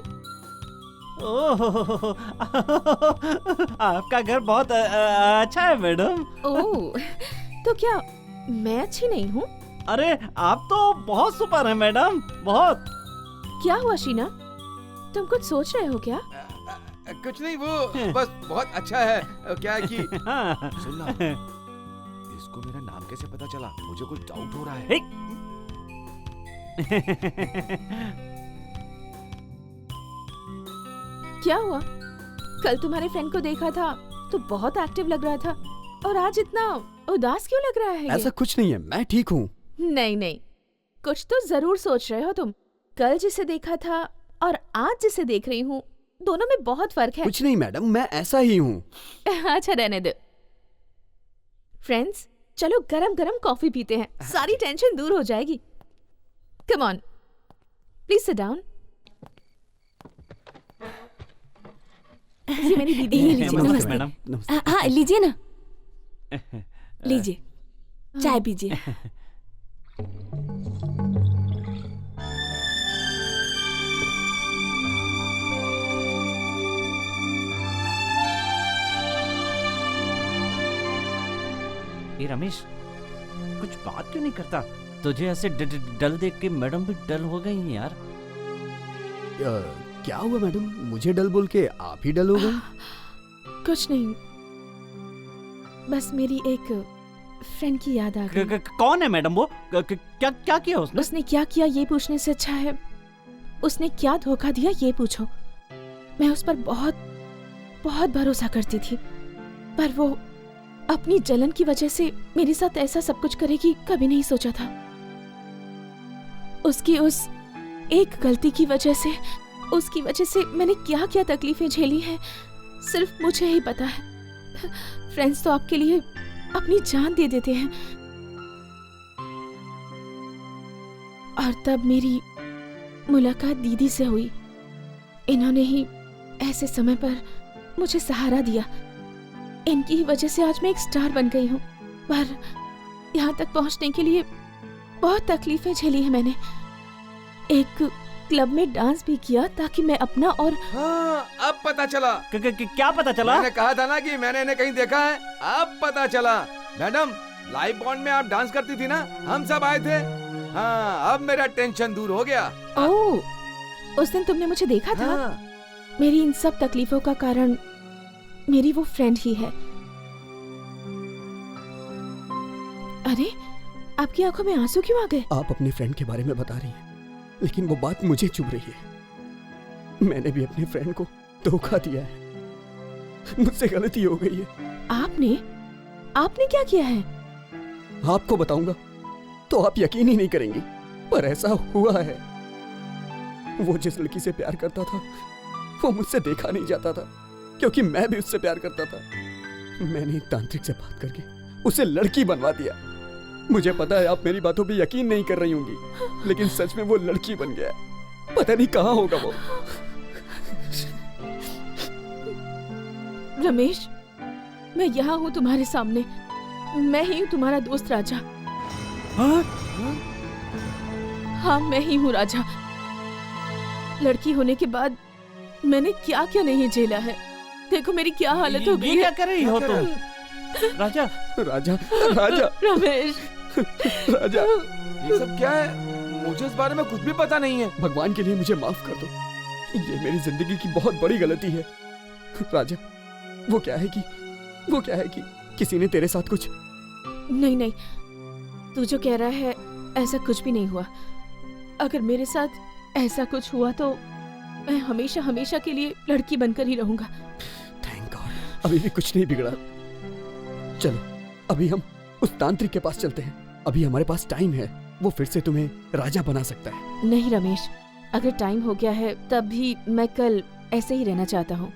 ओह, आपका घर बहुत अच्छा है मैडम। ओह, तो क्या मैं अच्छी नहीं हूँ? अरे आप तो बहुत सुपर है मैडम, बहुत। क्या हुआ शीना? तुम कुछ सोच रहे हो क्या? कुछ नहीं, वो बस बहुत अच्छा है। क्या है कि सुनना, इसको मेरा नाम कैसे पता चला? मुझे कुछ डाउट हो रहा है। क्या हुआ? कल तुम्हारे फ्रेंड को देखा था तो बहुत एक्टिव लग रहा था, और आज इतना उदास क्यों लग रहा है? ऐसा कुछ नहीं है, मैं ठीक हूँ। नहीं, कुछ तो जरूर सोच रहे हो तुम। कल जिसे देखा था और आज जिसे देख रही हूँ, दोनों में बहुत फर्क है। कुछ नहीं मैडम, मैं ऐसा ही हूँ। अच्छा रहने दो। फ्रेंड्स, चलो गरम कॉफी पीते हैं, सारी टेंशन दूर हो जाएगी। Come on, please sit down. लीजिए मेरी दीदी। ये लीजिए। नमस्ते, नमस्ते मैडम। हाँ लीजिए ना, लीजिए चाय पीजिए। ये रमेश कुछ बात क्यों नहीं करता? तुझे ऐसे डल देख के मैडम भी डल हो गई हैं यार। क्या हुआ मैडम, मुझे डल बोल के आप ही डल हो गए? कुछ नहीं, बस मेरी एक फ्रेंड की याद आ गई। कौन है मैडम वो? क्या क्या किया उसने? उसने क्या किया ये पूछने से अच्छा है उसने क्या धोखा दिया ये पूछो। मैं उस पर बहुत बहुत भरोसा करती थी, पर वो अपनी जलन की वजह से मेरे साथ ऐसा सब कुछ करेगी कभी नहीं सोचा था। उसकी उस एक गलती की वजह से, उसकी वजह से मैंने क्या क्या तकलीफें झेली हैं सिर्फ मुझे ही पता है। फ्रेंड्स तो आपके लिए अपनी जान दे देते हैं, और तब मेरी मुलाकात दीदी से हुई। इन्होंने ही ऐसे समय पर मुझे सहारा दिया। इनकी ही वजह से आज मैं एक स्टार बन गई हूँ, पर यहाँ तक पहुँचने के लिए बहुत तकलीफें झेली है मैंने। एक क्लब में डांस भी किया ताकि मैं अपना और हाँ, अब पता चला। क्या पता चला? मैंने कहा था ना कि मैंने इन्हें कहीं देखा है, अब पता चला। मैडम, लाइव बॉन्ड में आप डांस करती थी ना, हम सब आए थे। हाँ, अब मेरा टेंशन दूर हो गया। ओह, उस दिन तुमने मुझे देखा था। हाँ। मेरी इन सब तकलीफों का कारण मेरी वो फ्रेंड ही है। अरे, आपकी आंखों में आंसू क्यों आ गए? आप अपनी फ्रेंड के बारे में बता रही हैं, लेकिन वो बात मुझे चुभ रही है। मैंने भी अपनी फ्रेंड को धोखा दिया है, मुझसे गलती हो गई है। आपने क्या किया है? आपको बताऊंगा तो आप यकीन ही नहीं करेंगी, पर ऐसा हुआ है। वो जिस लड़की से प्यार करता था वो मुझसे देखा नहीं जाता था, क्योंकि मैं भी उससे प्यार करता था। मैंने एक तांत्रिक से बात करके उसे लड़की बनवा दिया। मुझे पता है आप मेरी बातों पे यकीन नहीं कर रही होंगी, लेकिन सच में वो लड़की बन गया। पता नहीं कहाँ होगा वो। रमेश, मैं यहाँ हूँ तुम्हारे सामने। मैं ही हूँ तुम्हारा दोस्त राजा। हाँ, मैं ही हूँ राजा। लड़की होने के बाद मैंने क्या क्या नहीं झेला है। देखो मेरी क्या हालत हो गई है। क्या कर रही हो तुम? राजा, राजा, राजा, रमेश, राजा, ये सब क्या है? मुझे इस बारे में कुछ भी पता नहीं है। भगवान के लिए मुझे माफ कर दो, ये मेरी जिंदगी की बहुत बड़ी गलती है। राजा, वो क्या है कि किसी ने तेरे साथ कुछ? नहीं, तू जो कह रहा है ऐसा कुछ भी नहीं हुआ। अगर मेरे साथ ऐसा कुछ हुआ तो मैं हमेशा हमेशा के लिए लड़की बनकर ही रहूंगा। थैंक गॉड, अभी भी कुछ नहीं बिगड़ा। चलो अभी हम उस तांत्रिक के पास चलते हैं। अभी हमारे पास टाइम है, वो फिर से तुम्हें राजा बना सकता है। नहीं रमेश, अगर टाइम हो गया है तब भी मैं कल ऐसे ही रहना चाहता हूँ।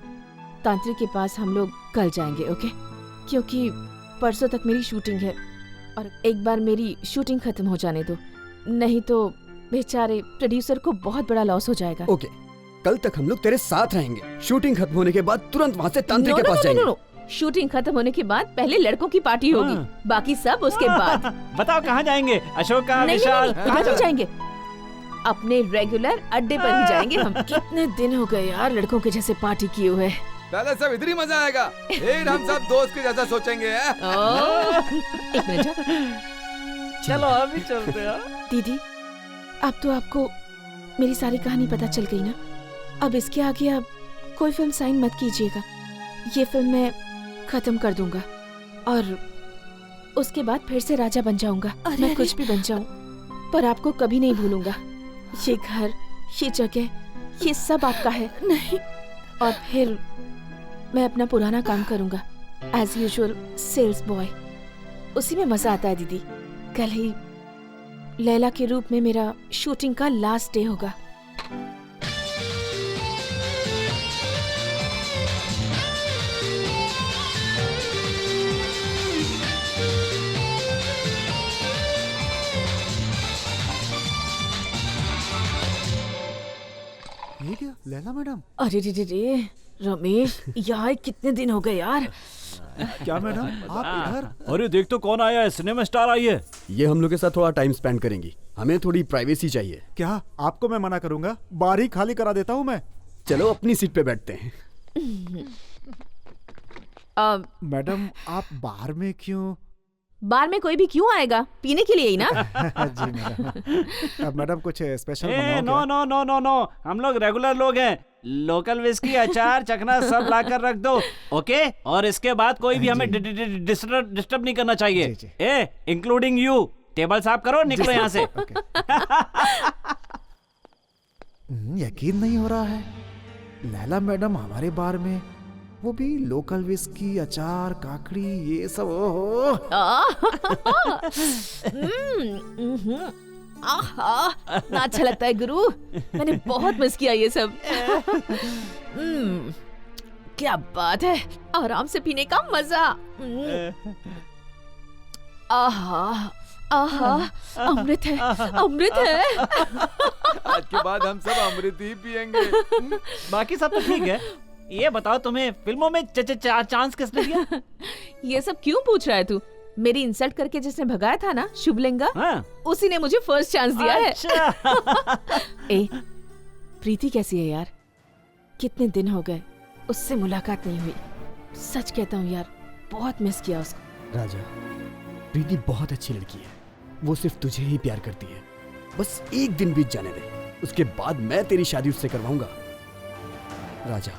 तांत्रिक के पास हम लोग कल जाएंगे, ओके? क्योंकि परसों तक मेरी शूटिंग है और एक बार मेरी शूटिंग खत्म हो जाने दो, नहीं तो बेचारे प्रोड्यूसर को बहुत बड़ा लॉस हो जाएगा। ओके, कल तक हम लोग तेरे साथ रहेंगे। शूटिंग खत्म होने के बाद तुरंत वहाँ से तांत्रिक के पास जाएंगे। शूटिंग खत्म होने के बाद पहले लड़कों की पार्टी होगी, बाकी सब उसके बाद। बताओ कहाँ जाएंगे? अशोक का, विशाल? कहाँ जाएंगे? अपने रेगुलर अड्डे पर ही जाएंगे हम। कितने दिन हो गए यार लड़कों के जैसे पार्टी किए हुए। पहले सब इधर ही मजा आएगा, फिर हम सब दोस्त के जैसा सोचेंगे। एक मिनट, चलो अभी चलते हैं। दीदी, अब तो आपको मेरी सारी कहानी पता चल गई ना। अब इसके आगे आप कोई फिल्म साइन मत कीजिएगा। ये फिल्म मैं खत्म कर दूंगा और उसके बाद फिर से राजा बन जाऊंगा। मैं कुछ भी बन जाऊं, पर आपको कभी नहीं भूलूंगा। ये घर, ये जगह, ये सब आपका है। नहीं, और फिर मैं अपना पुराना काम करूंगा, एज यूजुअल सेल्स बॉय। उसी में मजा आता है दीदी। कल ही लैला के रूप में मेरा शूटिंग का लास्ट डे होगा। ये क्या लैला मैडम? अरे रे रे रे, रमेश, यहाँ कितने दिन हो गए यार। क्या मैडम आप इधर? अरे देख तो कौन आया है, सिनेमा स्टार आई है। ये हम लोग के साथ थोड़ा टाइम स्पेंड करेंगी, हमें थोड़ी प्राइवेसी चाहिए। क्या आपको मैं मना करूंगा? बार ही खाली करा देता हूँ मैं। चलो अपनी सीट पे बैठते हैं। मैडम आप बाहर में क्यों? बार में कोई भी क्यों आएगा, पीने के लिए ही ना। जी मैडम। मैडम कुछ स्पेशल ए, no no no no no, हम लोग रेगुलर लोग हैं। लोकल विस्की, अचार, चखना सब ला कर रख दो, ओके? और इसके बाद कोई भी हमें डिस्टर्ब नहीं करना चाहिए। ए, इंक्लूडिंग यू। टेबल साफ करो, निकलो यहाँ से। यकीन नहीं हो रहा है, लैला मैडम हमारे बार में, वो भी लोकल विस्की, अचार, काकड़ी, ये सब। ओहो। ना अच्छा लगता है गुरु, मैंने बहुत मिस किया ये सब। क्या बात है, आराम से पीने का मजा। आहा आहा, अमृत है, अमृत है। आज के बाद हम सब अमृत ही पियेंगे। बाकी सब तो ठीक है। ये बताओ, तुम्हें फिल्मों में चांस किसने दिया? ये सब क्यों पूछ रहा है तू? मेरी इंसल्ट करके जिसने भगाया था ना, शुभलिंगा, उसी ने मुझे फर्स्ट चांस दिया है। ए, प्रीति कैसी है यार? कितने दिन हो गए उससे मुलाकात नहीं हुई। सच कहता हूँ यार, बहुत मिस किया उसको। राजा, प्रीति बहुत अच्छी लड़की है, वो सिर्फ तुझे ही प्यार करती है। बस एक दिन बीत जाने दे, उसके बाद मैं तेरी शादी उससे करवाऊंगा। राजा,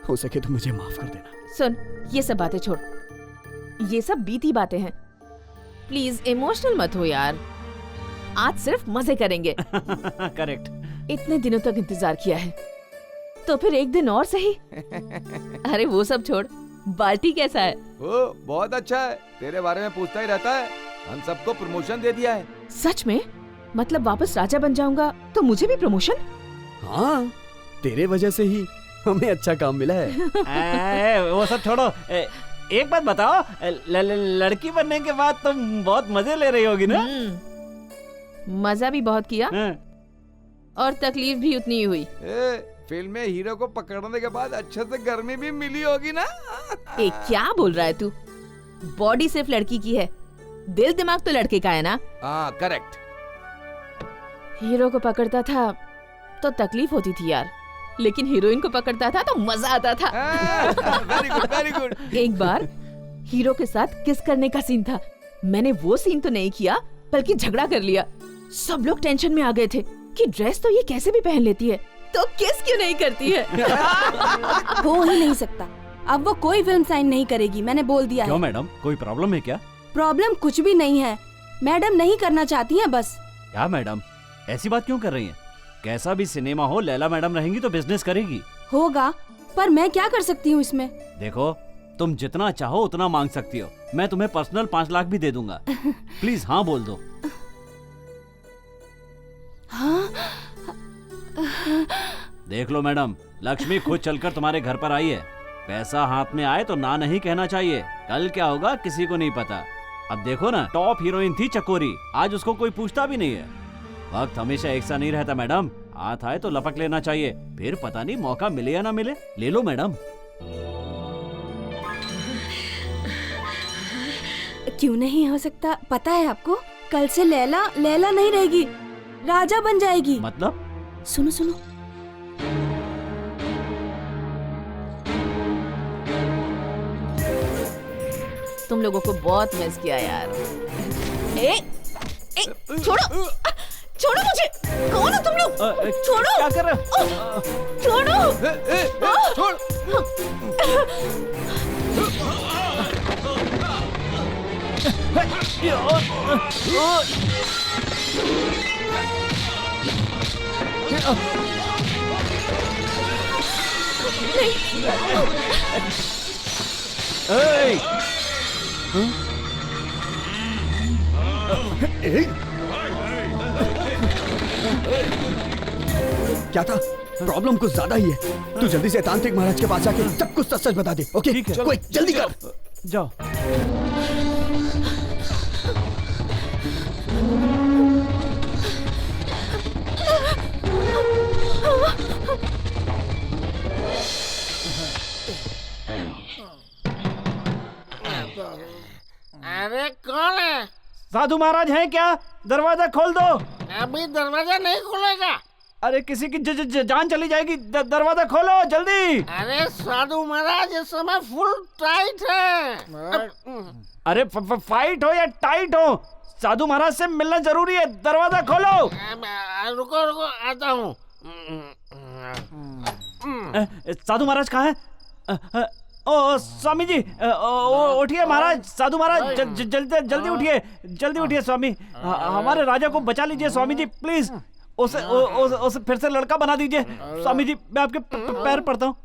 हो सके तो मुझे माफ कर देना। सुन, ये सब बातें छोड़, ये सब बीती बातें हैं। प्लीज इमोशनल मत हो यार, आज सिर्फ मजे करेंगे। करेक्ट। इतने दिनों तक इंतजार किया है, तो फिर एक दिन और सही। अरे वो सब छोड़, बाल्टी कैसा है? ओ, बहुत अच्छा है, तेरे बारे में पूछता ही रहता है। हम सबको प्रमोशन दे दिया है। सच में? मतलब वापस राजा बन जाऊंगा तो मुझे भी प्रमोशन? हाँ, तेरे वजह से ही हमें अच्छा काम मिला है। वो सब छोड़ो, एक बात बताओ, लड़की बनने के बाद तुम बहुत मजे ले रही होगी ना? मजा भी बहुत किया और तकलीफ भी उतनी ही हुई। फिल्म में हीरो को पकड़ने के बाद अच्छे से गर्मी भी मिली होगी ना? क्या बोल रहा है तू? बॉडी सिर्फ लड़की की है, दिल दिमाग तो लड़के का है ना? हाँ, करेक्ट। हीरो को पकड़ता था तो तकलीफ होती थी यार, लेकिन हीरोइन को पकड़ता था तो मजा आता था। Very good, very good. एक बार हीरो के साथ किस करने का सीन था, मैंने वो सीन तो नहीं किया बल्कि झगड़ा कर लिया। सब लोग टेंशन में आ गए थे कि ड्रेस तो ये कैसे भी पहन लेती है, तो किस क्यों नहीं करती है? हो ही नहीं सकता, अब वो कोई फिल्म साइन नहीं करेगी, मैंने बोल दिया क्यों है। मैडम, कोई प्रॉब्लम है क्या? प्रॉब्लम कुछ भी नहीं है, मैडम नहीं करना चाहती हैं बस। क्या मैडम, ऐसी बात क्यों कर रही हैं? कैसा भी सिनेमा हो, लैला मैडम रहेंगी तो बिजनेस करेगी। होगा, पर मैं क्या कर सकती हूँ इसमें? देखो, तुम जितना चाहो उतना मांग सकती हो, मैं तुम्हें पर्सनल 5 लाख भी दे दूंगा। प्लीज हाँ बोल दो। हाँ? देख लो मैडम, लक्ष्मी खुद चलकर तुम्हारे घर पर आई है। पैसा हाथ में आए तो ना नहीं कहना चाहिए, कल क्या होगा किसी को नहीं पता। अब देखो ना, टॉप हीरोइन थी चकोरी, आज उसको कोई पूछता भी नहीं है। वक्त हमेशा एक सा नहीं रहता मैडम, हाथ आए तो लपक लेना चाहिए, फिर पता नहीं मौका मिले या ना मिले। ले लो मैडम। क्यों नहीं हो सकता? पता है आपको, कल से लैला नहीं रहेगी, राजा बन जाएगी। मतलब? सुनो सुनो। तुम लोगों को बहुत मिस किया यार। छोड़ो, छोड़ो मुझे। कौन हो तुम लोग? छोड़ो। क्या कर रहे हो? छोड़ो। छोड़। क्या था? प्रॉब्लम कुछ ज्यादा ही है। तू जल्दी से तांत्रिक महाराज के पास जाके सब कुछ सच बता दे। ओके? ठीक है। कोई जल्दी कर। जाओ। कौन है? साधु महाराज हैं क्या? दरवाजा खोल दो। अभी दरवाजा नहीं खुलेगा। अरे किसी की जान चली जाएगी, दरवाजा खोलो जल्दी। अरे साधु महाराज इस समय फुल टाइट है। अरे फाइट हो या टाइट हो, साधु महाराज से मिलना जरूरी है, दरवाजा खोलो। रुको रुको आता हूँ। साधु महाराज कहाँ है? ओ स्वामी जी, उठिए महाराज, साधु महाराज जल्दी जल्दी उठिए, जल्दी उठिए स्वामी, हमारे राजा को बचा लीजिए स्वामी जी प्लीज, उसे फिर से लड़का बना दीजिए स्वामी जी, मैं आपके पैर पड़ता हूँ।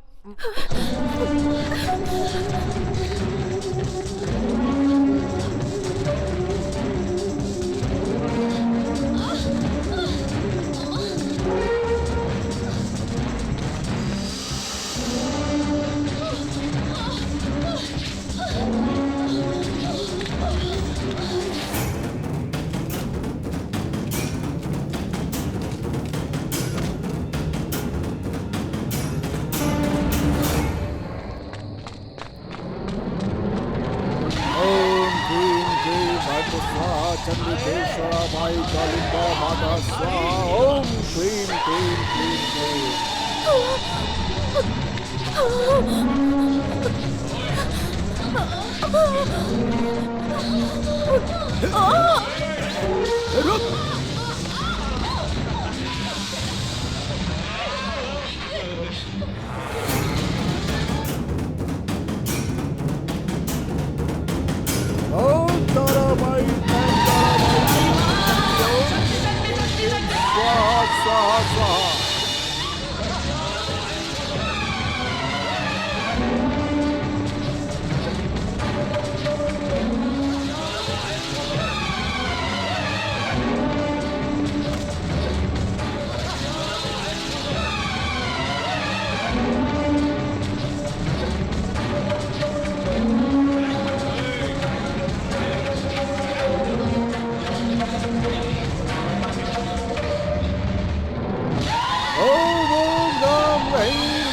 चंद्रकेश्वरा माई कालिंबा माता स्वाहा। ओम क्लीं क्लीं क्लीं क्लीं। रुक। ओम ताराबाई स्वाहा स्वाहा स्वाहा।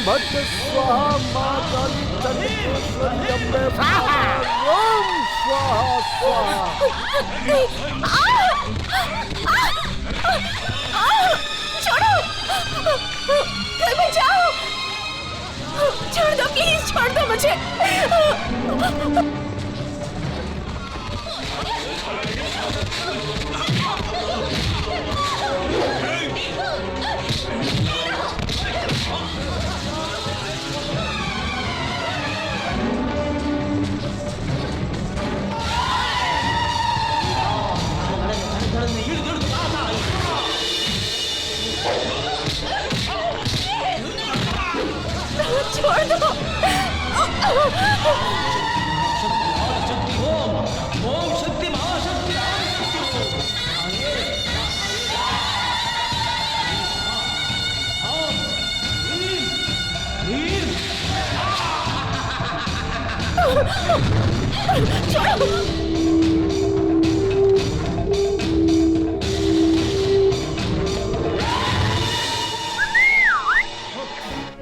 भट्ट स्वाहा माँ काली चंद्रेश्वरी अम्बे स्वाहा। ओम स्वाहा स्वाहा। छोड़ो, घर में जाओ, छोड़ दो प्लीज, छोड़ दो मुझे। छोड़ दो। ओम शक्ति महाशक्ति।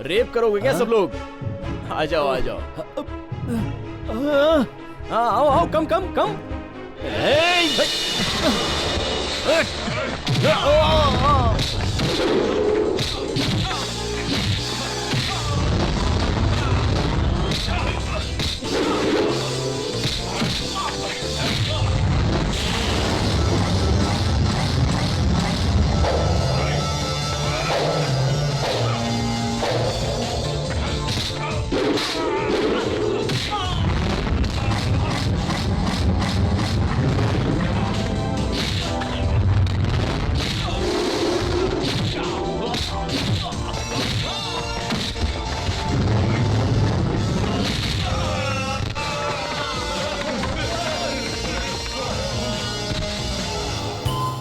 रेप करोगे क्या सब लोग? आ जाओ आ जाओ। हाँ आओ आओ, कम कम कम।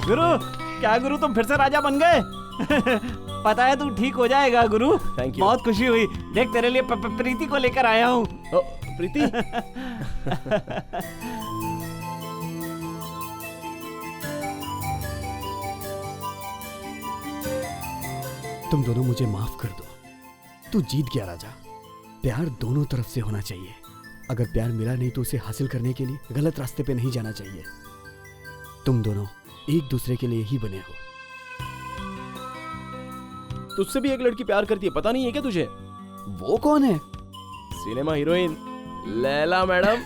गुरु, क्या गुरु तुम फिर से राजा बन गए? पता है तू ठीक हो जाएगा गुरु। Thank you. बहुत खुशी हुई। देख तेरे लिए प्रीति को लेकर आया हूँ। प्रीति? तुम दोनों मुझे माफ कर दो। तू जीत गया राजा। प्यार दोनों तरफ से होना चाहिए। अगर प्यार मिला नहीं तो उसे हासिल करने के लिए गलत रास्ते पे नहीं जाना चाहिए। तुम दोनों एक दूसरे के लिए ही बने हो। तुझसे भी एक लड़की प्यार करती है, पता नहीं है क्या तुझे? वो कौन है? Cinema heroine Laila madam.